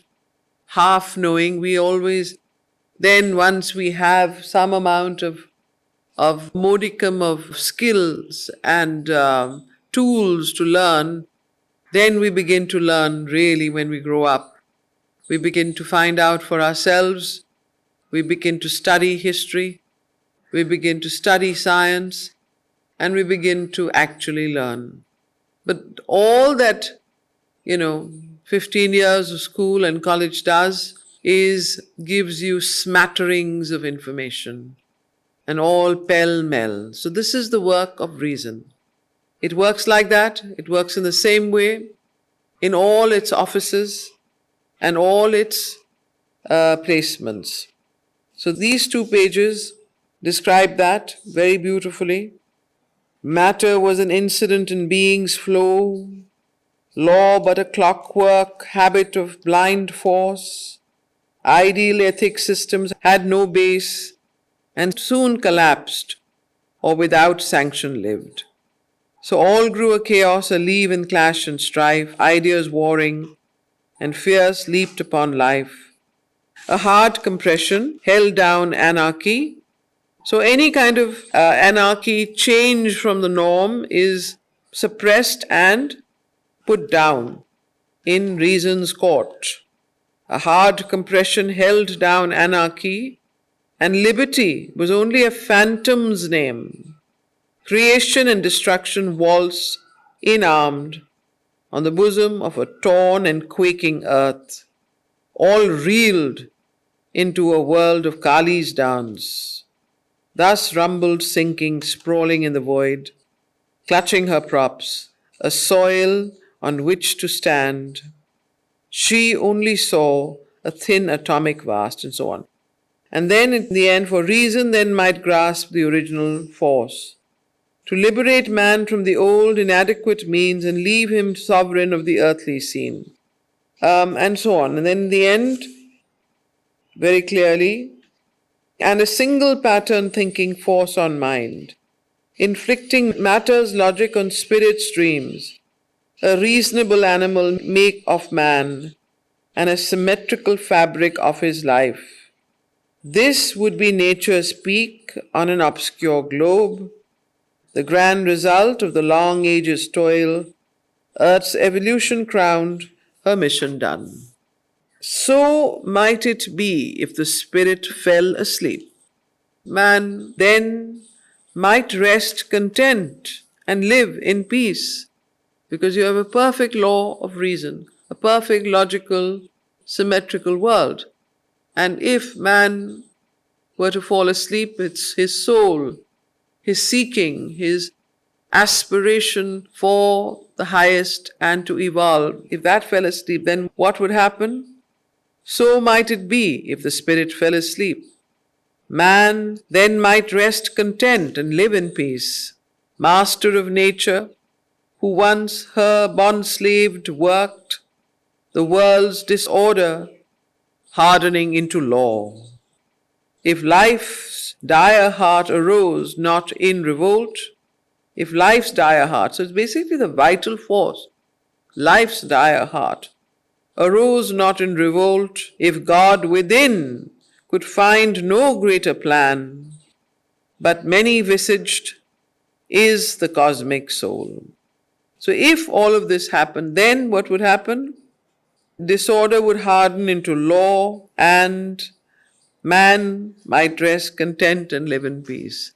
half knowing. We always, then once we have some amount of modicum of skills and tools to learn, then we begin to learn really when we grow up. We begin to find out for ourselves. We begin to study history. We begin to study science. And we begin to actually learn. But all that, 15 years of school and college does is gives you smatterings of information and all pell-mell. So this is the work of reason. It works like that. It works in the same way in all its offices and all its placements. So these 2 pages describe that very beautifully. Matter was an incident in being's flow, law but a clockwork, habit of blind force. Ideal ethic systems had no base and soon collapsed or without sanction lived. So all grew a chaos, a leave in clash and strife, ideas warring, and fears leaped upon life. A hard compression held down anarchy. So any kind of anarchy, change from the norm, is suppressed and put down in reason's court. A hard compression held down anarchy, and liberty was only a phantom's name. Creation and destruction waltz, inarmed, on the bosom of a torn and quaking earth. All reeled into a world of Kali's dance. Thus rumbled, sinking, sprawling in the void, clutching her props, a soil on which to stand. She only saw a thin atomic vast, and so on. And then in the end, for reason then might grasp the original force, to liberate man from the old inadequate means and leave him sovereign of the earthly scene. And so on. And then in the end, very clearly, and a single pattern thinking force on mind, inflicting matter's logic on spirit's dreams, a reasonable animal make of man, and a symmetrical fabric of his life. This would be nature's peak on an obscure globe, the grand result of the long ages' toil, Earth's evolution crowned, her mission done. So might it be if the spirit fell asleep. Man then might rest content and live in peace, because you have a perfect law of reason, a perfect logical, symmetrical world. And if man were to fall asleep, it's his soul, his seeking, his aspiration for the highest and to evolve. If that fell asleep, then what would happen? So might it be if the spirit fell asleep. Man then might rest content and live in peace. Master of nature, who once her bond-slaved worked, the world's disorder hardening into law. If life's dire heart arose not in revolt, if life's dire heart, so it's basically the vital force, life's dire heart, arose not in revolt, if God within could find no greater plan, but many-visaged is the cosmic soul. So if all of this happened, then what would happen? Disorder would harden into law, and man might rest content and live in peace.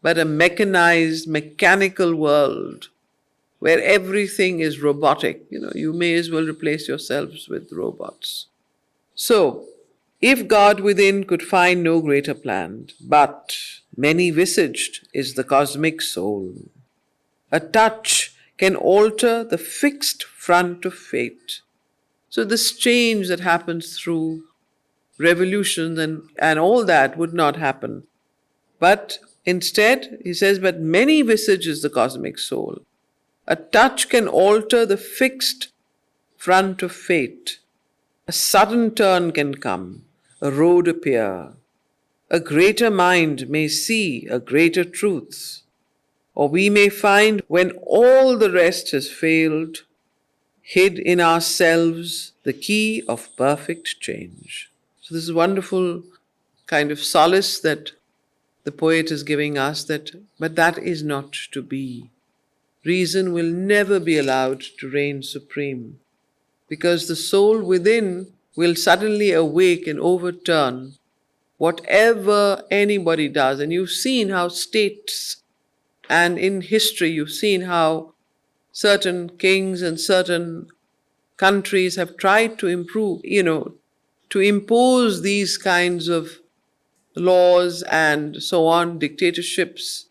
But a mechanized, mechanical world where everything is robotic, you may as well replace yourselves with robots. So, if God within could find no greater plan, but many-visaged is the cosmic soul. A touch can alter the fixed front of fate. So this change that happens through revolutions and all that would not happen. But instead, he says, but many-visaged is the cosmic soul. A touch can alter the fixed front of fate. A sudden turn can come, a road appear. A greater mind may see a greater truth. Or we may find when all the rest has failed, hid in ourselves the key of perfect change. So this is wonderful kind of solace that the poet is giving us, but that is not to be. Reason will never be allowed to reign supreme, because the soul within will suddenly awake and overturn whatever anybody does. And you've seen how states and in history you've seen how certain kings and certain countries have tried to improve, to impose these kinds of laws and so on, dictatorships,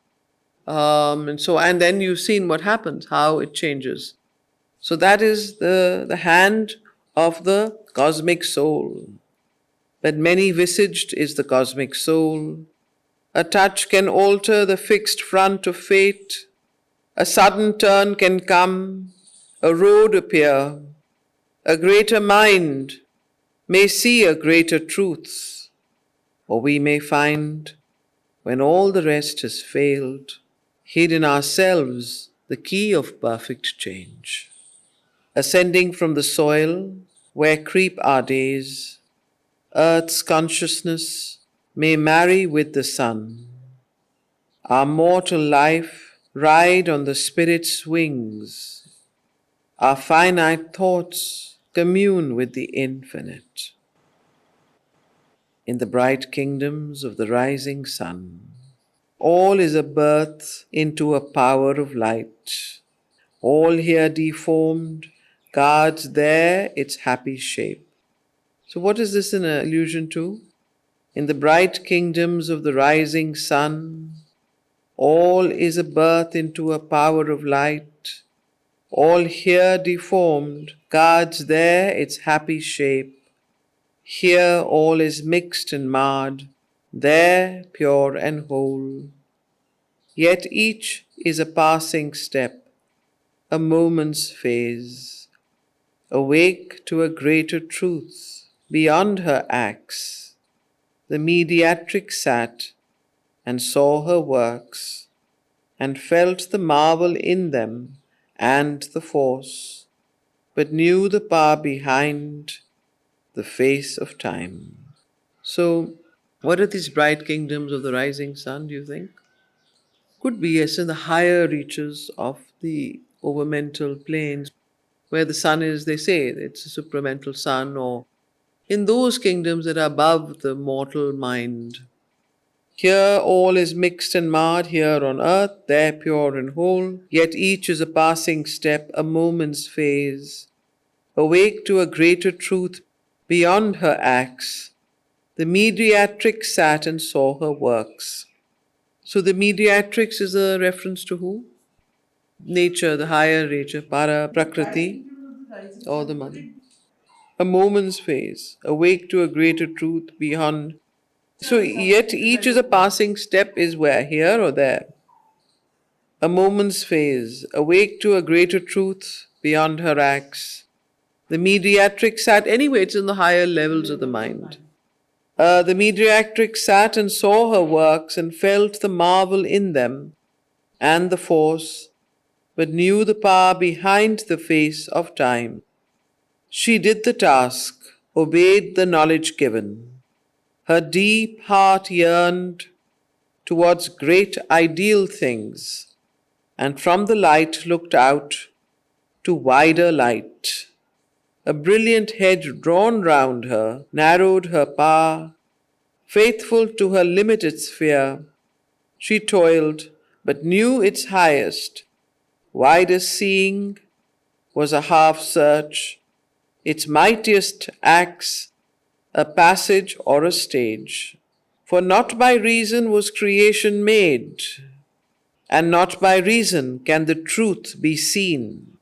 and then you've seen what happens, how it changes. So that is the hand of the cosmic soul. But many-visaged is the cosmic soul. A touch can alter the fixed front of fate. A sudden turn can come, a road appear. A greater mind may see a greater truth, or we may find, when all the rest has failed, hid in ourselves the key of perfect change. Ascending from the soil where creep our days, earth's consciousness may marry with the sun. Our mortal life ride on the spirit's wings. Our finite thoughts commune with the infinite. In the bright kingdoms of the rising sun, all is a birth into a power of light. All here deformed guards there its happy shape. So what is this an allusion to? In the bright kingdoms of the rising sun, all is a birth into a power of light. All here deformed guards there its happy shape. Here all is mixed and marred, there pure and whole. Yet each is a passing step, a moment's phase, awake to a greater truth beyond her acts. The mediatrix sat and saw her works, and felt the marvel in them and the force, but knew the power behind the face of time. So, what are these bright kingdoms of the rising sun, do you think? Could be, yes, in the higher reaches of the overmental planes, where the sun is, they say, it's a supramental sun, or in those kingdoms that are above the mortal mind. Here all is mixed and marred, here on earth, there pure and whole, yet each is a passing step, a moment's phase, awake to a greater truth beyond her acts. The mediatrix sat and saw her works. So the mediatrix is a reference to who? Nature, the higher nature, para prakriti, or the mother. a moment's phase, awake to a greater truth beyond. So, yet each is a passing step, is where? Here or there? A moment's phase, awake to a greater truth beyond her acts. The mediatrix sat, anyway, it's in the higher levels of the mind. The mediatrix sat and saw her works and felt the marvel in them and the force, but knew the power behind the face of time. She did the task, obeyed the knowledge given. Her deep heart yearned towards great ideal things, and from the light looked out to wider light. A brilliant hedge drawn round her narrowed her power. Faithful to her limited sphere, she toiled, but knew its highest. Widest seeing was a half search, its mightiest acts a passage or a stage. For not by reason was creation made, and not by reason can the truth be seen,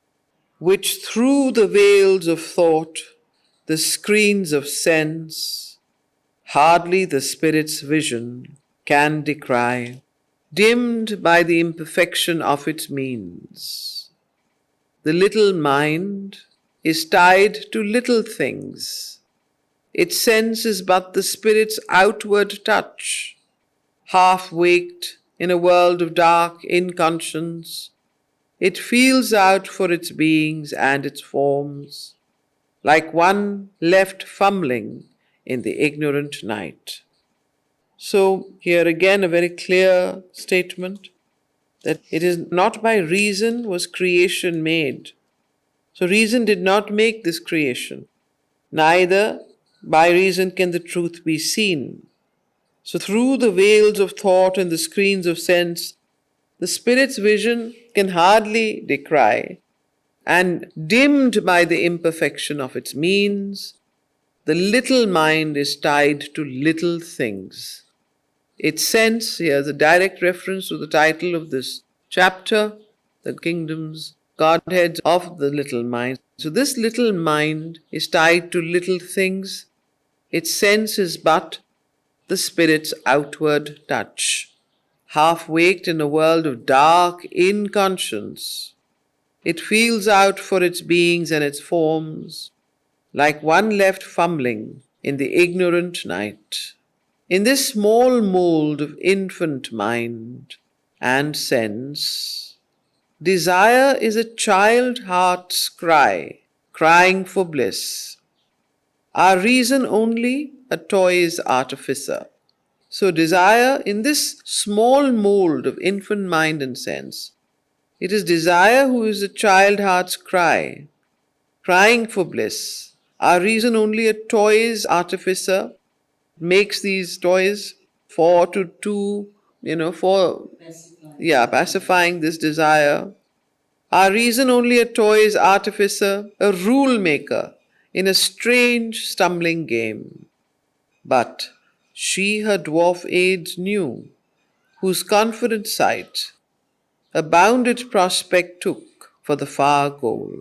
which through the veils of thought, the screens of sense, hardly the spirit's vision can descry, dimmed by the imperfection of its means. The little mind is tied to little things. Its sense is but the spirit's outward touch. Half waked in a world of dark inconscience, it feels out for its beings and its forms, like one left fumbling in the ignorant night. So, here again a very clear statement that it is not by reason was creation made. So, reason did not make this creation. Neither by reason can the truth be seen. So, through the veils of thought and the screens of sense, the spirit's vision can hardly descry, and dimmed by the imperfection of its means, the little mind is tied to little things. Its sense, here's a direct reference to the title of this chapter, the kingdoms, Godheads of the little mind. So this little mind is tied to little things. Its sense is but the spirit's outward touch. Half waked in a world of dark inconscience, it feels out for its beings and its forms, like one left fumbling in the ignorant night. In this small mold of infant mind and sense, desire is a child heart's cry, crying for bliss. Our reason only a toy's artificer. So desire in this small mold of infant mind and sense, it is desire who is the child heart's cry, crying for bliss. Our reason only a toy's artificer, makes these toys for pacifying this desire. Our reason only a toy's artificer, a rule maker in a strange stumbling game. But she her dwarf aids knew, whose confident sight a bounded prospect took for the far goal.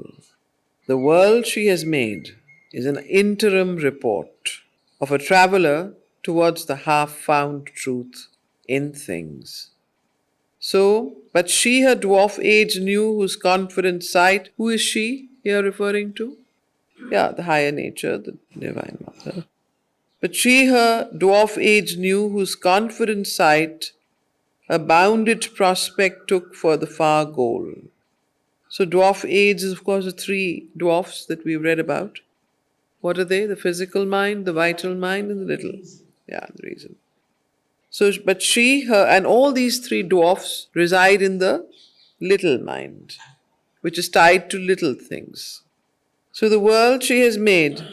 The world she has made is an interim report of a traveler towards the half-found truth in things. So, but she her dwarf age knew, whose confident sight, who is she here referring to? Yeah, the higher nature, the Divine Mother. But she her dwarf age knew, whose confident sight a bounded prospect took for the far goal. So dwarf age is of course the three dwarfs that we've read about. What are they? The physical mind, the vital mind, and the little. Yeah, the reason. So, but she, her, and all these three dwarfs reside in the little mind, which is tied to little things. So the world she has made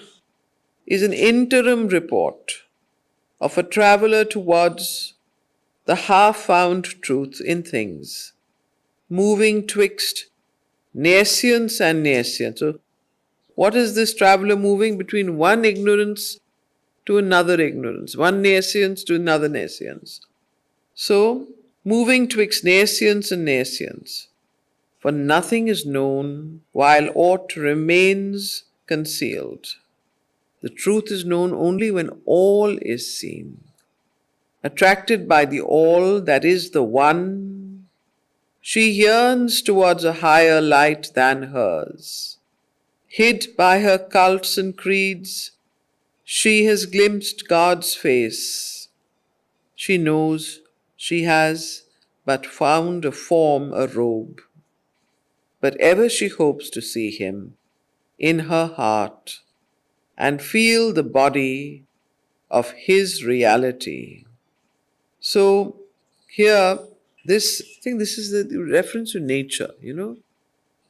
is an interim report of a traveler towards the half-found truth in things, moving twixt nescience and nescience. So, what is this traveler moving between one ignorance to another ignorance, one nescience to another nescience? So, moving twixt nescience and nescience, for nothing is known while aught remains concealed. The truth is known only when all is seen. Attracted by the all that is the one, she yearns towards a higher light than hers. Hid by her cults and creeds, she has glimpsed God's face. She knows she has but found a form, a robe. But ever she hopes to see him in her heart and feel the body of his reality. So here, I think this is the reference to nature,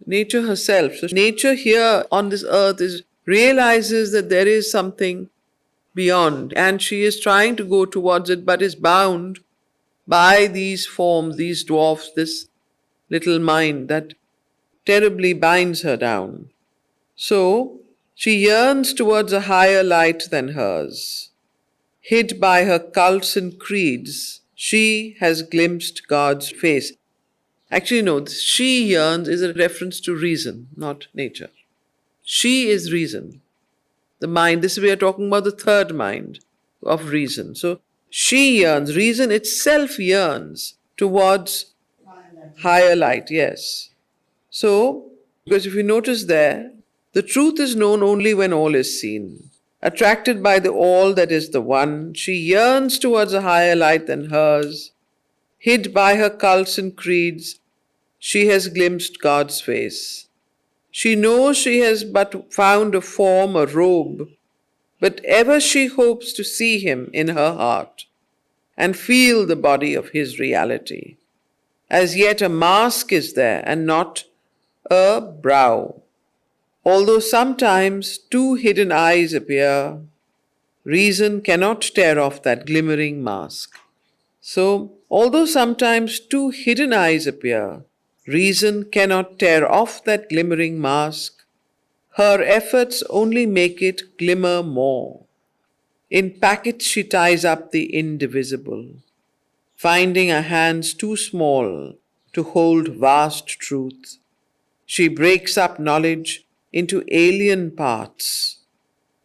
nature herself. So nature here on this earth realizes that there is something beyond, and she is trying to go towards it, but is bound by these forms, these dwarfs, this little mind that terribly binds her down. So she yearns towards a higher light than hers. Hid by her cults and creeds, she has glimpsed God's face. Actually, no, she yearns is a reference to reason, not nature. She is reason, the mind. This we are talking about the third mind of reason. So she yearns, reason itself yearns towards higher light, yes. So, because if you notice there, the truth is known only when all is seen. Attracted by the all that is the one, she yearns towards a higher light than hers. Hid by her cults and creeds, she has glimpsed God's face. She knows she has but found a form, a robe, but ever she hopes to see him in her heart and feel the body of his reality. As yet a mask is there and not a brow. Although sometimes two hidden eyes appear, reason cannot tear off that glimmering mask. So, although sometimes two hidden eyes appear, reason cannot tear off that glimmering mask. Her efforts only make it glimmer more. In packets she ties up the indivisible, finding her hands too small to hold vast truth. She breaks up knowledge into alien parts,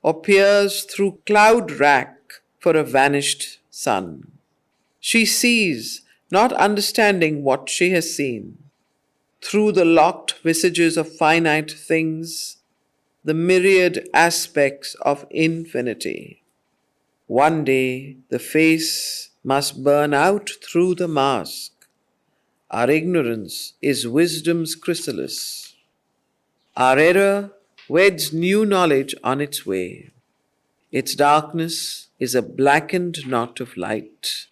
or peers through cloud rack for a vanished sun. She sees, not understanding what she has seen, through the locked visages of finite things, the myriad aspects of infinity. One day the face must burn out through the mask. Our ignorance is wisdom's chrysalis. Our error weds new knowledge on its way. Its darkness is a blackened knot of light.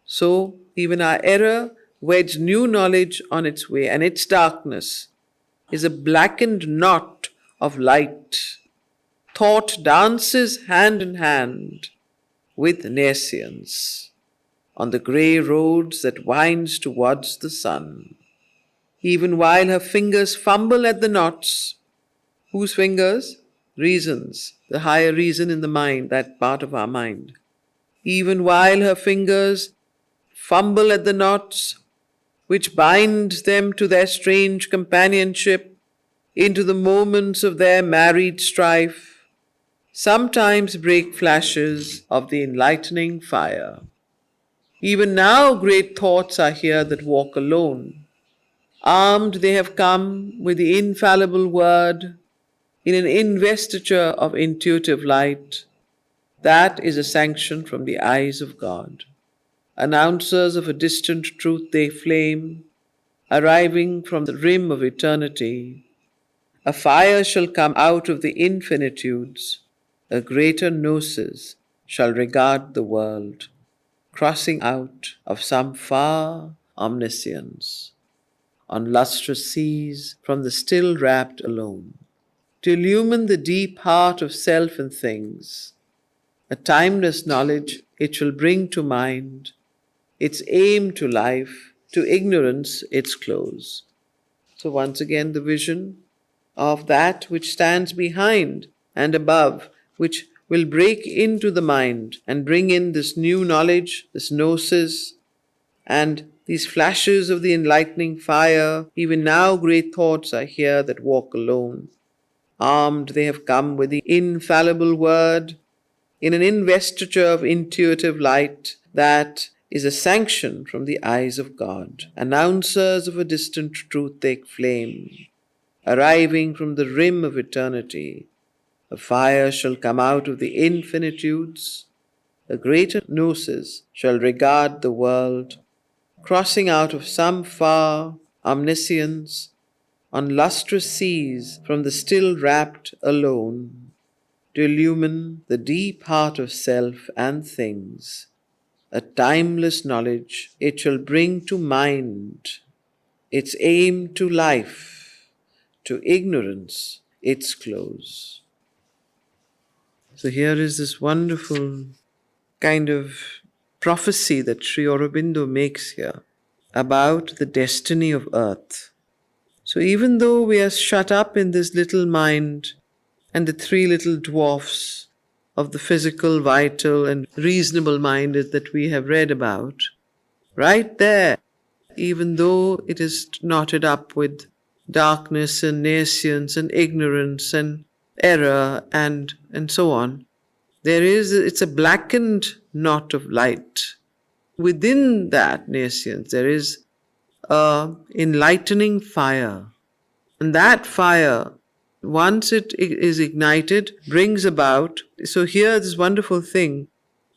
So even our error weds new knowledge on its way, and its darkness is a blackened knot of light. Thought dances hand in hand with nescience on the grey roads that winds towards the sun. Even while her fingers fumble at the knots, whose fingers? Reason's, the higher reason in the mind, that part of our mind. Even while her fingers fumble at the knots which bind them to their strange companionship, into the moments of their married strife, sometimes break flashes of the enlightening fire. Even now great thoughts are here that walk alone. Armed they have come with the infallible word in an investiture of intuitive light. That is a sanction from the eyes of God. Announcers of a distant truth they flame, arriving from the rim of eternity. A fire shall come out of the infinitudes, a greater gnosis shall regard the world, crossing out of some far omniscience, on lustrous seas from the still rapt alone, to illumine the deep heart of self and things. A timeless knowledge it shall bring to mind, its aim to life, to ignorance its close. So once again the vision of that which stands behind and above, which will break into the mind and bring in this new knowledge, this gnosis, and these flashes of the enlightening fire. Even now great thoughts are here that walk alone. Armed they have come with the infallible word, in an investiture of intuitive light that is a sanction from the eyes of God. Announcers of a distant truth take flame, arriving from the rim of eternity. A fire shall come out of the infinitudes. A greater gnosis shall regard the world, crossing out of some far omniscience on lustrous seas from the still rapt alone, to illumine the deep heart of self and things. A timeless knowledge it shall bring to mind, its aim to life, to ignorance its close. So here is this wonderful kind of prophecy that Sri Aurobindo makes here about the destiny of earth. So even though we are shut up in this little mind and the three little dwarfs of the physical, vital, and reasonable mind that we have read about, right there, even though it is knotted up with darkness and nescience and ignorance and error and so on, it's a blackened knot of light. Within that nescience, there is a enlightening fire. And that fire, once it is ignited, brings about, so here this wonderful thing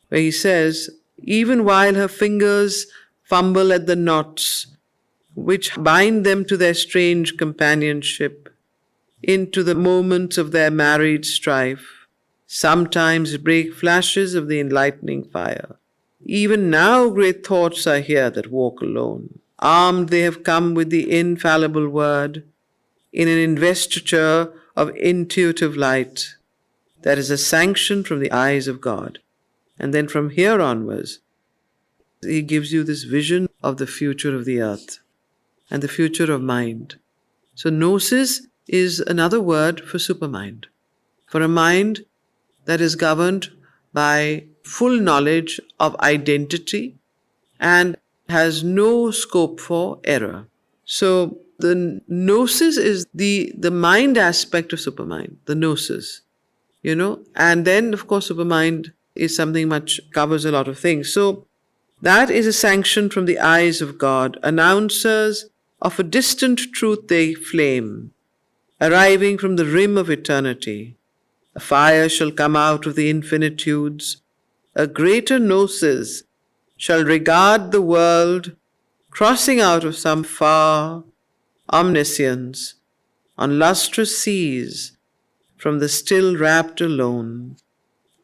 where he says, even while her fingers fumble at the knots which bind them to their strange companionship, into the moments of their married strife, sometimes break flashes of the enlightening fire. Even now great thoughts are here that walk alone. Armed they have come with the infallible word, in an investiture of intuitive light that is a sanction from the eyes of God. And then from here onwards, he gives you this vision of the future of the earth and the future of mind. So gnosis is another word for supermind, for a mind that is governed by full knowledge of identity and has no scope for error. So the gnosis is the mind aspect of supermind, the gnosis, and then of course supermind is something much, covers a lot of things. So that is a sanction from the eyes of God. Announcers of a distant truth they flame, arriving from the rim of eternity. A fire shall come out of the infinitudes. A greater gnosis shall regard the world, crossing out of some far omniscience on lustrous seas from the still rapt alone,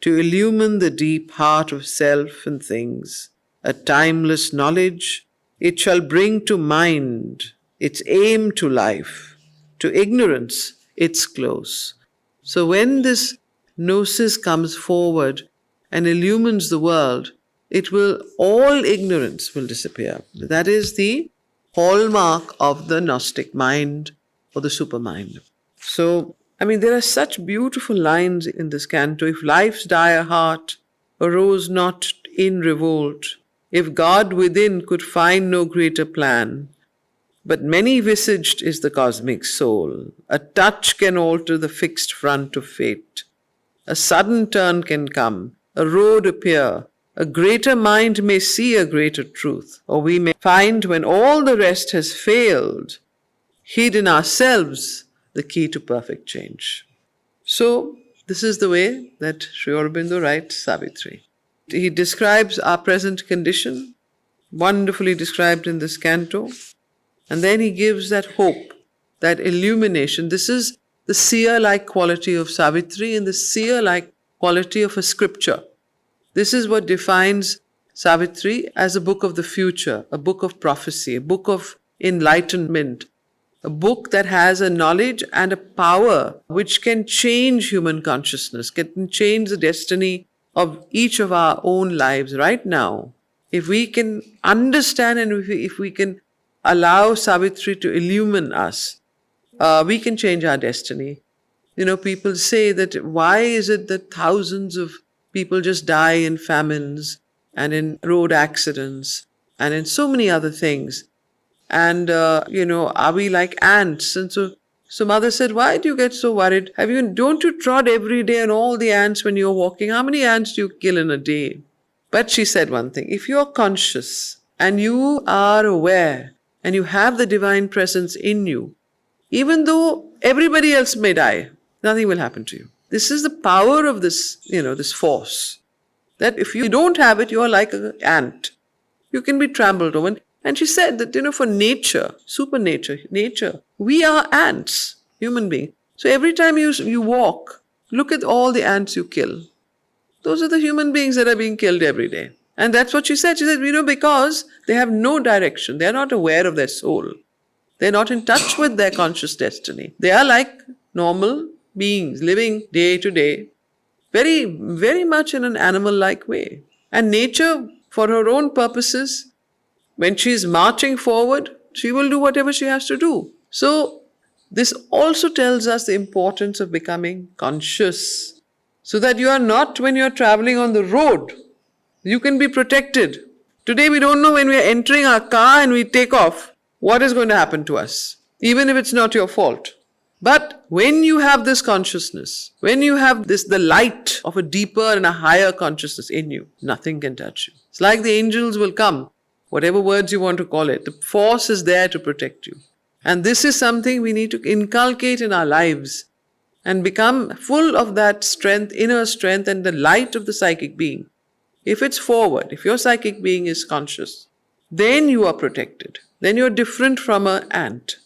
to illumine the deep heart of self and things. A timeless knowledge it shall bring to mind, its aim to life, to ignorance its close. So when this gnosis comes forward and illumines the world, all ignorance will disappear. That is the hallmark of the Gnostic mind or the supermind. So, there are such beautiful lines in this canto. If life's dire heart arose not in revolt, if God within could find no greater plan, but many-visaged is the cosmic soul. A touch can alter the fixed front of fate. A sudden turn can come, a road appear, a greater mind may see a greater truth, or we may find when all the rest has failed, hid in ourselves the key to perfect change. So, this is the way that Sri Aurobindo writes Savitri. He describes our present condition, wonderfully described in this canto, and then he gives that hope, that illumination. This is the seer-like quality of Savitri and the seer-like quality of a scripture. This is what defines Savitri as a book of the future, a book of prophecy, a book of enlightenment, a book that has a knowledge and a power which can change human consciousness, can change the destiny of each of our own lives right now. If we can understand and if we can allow Savitri to illumine us, we can change our destiny. People say that why is it that thousands of people just die in famines and in road accidents and in so many other things? And, are we like ants? And so So mother said, why do you get so worried? Don't you trot every day on all the ants when you're walking? How many ants do you kill in a day? But she said one thing, if you're conscious and you are aware and you have the divine presence in you, even though everybody else may die, nothing will happen to you. This is the power of this, this force. That if you don't have it, you're like an ant. You can be trampled over. And she said that, for nature, nature, we are ants, human beings. So every time you walk, look at all the ants you kill. Those are the human beings that are being killed every day. And that's what she said. She said, because they have no direction. They're not aware of their soul. They're not in touch with their conscious destiny. They are like normal beings living day to day, very, very much in an animal-like way. And nature, for her own purposes, when she's marching forward, she will do whatever she has to do. So, this also tells us the importance of becoming conscious, so that you are not, when you're traveling on the road, you can be protected. Today we don't know when we are entering our car and we take off, what is going to happen to us, even if it's not your fault. But when you have this consciousness, when you have the light of a deeper and a higher consciousness in you, nothing can touch you. It's like the angels will come, whatever words you want to call it. The force is there to protect you. And this is something we need to inculcate in our lives and become full of that strength, inner strength, and the light of the psychic being. If it's forward, if your psychic being is conscious, then you are protected. Then you're different from an ant.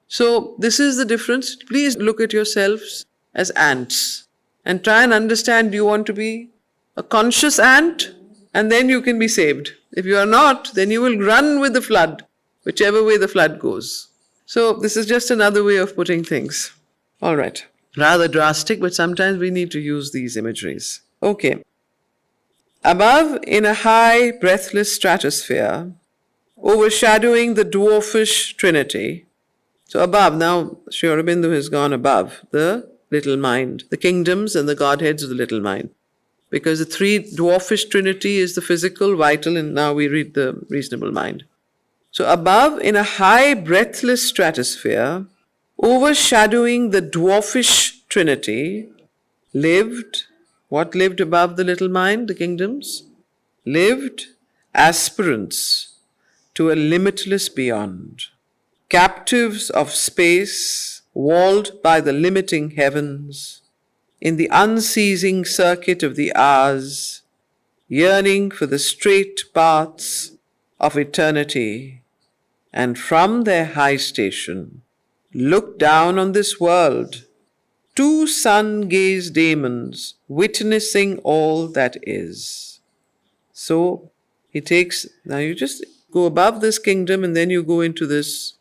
So this is the difference. Please look at yourselves as ants and try and understand, do you want to be a conscious ant? And then you can be saved. If you are not, then you will run with the flood, whichever way the flood goes. So this is just another way of putting things. All right. Rather drastic, but sometimes we need to use these imageries. Okay. Above, in a high, breathless stratosphere, overshadowing the dwarfish trinity. So above, now Sri Aurobindo has gone above the little mind, the kingdoms and the Godheads of the little mind. Because the three dwarfish trinity is the physical, vital, and now we read the reasonable mind. So above, in a high, breathless stratosphere, overshadowing the dwarfish trinity, what lived above the little mind, the kingdoms? Lived aspirants to a limitless beyond, captives of space, walled by the limiting heavens, in the unceasing circuit of the hours, yearning for the straight paths of eternity, and from their high station look down on this world, two sun-gazed daemons witnessing all that is. So he takes, now you just go above this kingdom and then you go into this.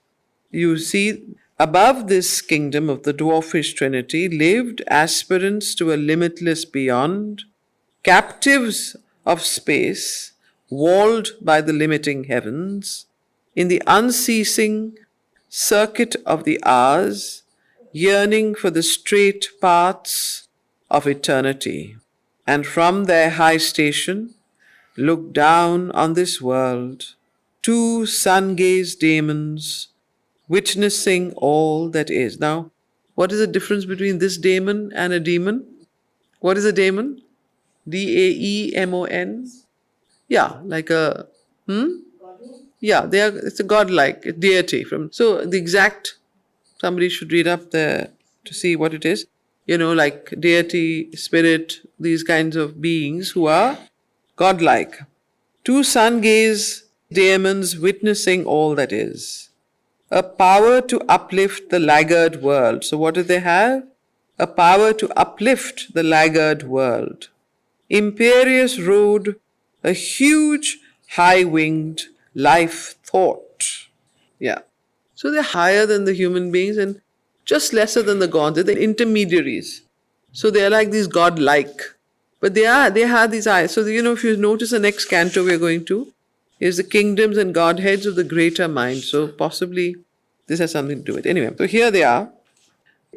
You see, above this kingdom of the dwarfish trinity lived aspirants to a limitless beyond, captives of space, walled by the limiting heavens, in the unceasing circuit of the hours, yearning for the straight paths of eternity, and from their high station look down on this world, two sun-gazed daemons witnessing all that is. Now, what is the difference between this daemon and a demon? What is a daemon? D-A-E-M-O-N? Yeah, like a, Yeah, it's a godlike, a deity. So the exact, somebody should read up there to see what it is. Like deity, spirit, these kinds of beings who are godlike. Two sun-gazed daemons witnessing all that is. A power to uplift the laggard world. So what do they have? A power to uplift the laggard world. Imperious road, a huge, high-winged life thought. Yeah. So they're higher than the human beings and just lesser than the gods. They're the intermediaries. So they're like these godlike. But they have these eyes. So, if you notice the next canto we're going to is the kingdoms and godheads of the greater mind. So possibly this has something to do with it. Anyway, so here they are.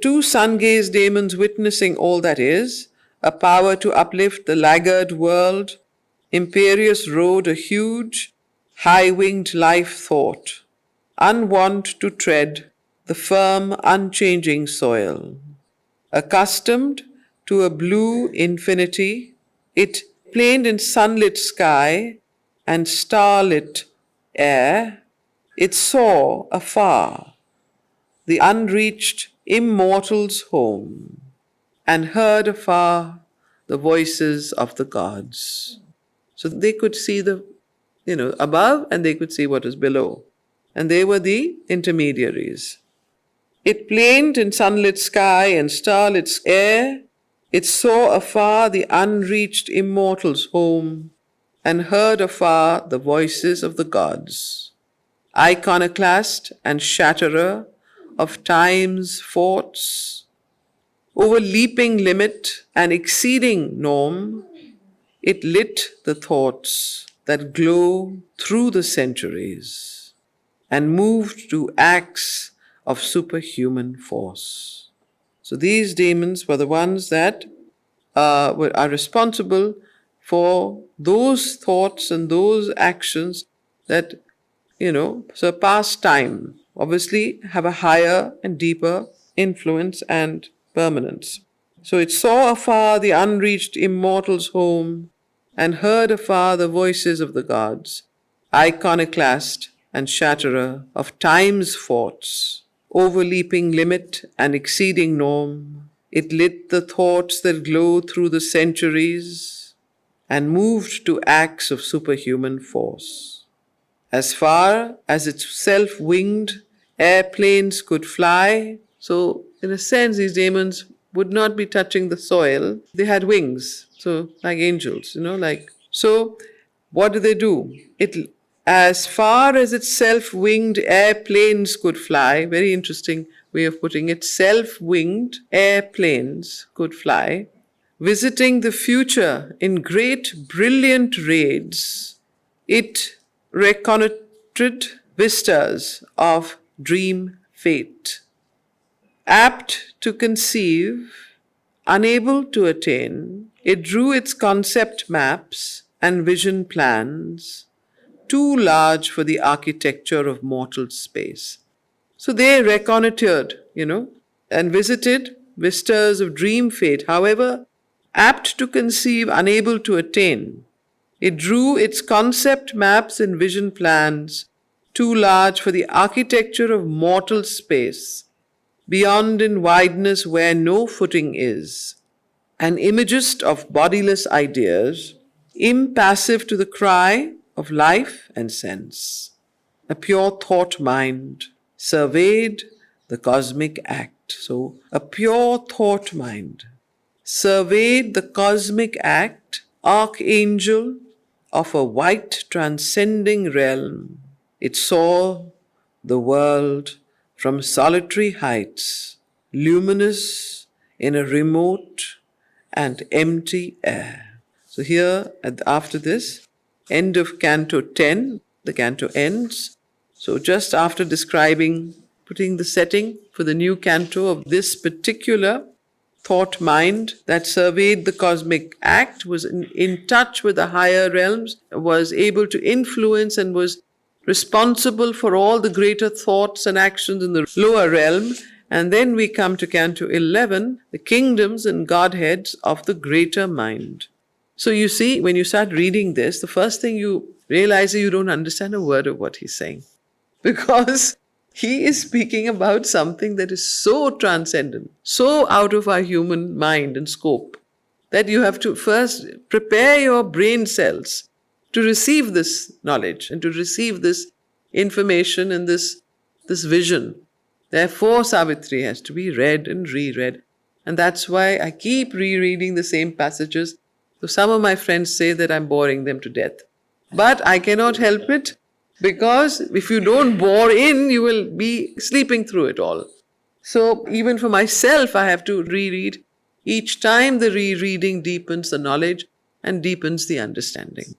Two sun-gazed daemons witnessing all that is, a power to uplift the laggard world, imperious road, a huge, high-winged life thought, unwont to tread the firm, unchanging soil. Accustomed to a blue infinity, it planed in sunlit sky and starlit air. It saw afar the unreached immortal's home and heard afar the voices of the gods. So they could see the, above, and they could see what is below. And they were the intermediaries. It planed in sunlit sky and starlit air. It saw afar the unreached immortal's home and heard afar the voices of the gods. Iconoclast and shatterer of time's forts, over leaping limit and exceeding norm, it lit the thoughts that glow through the centuries and moved to acts of superhuman force. So these demons were the ones that are responsible for those thoughts and those actions that, surpass time, obviously have a higher and deeper influence and permanence. So it saw afar the unreached immortal's home and heard afar the voices of the gods, iconoclast and shatterer of time's forts, overleaping limit and exceeding norm. It lit the thoughts that glow through the centuries and moved to acts of superhuman force. As far as its self-winged airplanes could fly, so in a sense these demons would not be touching the soil. They had wings, so like angels, So what do? As far as its self-winged airplanes could fly, very interesting way of putting it, self-winged airplanes could fly, visiting the future in great brilliant raids, it reconnoitered vistas of dream fate. Apt to conceive, unable to attain, it drew its concept maps and vision plans too large for the architecture of mortal space. So they reconnoitered, and visited vistas of dream fate, however, apt to conceive, unable to attain. It drew its concept maps and vision plans too large for the architecture of mortal space, beyond in wideness where no footing is. An imagist of bodiless ideas, impassive to the cry of life and sense. A pure thought mind surveyed the cosmic act. So, a pure thought mind surveyed the cosmic act, archangel of a white transcending realm. It saw the world from solitary heights, luminous in a remote and empty air. So here, after this, end of Canto 10, the canto ends. So just after describing, putting the setting for the new canto of this particular thought mind that surveyed the cosmic act, was in touch with the higher realms, was able to influence and was responsible for all the greater thoughts and actions in the lower realm. And then we come to Canto 11, the kingdoms and Godheads of the greater mind. So you see, when you start reading this, the first thing you realize is you don't understand a word of what he's saying. Because he is speaking about something that is so transcendent, so out of our human mind and scope, that you have to first prepare your brain cells to receive this knowledge and to receive this information and this vision. Therefore, Savitri has to be read and reread. And that's why I keep rereading the same passages. So some of my friends say that I'm boring them to death. But I cannot help it, because if you don't bore in, you will be sleeping through it all. So even for myself, I have to reread. Each time the rereading deepens the knowledge and deepens the understanding.